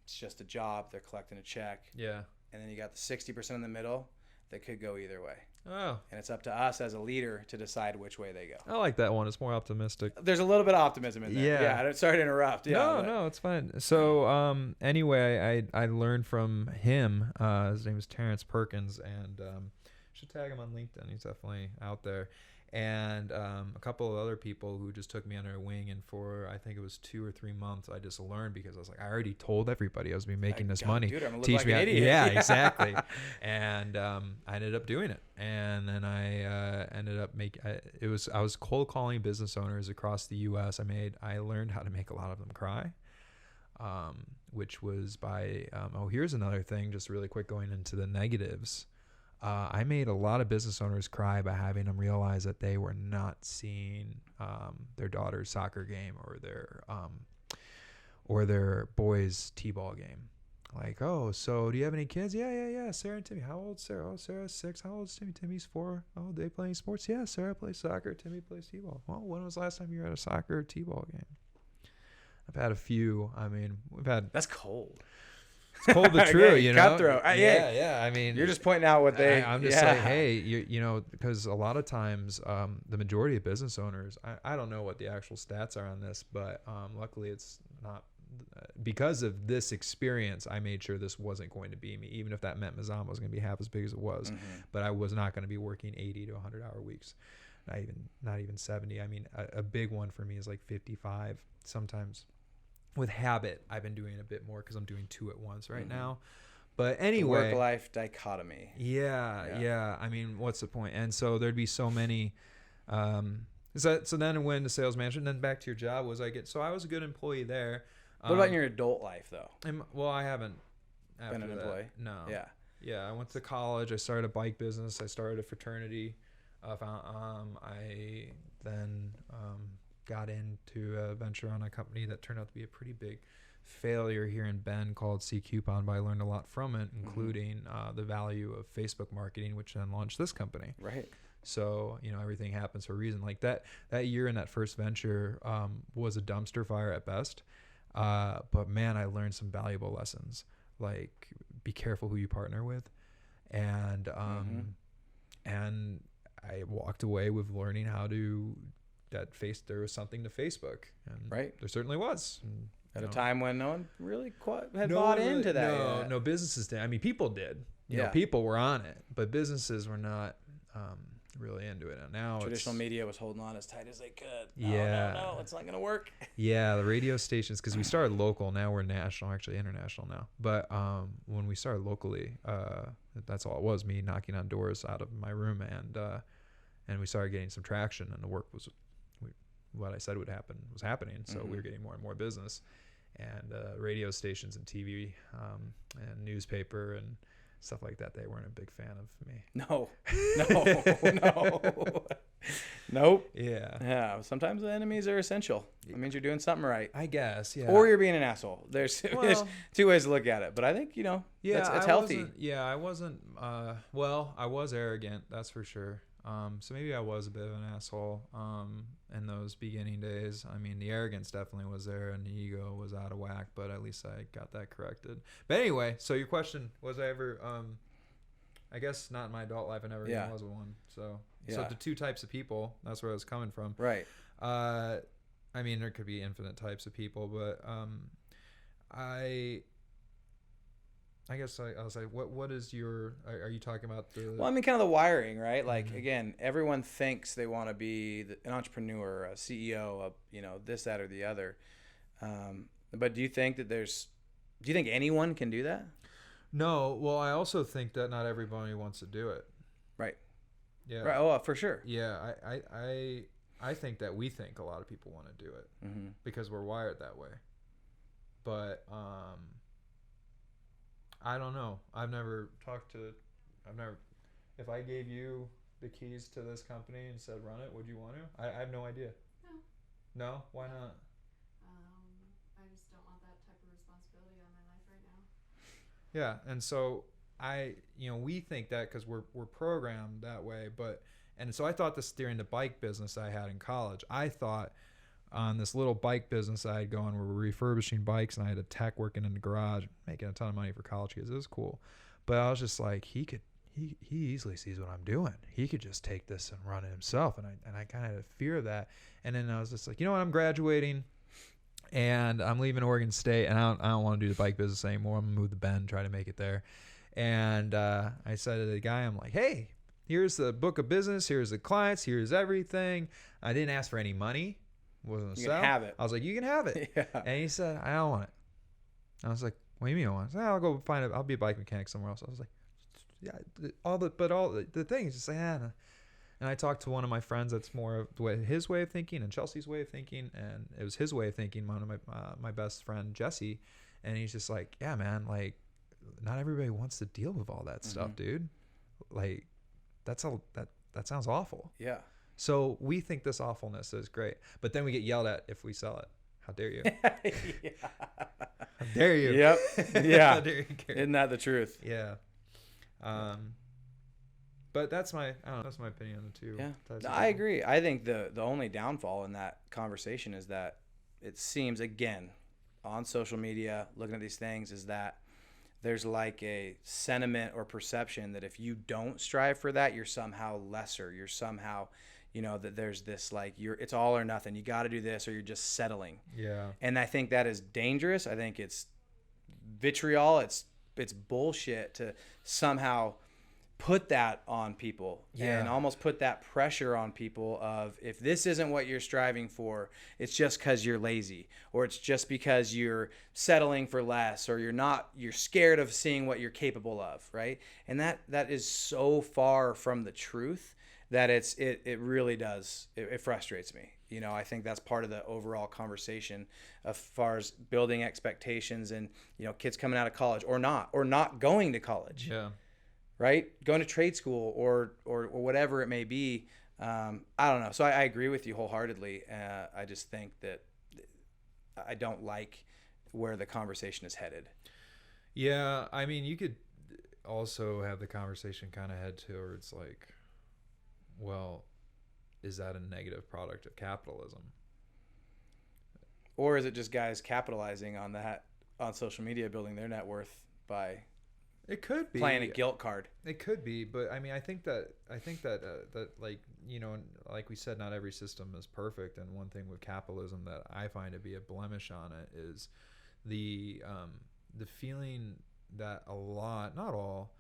It's just a job. They're collecting a check. Yeah. And then you got the 60% in the middle that could go either way. Oh. And it's up to us as a leader to decide which way they go. I like that one. It's more optimistic. There's a little bit of optimism in there. Yeah. Sorry to interrupt. Yeah. No, it's fine. So anyway, I learned from him. His name is Terrence Perkins, and should tag him on LinkedIn. He's definitely out there. And a couple of other people who just took me under a wing, and for I think it was 2 or 3 months, I just learned, because I was like, I already told everybody I was be making this money. Dude, I'm gonna look Teach like me an how, idiot. yeah, exactly. And I ended up doing it, and then I ended up I was cold calling business owners across the U.S. I learned how to make a lot of them cry, which was by here's another thing, just really quick, going into the negatives. I made a lot of business owners cry by having them realize that they were not seeing their daughter's soccer game or their boys' t-ball game. Like, oh, so do you have any kids? Yeah. Sarah and Timmy. How old's Sarah? Oh, Sarah's 6. How old's Timmy? Timmy's 4. Oh, they playing sports? Yeah, Sarah plays soccer. Timmy plays t-ball. Well, when was the last time you were at a soccer or t-ball game? I've had a few. I mean, we've had. That's cold. It's cold but true, you know. Cutthroat. Yeah. I mean, You're just pointing out what they. I'm just like, hey, because a lot of times, the majority of business owners, I don't know what the actual stats are on this, but luckily it's not. Because of this experience, I made sure this wasn't going to be me, even if that meant Mazama was going to be half as big as it was. Mm-hmm. But I was not going to be working 80 to 100-hour weeks, not even 70. I mean, a big one for me is like 55 sometimes. With habit, I've been doing a bit more because I'm doing 2 at once right now. But anyway, work-life dichotomy. Yeah. I mean, what's the point? And so there'd be so many. So then when the sales manager, and then back to your job, so I was a good employee there. What about in your adult life though? Well, I haven't been an employee. No. Yeah. Yeah, I went to college. I started a bike business. I started a fraternity. I then got into a venture on a company that turned out to be a pretty big failure here in Bend called C Coupon, but I learned a lot from it, including the value of Facebook marketing, which then launched this company. Right. So, everything happens for a reason. Like that year in that first venture was a dumpster fire at best. But man, I learned some valuable lessons, like be careful who you partner with. And I walked away with learning how to, there was something to Facebook, and right. There certainly was. And, at a time when no one really had bought into that. No businesses did. I mean, people did. People were on it, but businesses were not really into it. And now Traditional media was holding on as tight as they could. No, it's not going to work. Yeah, the radio stations, because we started local, now we're national, actually international now. But when we started locally, that's all it was, me knocking on doors out of my room, and we started getting some traction, and the work was what I said would happen was happening. So we were getting more and more business, and radio stations and TV and newspaper and stuff like that, they weren't a big fan of me. No. Nope. Yeah. Sometimes the enemies are essential. That means you're doing something right. I guess, yeah. Or you're being an assoul. There's two ways to look at it. But I think, it's healthy. I wasn't, I was arrogant, that's for sure. So maybe I was a bit of an asshole in those beginning days. I mean, the arrogance definitely was there, and the ego was out of whack, but at least I got that corrected. But anyway, so your question, was I ever, I guess not in my adult life, I never even was one. So the two types of people, that's where I was coming from. Right. I mean, there could be infinite types of people, but I guess I was like, what is your, are you talking about the... Well, I mean, kind of the wiring, right? Like, again, everyone thinks they want to be an entrepreneur, a CEO, this, that, or the other. But do you think anyone can do that? No. Well, I also think that not everybody wants to do it. Right. Yeah. Right. Oh, for sure. Yeah. I think that we think a lot of people want to do it because we're wired that way. But, I don't know. If I gave you the keys to this company and said run it, would you want to? I have no idea. No. No? Why not? I just don't want that type of responsibility on my life right now. Yeah, and so we think that because we're programmed that way, and so I thought this during the bike business I had in college. I thought on this little bike business I had going where we're refurbishing bikes, and I had a tech working in the garage making a ton of money for college kids. It was cool. But I was just like, he easily sees what I'm doing. He could just take this and run it himself. And I kind of had a fear of that. And then I was just like, you know what, I'm graduating and I'm leaving Oregon State, and I don't want to do the bike business anymore. I'm gonna move to Bend, try to make it there. And I said to the guy, I'm like, hey, here's the book of business, here's the clients, here's everything. I didn't ask for any money. Wasn't a You sell. can have it. I was like, you can have it. Yeah. And he said, I don't want it. I was like, what do you mean I don't want it? I'll go find it. I'll be a bike mechanic somewhere else. I was like, yeah, all the things. Just like, And I talked to one of my friends that's more of his way of thinking and Chelsea's way of thinking, and it was his way of thinking. One of my best friend Jesse, and he's just like, yeah, man, like not everybody wants to deal with all that stuff, dude. Like that sounds awful. Yeah. So we think this awfulness is great, but then we get yelled at if we sell it. How dare you? Yeah. How dare you? Yep. Yeah. How dare you care? Isn't that the truth? Yeah. But that's my opinion on the two. Yeah. types of I people. agree. I think the only downfall in that conversation is that it seems, again, on social media, looking at these things, is that there's like a sentiment or perception that if you don't strive for that, you're somehow lesser. You're somehow, that there's this like it's all or nothing. You got to do this or you're just settling. Yeah. And I think that is dangerous. I think it's vitriol. It's bullshit to somehow put that on people and almost put that pressure on people of, if this isn't what you're striving for, it's just because you're lazy, or it's just because you're settling for less, or you're scared of seeing what you're capable of, right? And that is so far from the truth that it really does. It frustrates me. I think that's part of the overall conversation as far as building expectations and, kids coming out of college or not going to college. Yeah. Right? Going to trade school or whatever it may be. I don't know. So I agree with you wholeheartedly. I just think that I don't like where the conversation is headed. Yeah. I mean, you could also have the conversation kind of head towards like, well, is that a negative product of capitalism? Or is it just guys capitalizing on that on social media, building their net worth by It could be playing a guilt card? It could be, but I mean, I think that like, like we said, not every system is perfect. And one thing with capitalism that I find to be a blemish on it is the feeling that a lot, not all,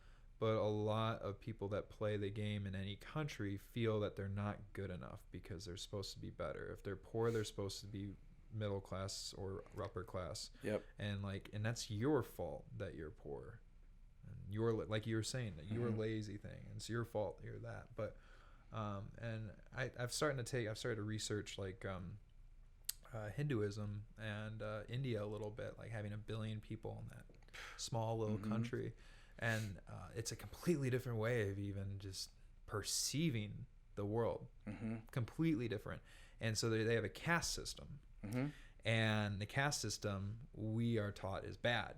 but a lot of people that play the game in any country feel that they're not good enough because they're supposed to be better. If they're poor, they're supposed to be middle class or upper class. Yep. And that's your fault that you're poor. And you're, like you were saying, that you're lazy thing. It's your fault you're that. But and I've started to research like Hinduism and India a little bit, like having 1 billion people in that small little country. And it's a completely different way of even just perceiving the world. Completely different. And so they have a caste system. And the caste system, we are taught, is bad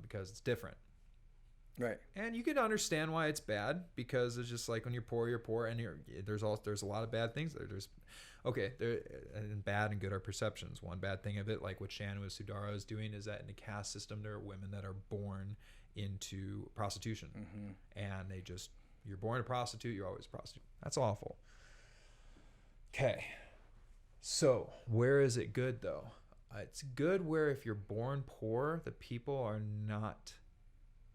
because it's different. Right. And you can understand why it's bad, because it's just like when you're poor, and there's a lot of bad things there. And bad and good are perceptions. One bad thing of it, like what Shanu Sudara is doing, is that in the caste system, there are women that are born into prostitution. And you're born a prostitute, you're always a prostitute. That's awful. Okay. So where is it good though? It's good where if you're born poor, the people are not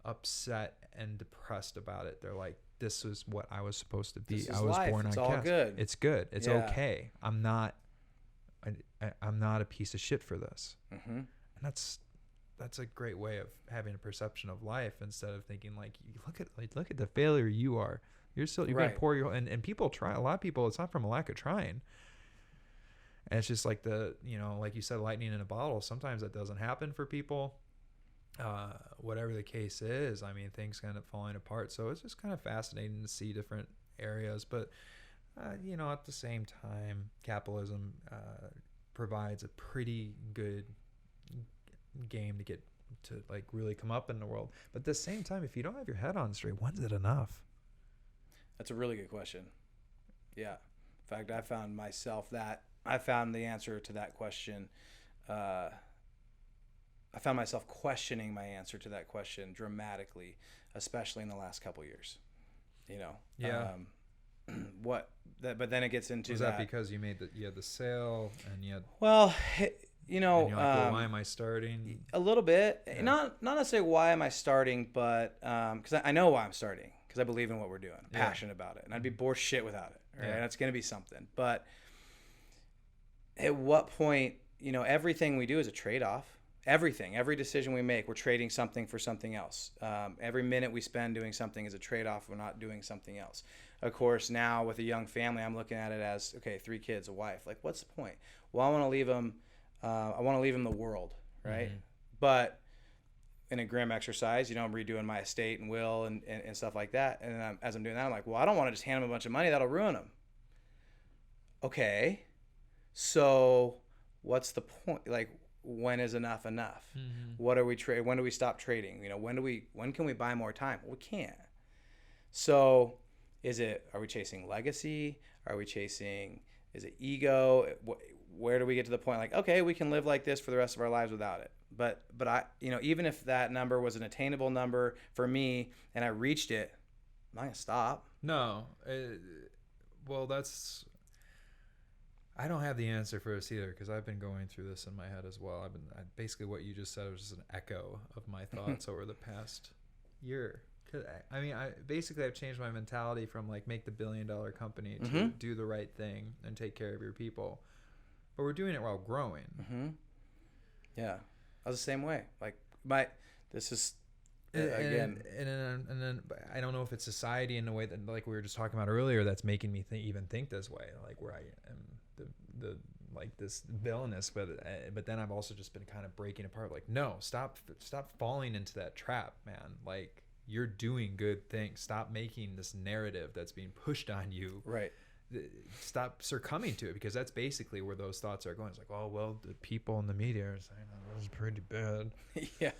upset and depressed about it. They're like, this is what I was supposed to be. I was born on it's caste. all good. It's good. It's okay. I'm not a piece of shit for this. And that's a great way of having a perception of life, instead of thinking like, look at the failure you are. You've been poor and people try. A lot of people, it's not from a lack of trying. And it's just like like you said, lightning in a bottle. Sometimes that doesn't happen for people. Whatever the case is, I mean, things kind of falling apart. So it's just kind of fascinating to see different areas. But, at the same time, capitalism provides a pretty good game to get to like really come up in the world. But at the same time, if you don't have your head on straight, when's it enough? That's a really good question. Yeah. In fact, I found the answer to that question. I found myself questioning my answer to that question dramatically, especially in the last couple of years. Yeah. But then it gets into Was that because you had the sale and you had, well, and you're like, well, why am I starting? A little bit, Yeah. not necessarily why am I starting, but because I know why I'm starting, because I believe in what we're doing, passionate about it, and I'd be bored shit without it. Right? Yeah. It's going to be something. But at what point, everything we do is a trade-off. Every decision we make, we're trading something for something else. Every minute we spend doing something is a trade-off. We're not doing something else. Of course, now with a young family, I'm looking at it as, okay, 3 kids, a wife. Like, what's the point? Well, I want to leave them. I want to leave them the world, right? But in a grim exercise, I'm redoing my estate and will and stuff like that. And as I'm doing that, I'm like, well, I don't want to just hand them a bunch of money. That'll ruin them. Okay, so what's the point? Like, when is enough enough? What are we when do we stop trading? When can we buy more time? Well, we can't. So are we chasing legacy? Is it ego? Where do we get to the point like, okay, we can live like this for the rest of our lives without it? But I, even if that number was an attainable number for me and I reached it, I'm not going to stop. No. Well, I don't have the answer for this either, because I've been going through this in my head as well. Basically what you just said was just an echo of my thoughts over the past year. I've changed my mentality from like make the $1 billion company to do the right thing and take care of your people. But we're doing it while growing. Yeah, I was the same way. Like this is again, and then I don't know if it's society in the way that, like we were just talking about earlier, that's making me even think this way. Like where I am the like this villainous, but then I've also just been kind of breaking apart. Like, no, stop falling into that trap, man. Like, you're doing good things. Stop making this narrative that's being pushed on you. Right. Stop succumbing to it, because that's basically where those thoughts are going. It's like, oh, well, the people in the media are saying that was pretty bad. Yeah.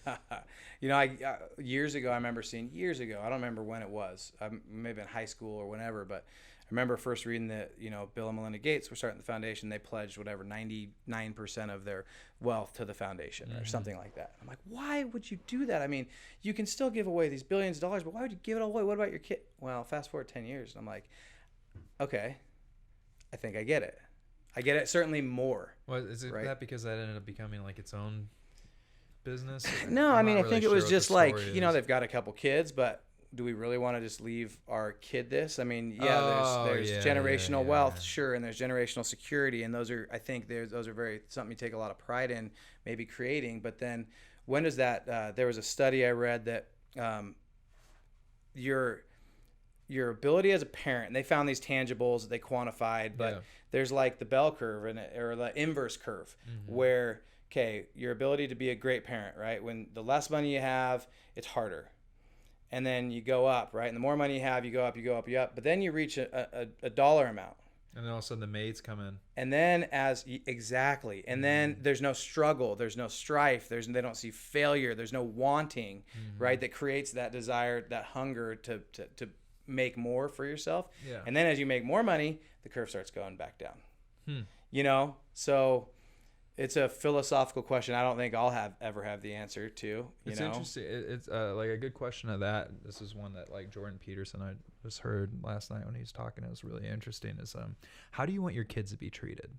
I years ago, I don't remember when it was, maybe in high school or whenever, but I remember first reading that, Bill and Melinda Gates were starting the foundation. They pledged 99% of their wealth to the foundation or something like that. I'm like, why would you do that? I mean, you can still give away these billions of dollars, but why would you give it all away? What about your kid? Well, fast forward 10 years. And I'm like, okay, I think I get it. I get it certainly more. Well, is it that because that ended up becoming like its own business? No, I'm I mean, not I think really it was sure what just the like, story you know, is. they've got a couple kids, but do we really want to just leave our kid this? I mean, yeah, Oh, there's yeah, generational yeah, wealth, yeah. sure, and there's generational security, and those are, I think, those are very something you take a lot of pride in, maybe creating. But then, when does that? There was a study I read that your ability as a parent, and they found these tangibles that they quantified, but Yeah. there's like the bell curve or the inverse curve, where okay, your ability to be a great parent, right? When the less money you have, it's harder. And then you go up, right? And the more money you have, you go up, you go up, you up. But then you reach a dollar amount. And then all of a sudden the maids come in. And then exactly. And then there's no struggle, there's no strife, they don't see failure, there's no wanting, right? That creates that desire, that hunger to make more for yourself. Yeah. And then as you make more money, the curve starts going back down. Hmm. You know? So it's a philosophical question. I don't think I'll ever have the answer to. It's interesting. It's like a good question of that. This is one that like Jordan Peterson I just heard last night when he was talking. It was really interesting. Is how do you want your kids to be treated?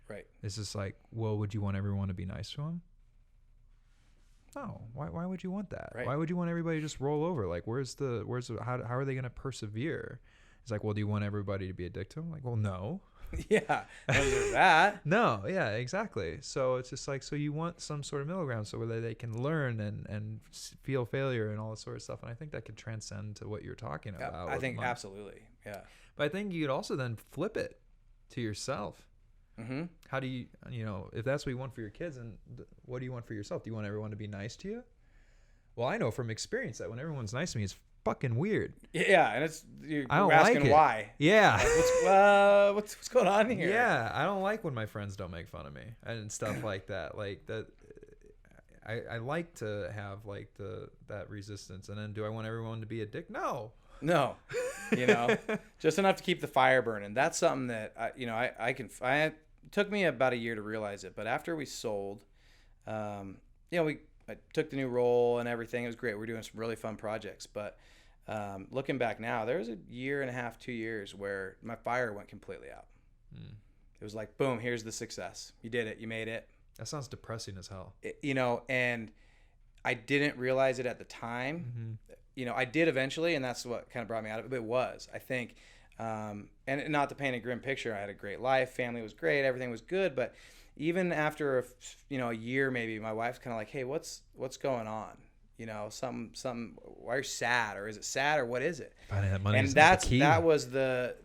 Right. It's just like, well, would you want everyone to be nice to them? No. Why would you want that? Right. Why would you want everybody to just roll over? Like, how are they going to persevere? It's like, well, do you want everybody to be a dick to them? Like, well, no. Yeah, there's that. No, yeah, exactly. So it's just like, so you want some sort of middle ground so where they can learn and feel failure and all this sort of stuff. And I think that could transcend to what you're talking about. I think absolutely. Yeah. But I think you could also then flip it to yourself. Mm-hmm. How do you if that's what you want for your kids, and what do you want for yourself? Do you want everyone to be nice to you? Well, I know from experience that when everyone's nice to me, it's fucking weird. Yeah, and you're I don't asking like it. why. Yeah. Like, what's going on here? Yeah, I don't like when my friends don't make fun of me and stuff like that. Like that, I like to have like that resistance. And then, do I want everyone to be a dick? No. No, just enough to keep the fire burning. That's something that it took me about a year to realize it. But after we sold, I took the new role and everything. It was great. We're doing some really fun projects. But looking back now, there was a year and a half, 2 years where my fire went completely out. It was like, boom, here's the success. You did it. You made it. That sounds depressing as hell. And I didn't realize it at the time. Mm-hmm. I did eventually, and that's what kind of brought me out of it. But it was, I think, and not to paint a grim picture, I had a great life. Family was great. Everything was good. But even after, a year maybe, my wife's kind of like, hey, what's going on? Something. Why are you sad, or is it sad, or what is it? Finding that money And is not the key. that was the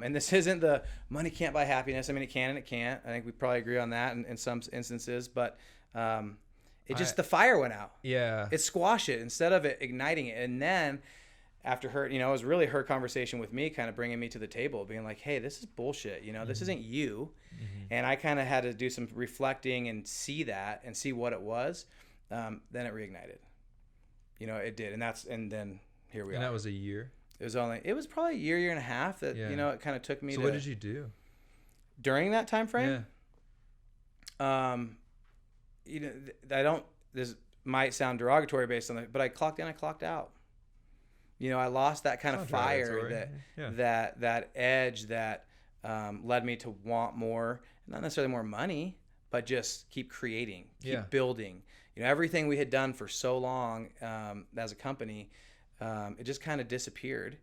and this isn't the money can't buy happiness. I mean, it can and it can't. I think we probably agree on that in some instances, but the fire went out. Yeah. It squashed it instead of it igniting it. And then after her, it was really her conversation with me kind of bringing me to the table, being like, hey, this is bullshit. This isn't you. Mm-hmm. And I kind of had to do some reflecting and see that and see what it was. Then it reignited. It did. And then here we are. And that was a year? It was probably a year and a half that, it kind of took me So what did you do? During that time frame? Yeah. This might sound derogatory based on it, but I clocked in, I clocked out. I lost that kind of fire, that edge that led me to want more, not necessarily more money, but just keep creating, keep building. Everything we had done for so long as a company, it just kind of disappeared.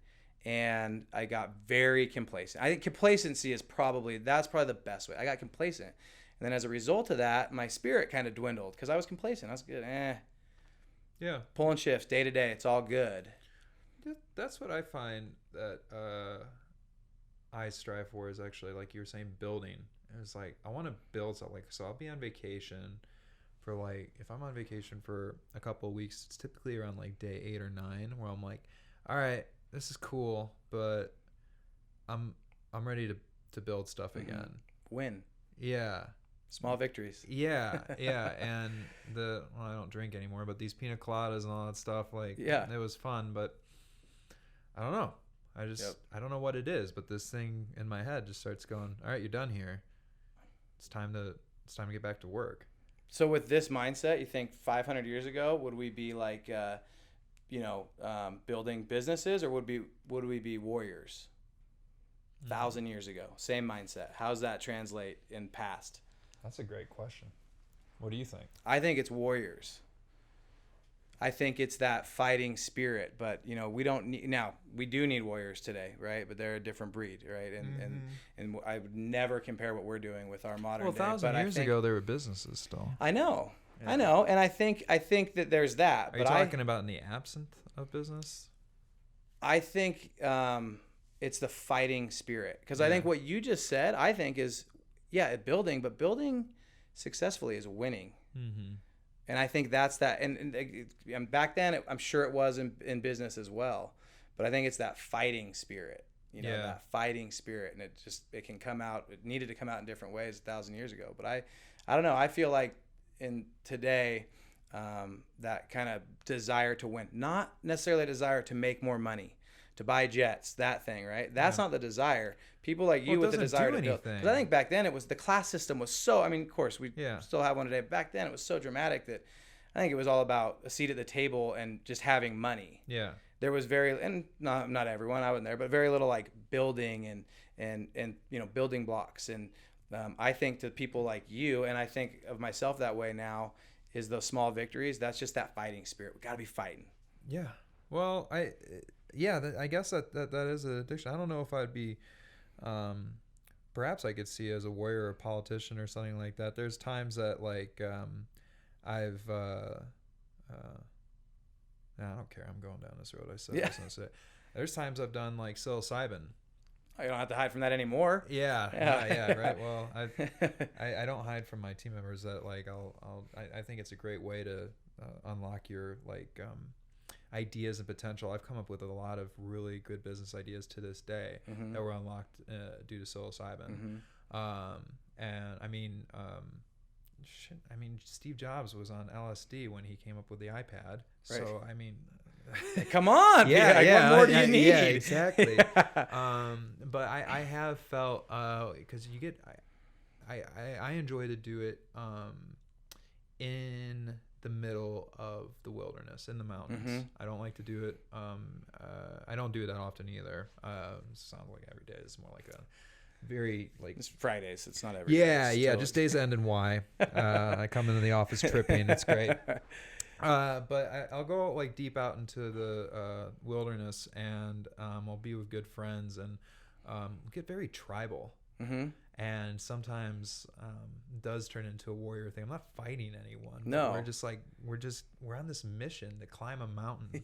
And I got very complacent. I think complacency that's probably the best way. I got complacent. And then as a result of that, my spirit kind of dwindled because I was complacent. I was good. Yeah. Pulling shifts day to day. It's all good. That's what I find that I strive for is actually, like you were saying, building. It's like, I want to build something. So I'll be on vacation for if I'm on vacation for a couple of weeks, it's typically around like day 8 or 9 where I'm like, all right, this is cool, but I'm ready to build stuff again. Win. Yeah. Small victories. Yeah. And I don't drink anymore, but these pina coladas and all that stuff, it was fun, but I don't know. I don't know what it is, but this thing in my head just starts going, all right, you're done here. It's time to get back to work. So with this mindset, you think 500 years ago, would we be building businesses, or would we be warriors? 1,000 years ago, same mindset. How's that translate in past? That's a great question. What do you think? I think it's warriors. I think it's that fighting spirit, but we don't need, now we do need warriors today, right? But they're a different breed, right? And I would never compare what we're doing with our modern day. 1,000 years ago, there were businesses still. I know, and I think that there's that. Are you talking about in the absence of business? I think it's the fighting spirit, because I think what you just said, I think is building, but building successfully is winning. Mm-hmm. And I think that's that. And back then, I'm sure it was in business as well. But I think it's that fighting spirit, that fighting spirit. And it can come out. It needed to come out in different ways 1,000 years ago. But I don't know. I feel like in today, that kind of desire to win, not necessarily a desire to make more money, to buy jets, that thing, right? That's not the desire. People like you with the desire to build. Because I think back then the class system was so, of course, we still have one today. Back then it was so dramatic that I think it was all about a seat at the table and just having money. Yeah. There was not everyone, I wasn't there, but very little like building and building blocks. And I think to people like you, and I think of myself that way now, is those small victories. That's just that fighting spirit. We got to be fighting. Yeah. Well, I guess that is an addiction. I don't know if I'd be, perhaps I could see as a warrior or a politician or something like that. There's times that like, I don't care. I'm going down this road. I said, there's times I've done like psilocybin. Oh, you don't have to hide from that anymore. Yeah, right. Well, I don't hide from my team members that like I think it's a great way to unlock your like ideas and potential. I've come up with a lot of really good business ideas to this day that were unlocked due to psilocybin. Steve Jobs was on LSD when he came up with the iPad. Right. So come on, what more do you need? Yeah, exactly. But I have felt because you get I enjoy to do it in the middle of the wilderness, in the mountains. I don't like to do it. I don't do it that often either. It sounds like every day. It's more like a very like it's Fridays. It's not every day. Yeah. Just days that end in Y. I come into the office tripping. It's great. But I'll go like deep out into the wilderness, and I'll be with good friends, and get very tribal. And sometimes does turn into a warrior thing. I'm not fighting anyone. No, we're just like we're on this mission to climb a mountain.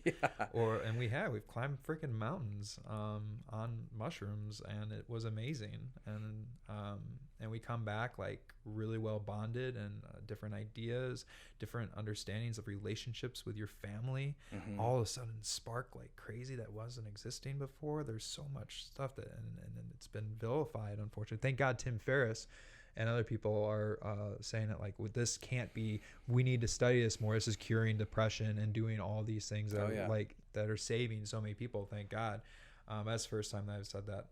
We've climbed freaking mountains on mushrooms, and it was amazing. And we come back like really well bonded, and different ideas, different understandings of relationships with your family. All of a sudden spark like crazy that wasn't existing before. There's so much stuff that and it's been vilified, unfortunately. Thank God Tim Ferriss and other people are saying that like this can't be, we need to study this more. This is curing depression and doing all these things that that are saving so many people. Thank God. That's the first time that I've said that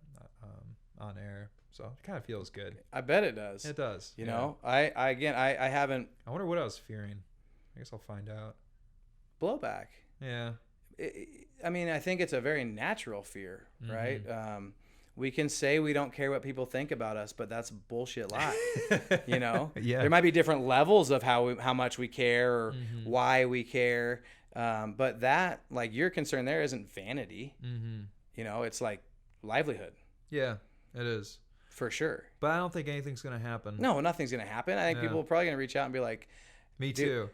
on air. So it kind of feels good. I bet it does. It does. You know, I haven't. I wonder what I was fearing. I guess I'll find out. Blowback. Yeah. I think it's a very natural fear, right? We can say we don't care what people think about us, but that's a bullshit lie. There might be different levels of how much we care or why we care. But that, like, your concern there isn't vanity. It's like livelihood. Yeah, it is. For sure. But I don't think anything's going to happen. No, nothing's going to happen. I think people are probably going to reach out and be like, me too.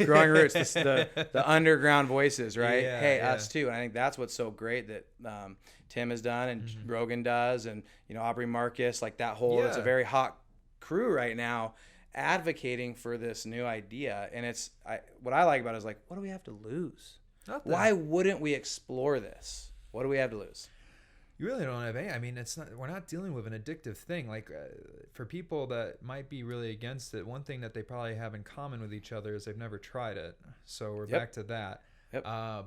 Growing Roots, the underground voices, right? Yeah, us too. And I think that's what's so great that Tim has done, and Rogan does, and Aubrey Marcus, like that whole it's a very hot crew right now advocating for this new idea. And what I like about it is like, what do we have to lose? Nothing. Why wouldn't we explore this? What do we have to lose? You really don't have any. We're not dealing with an addictive thing. Like for people that might be really against it, one thing that they probably have in common with each other is they've never tried it. So we're back to that. Yep.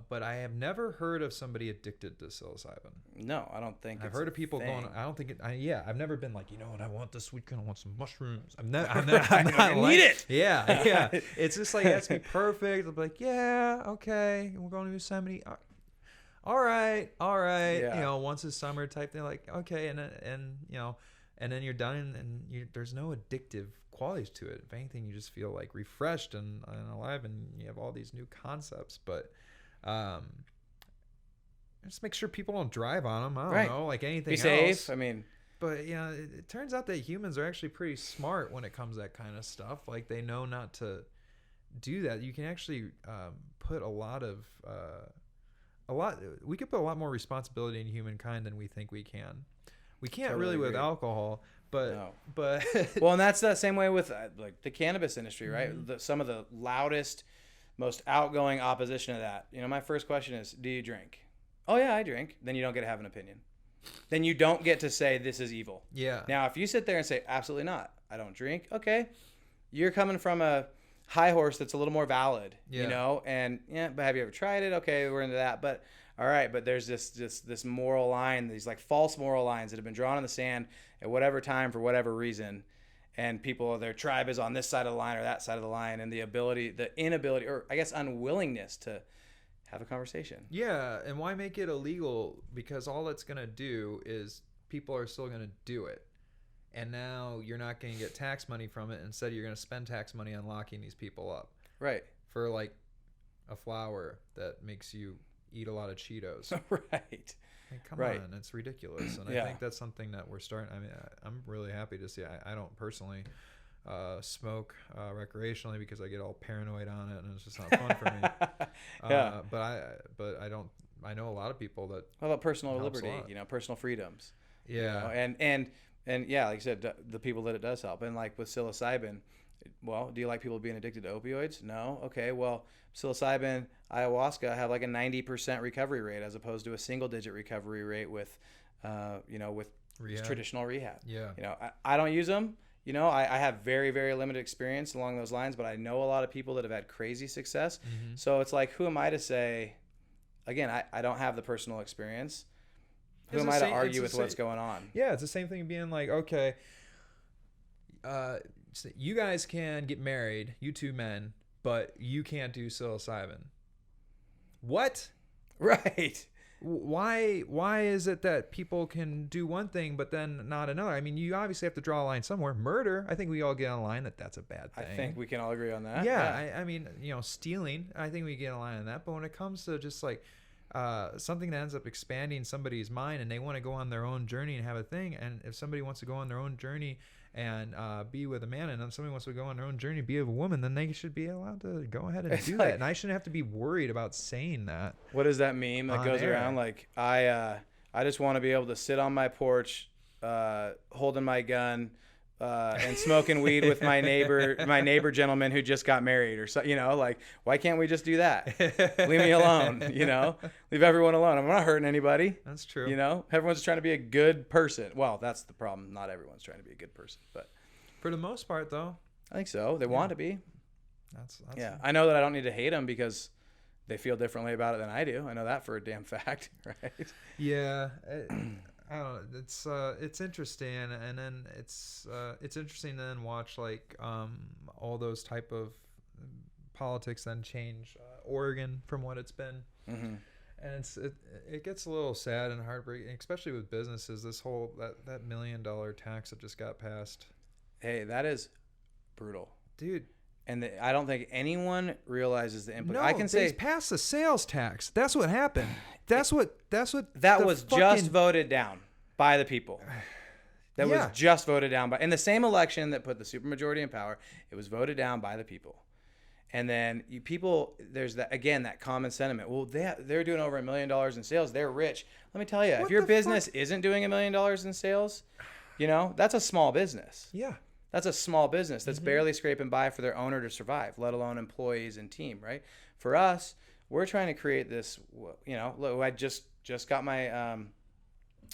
But I have never heard of somebody addicted to psilocybin. No, I don't think. I've heard of people going. I don't think it. I've never been like, what I want this weekend. I want some mushrooms. I'm not I need it. Yeah. It's just like, it has to be perfect. I'll be like, yeah, okay, we're going to Yosemite. All right. Yeah. Once a summer type thing. Like, okay, and and then you're done, and there's no addictive qualities to it. If anything, you just feel like refreshed and alive, and you have all these new concepts. But just make sure people don't drive on them. I don't know, like anything else. Be safe. Else. I mean, but yeah, it turns out that humans are actually pretty smart when it comes to that kind of stuff. Like they know not to do that. You can actually put we could put a lot more responsibility in humankind than we think we can. We can't really with alcohol, but well, and that's the same way with like the cannabis industry, right? Some of the loudest, most outgoing opposition to that. My first question is, do you drink? Oh yeah, I drink. Then you don't get to have an opinion. Then you don't get to say this is evil. Yeah. Now, if you sit there and say absolutely not, I don't drink. Okay, you're coming from a high horse that's a little more valid, and but have you ever tried it? Okay, we're into that, but all right, but there's this moral line, these like false moral lines that have been drawn in the sand at whatever time for whatever reason, and their tribe is on this side of the line or that side of the line, and the inability, or I guess unwillingness to have a conversation. Yeah, and why make it illegal? Because all it's gonna do is people are still gonna do it. And now you're not going to get tax money from it. Instead, you're going to spend tax money on locking these people up. Right. For like a flower that makes you eat a lot of Cheetos. Right. Come on, it's ridiculous. And I think that's something that we're starting. I mean, I'm really happy to see. I don't personally smoke recreationally because I get all paranoid on it, and it's just not fun for me. But I don't. I know a lot of people that. How about personal liberty? Personal freedoms. Yeah. And yeah, like I said, the people that it does help. And like with psilocybin, well, do you like people being addicted to opioids? No. Okay. Well, psilocybin, ayahuasca have like a 90% recovery rate as opposed to a single-digit recovery rate with rehab. Traditional rehab. Yeah. I don't use them. I have very, very limited experience along those lines, but I know a lot of people that have had crazy success. Mm-hmm. So it's like, who am I to say? Again, I don't have the personal experience. Who am I to argue with what's going on? Yeah, it's the same thing being like, okay, you guys can get married, you two men, but you can't do psilocybin. What? Right. Why is it that people can do one thing but then not another? I mean, you obviously have to draw a line somewhere. Murder, I think we all get on a line that's a bad thing. I think we can all agree on that. Yeah. I mean, stealing, I think we get a line on that. But when it comes to just like something that ends up expanding somebody's mind and they want to go on their own journey and have a thing, and if somebody wants to go on their own journey and be with a man, and then somebody wants to go on their own journey and be with a woman, then they should be allowed to go ahead and do that. And I shouldn't have to be worried about saying that. What is that meme that goes around? Like, I just want to be able to sit on my porch holding my gun and smoking weed with my neighbor gentleman who just got married, or so, like, why can't we just do that? Leave me alone, leave everyone alone. I'm not hurting anybody. That's true. Everyone's trying to be a good person. Well, that's the problem. Not everyone's trying to be a good person, but for the most part, though, I think so. They want to be. That's I know that I don't need to hate them because they feel differently about it than I do. I know that for a damn fact, right? Yeah. I don't know. It's interesting, and then it's interesting to then watch like all those type of politics then change Oregon from what it's been, mm-hmm. and it gets a little sad and heartbreaking, especially with businesses. This whole that $1 million tax that just got passed. Hey, that is brutal, dude. And I don't think anyone realizes the implication. No, I can say passed the sales tax. That's what happened. That was just voted down by the people. That was just voted down by in the same election that put the supermajority in power. It was voted down by the people. And then there's that common sentiment. Well, they're doing over $1 million in sales. They're rich. Let me tell you, if your business isn't doing $1 million in sales, that's a small business. Yeah. That's a small business that's barely scraping by for their owner to survive, let alone employees and team, right? For us, we're trying to create this, look, I just got my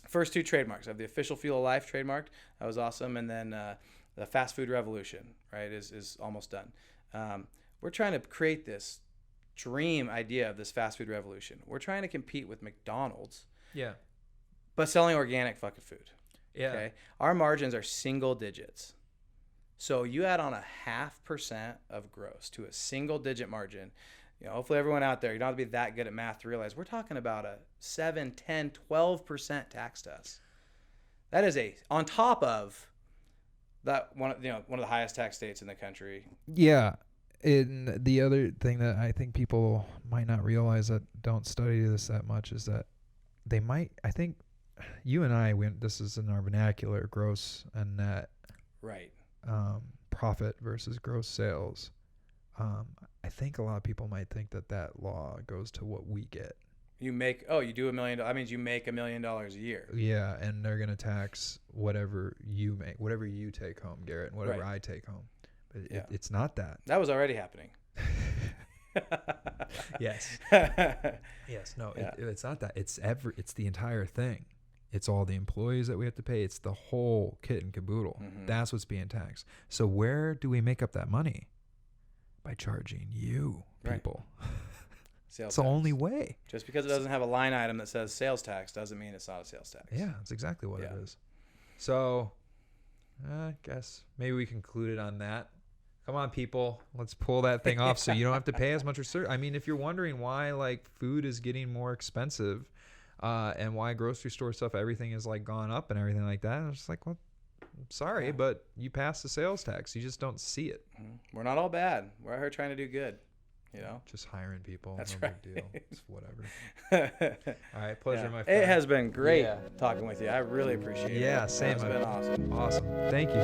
first 2 trademarks. I have the Official Fuel of Life trademarked. That was awesome. And then the Fast Food Revolution, right, is almost done. We're trying to create this dream idea of this fast food revolution. We're trying to compete with McDonald's. Yeah. But selling organic fucking food. Yeah. Okay. Our margins are single digits. So you add on a 0.5% of gross to a single digit margin. Hopefully everyone out there, you don't have to be that good at math to realize we're talking about a 7, 10, 12% tax to us. That is on top of that one of the highest tax states in the country. Yeah. And the other thing that I think people might not realize that don't study this that much is that they might, I think you and I went, this is in our vernacular, gross and net. Right. Profit versus gross sales. I think a lot of people might think that law goes to what we get. You do $1 million. That means you make $1 million a year. Yeah, and they're gonna tax whatever you make, whatever you take home, Garrett, and whatever I take home. But it's not that. That was already happening. Yes. Yes. No, it's not that. It's the entire thing. It's all the employees that we have to pay. It's the whole kit and caboodle. Mm-hmm. That's what's being taxed. So where do we make up that money? By charging you people. It's the only way. Just because it doesn't have a line item that says sales tax doesn't mean it's not a sales tax. Yeah, that's exactly what it is. So I guess maybe we concluded on that. Come on, people. Let's pull that thing off so you don't have to pay as much research. I mean, if you're wondering why like food is getting more expensive and why grocery store stuff, everything is like gone up and everything like that, it's just like, well, I'm sorry, but you pass the sales tax. You just don't see it. We're not all bad. We're out here trying to do good. You know, just hiring people. That's no big deal. It's whatever. All right, pleasure, my friend. It has been great talking with you. I really appreciate it. Yeah, same. It's been awesome. Awesome. Thank you.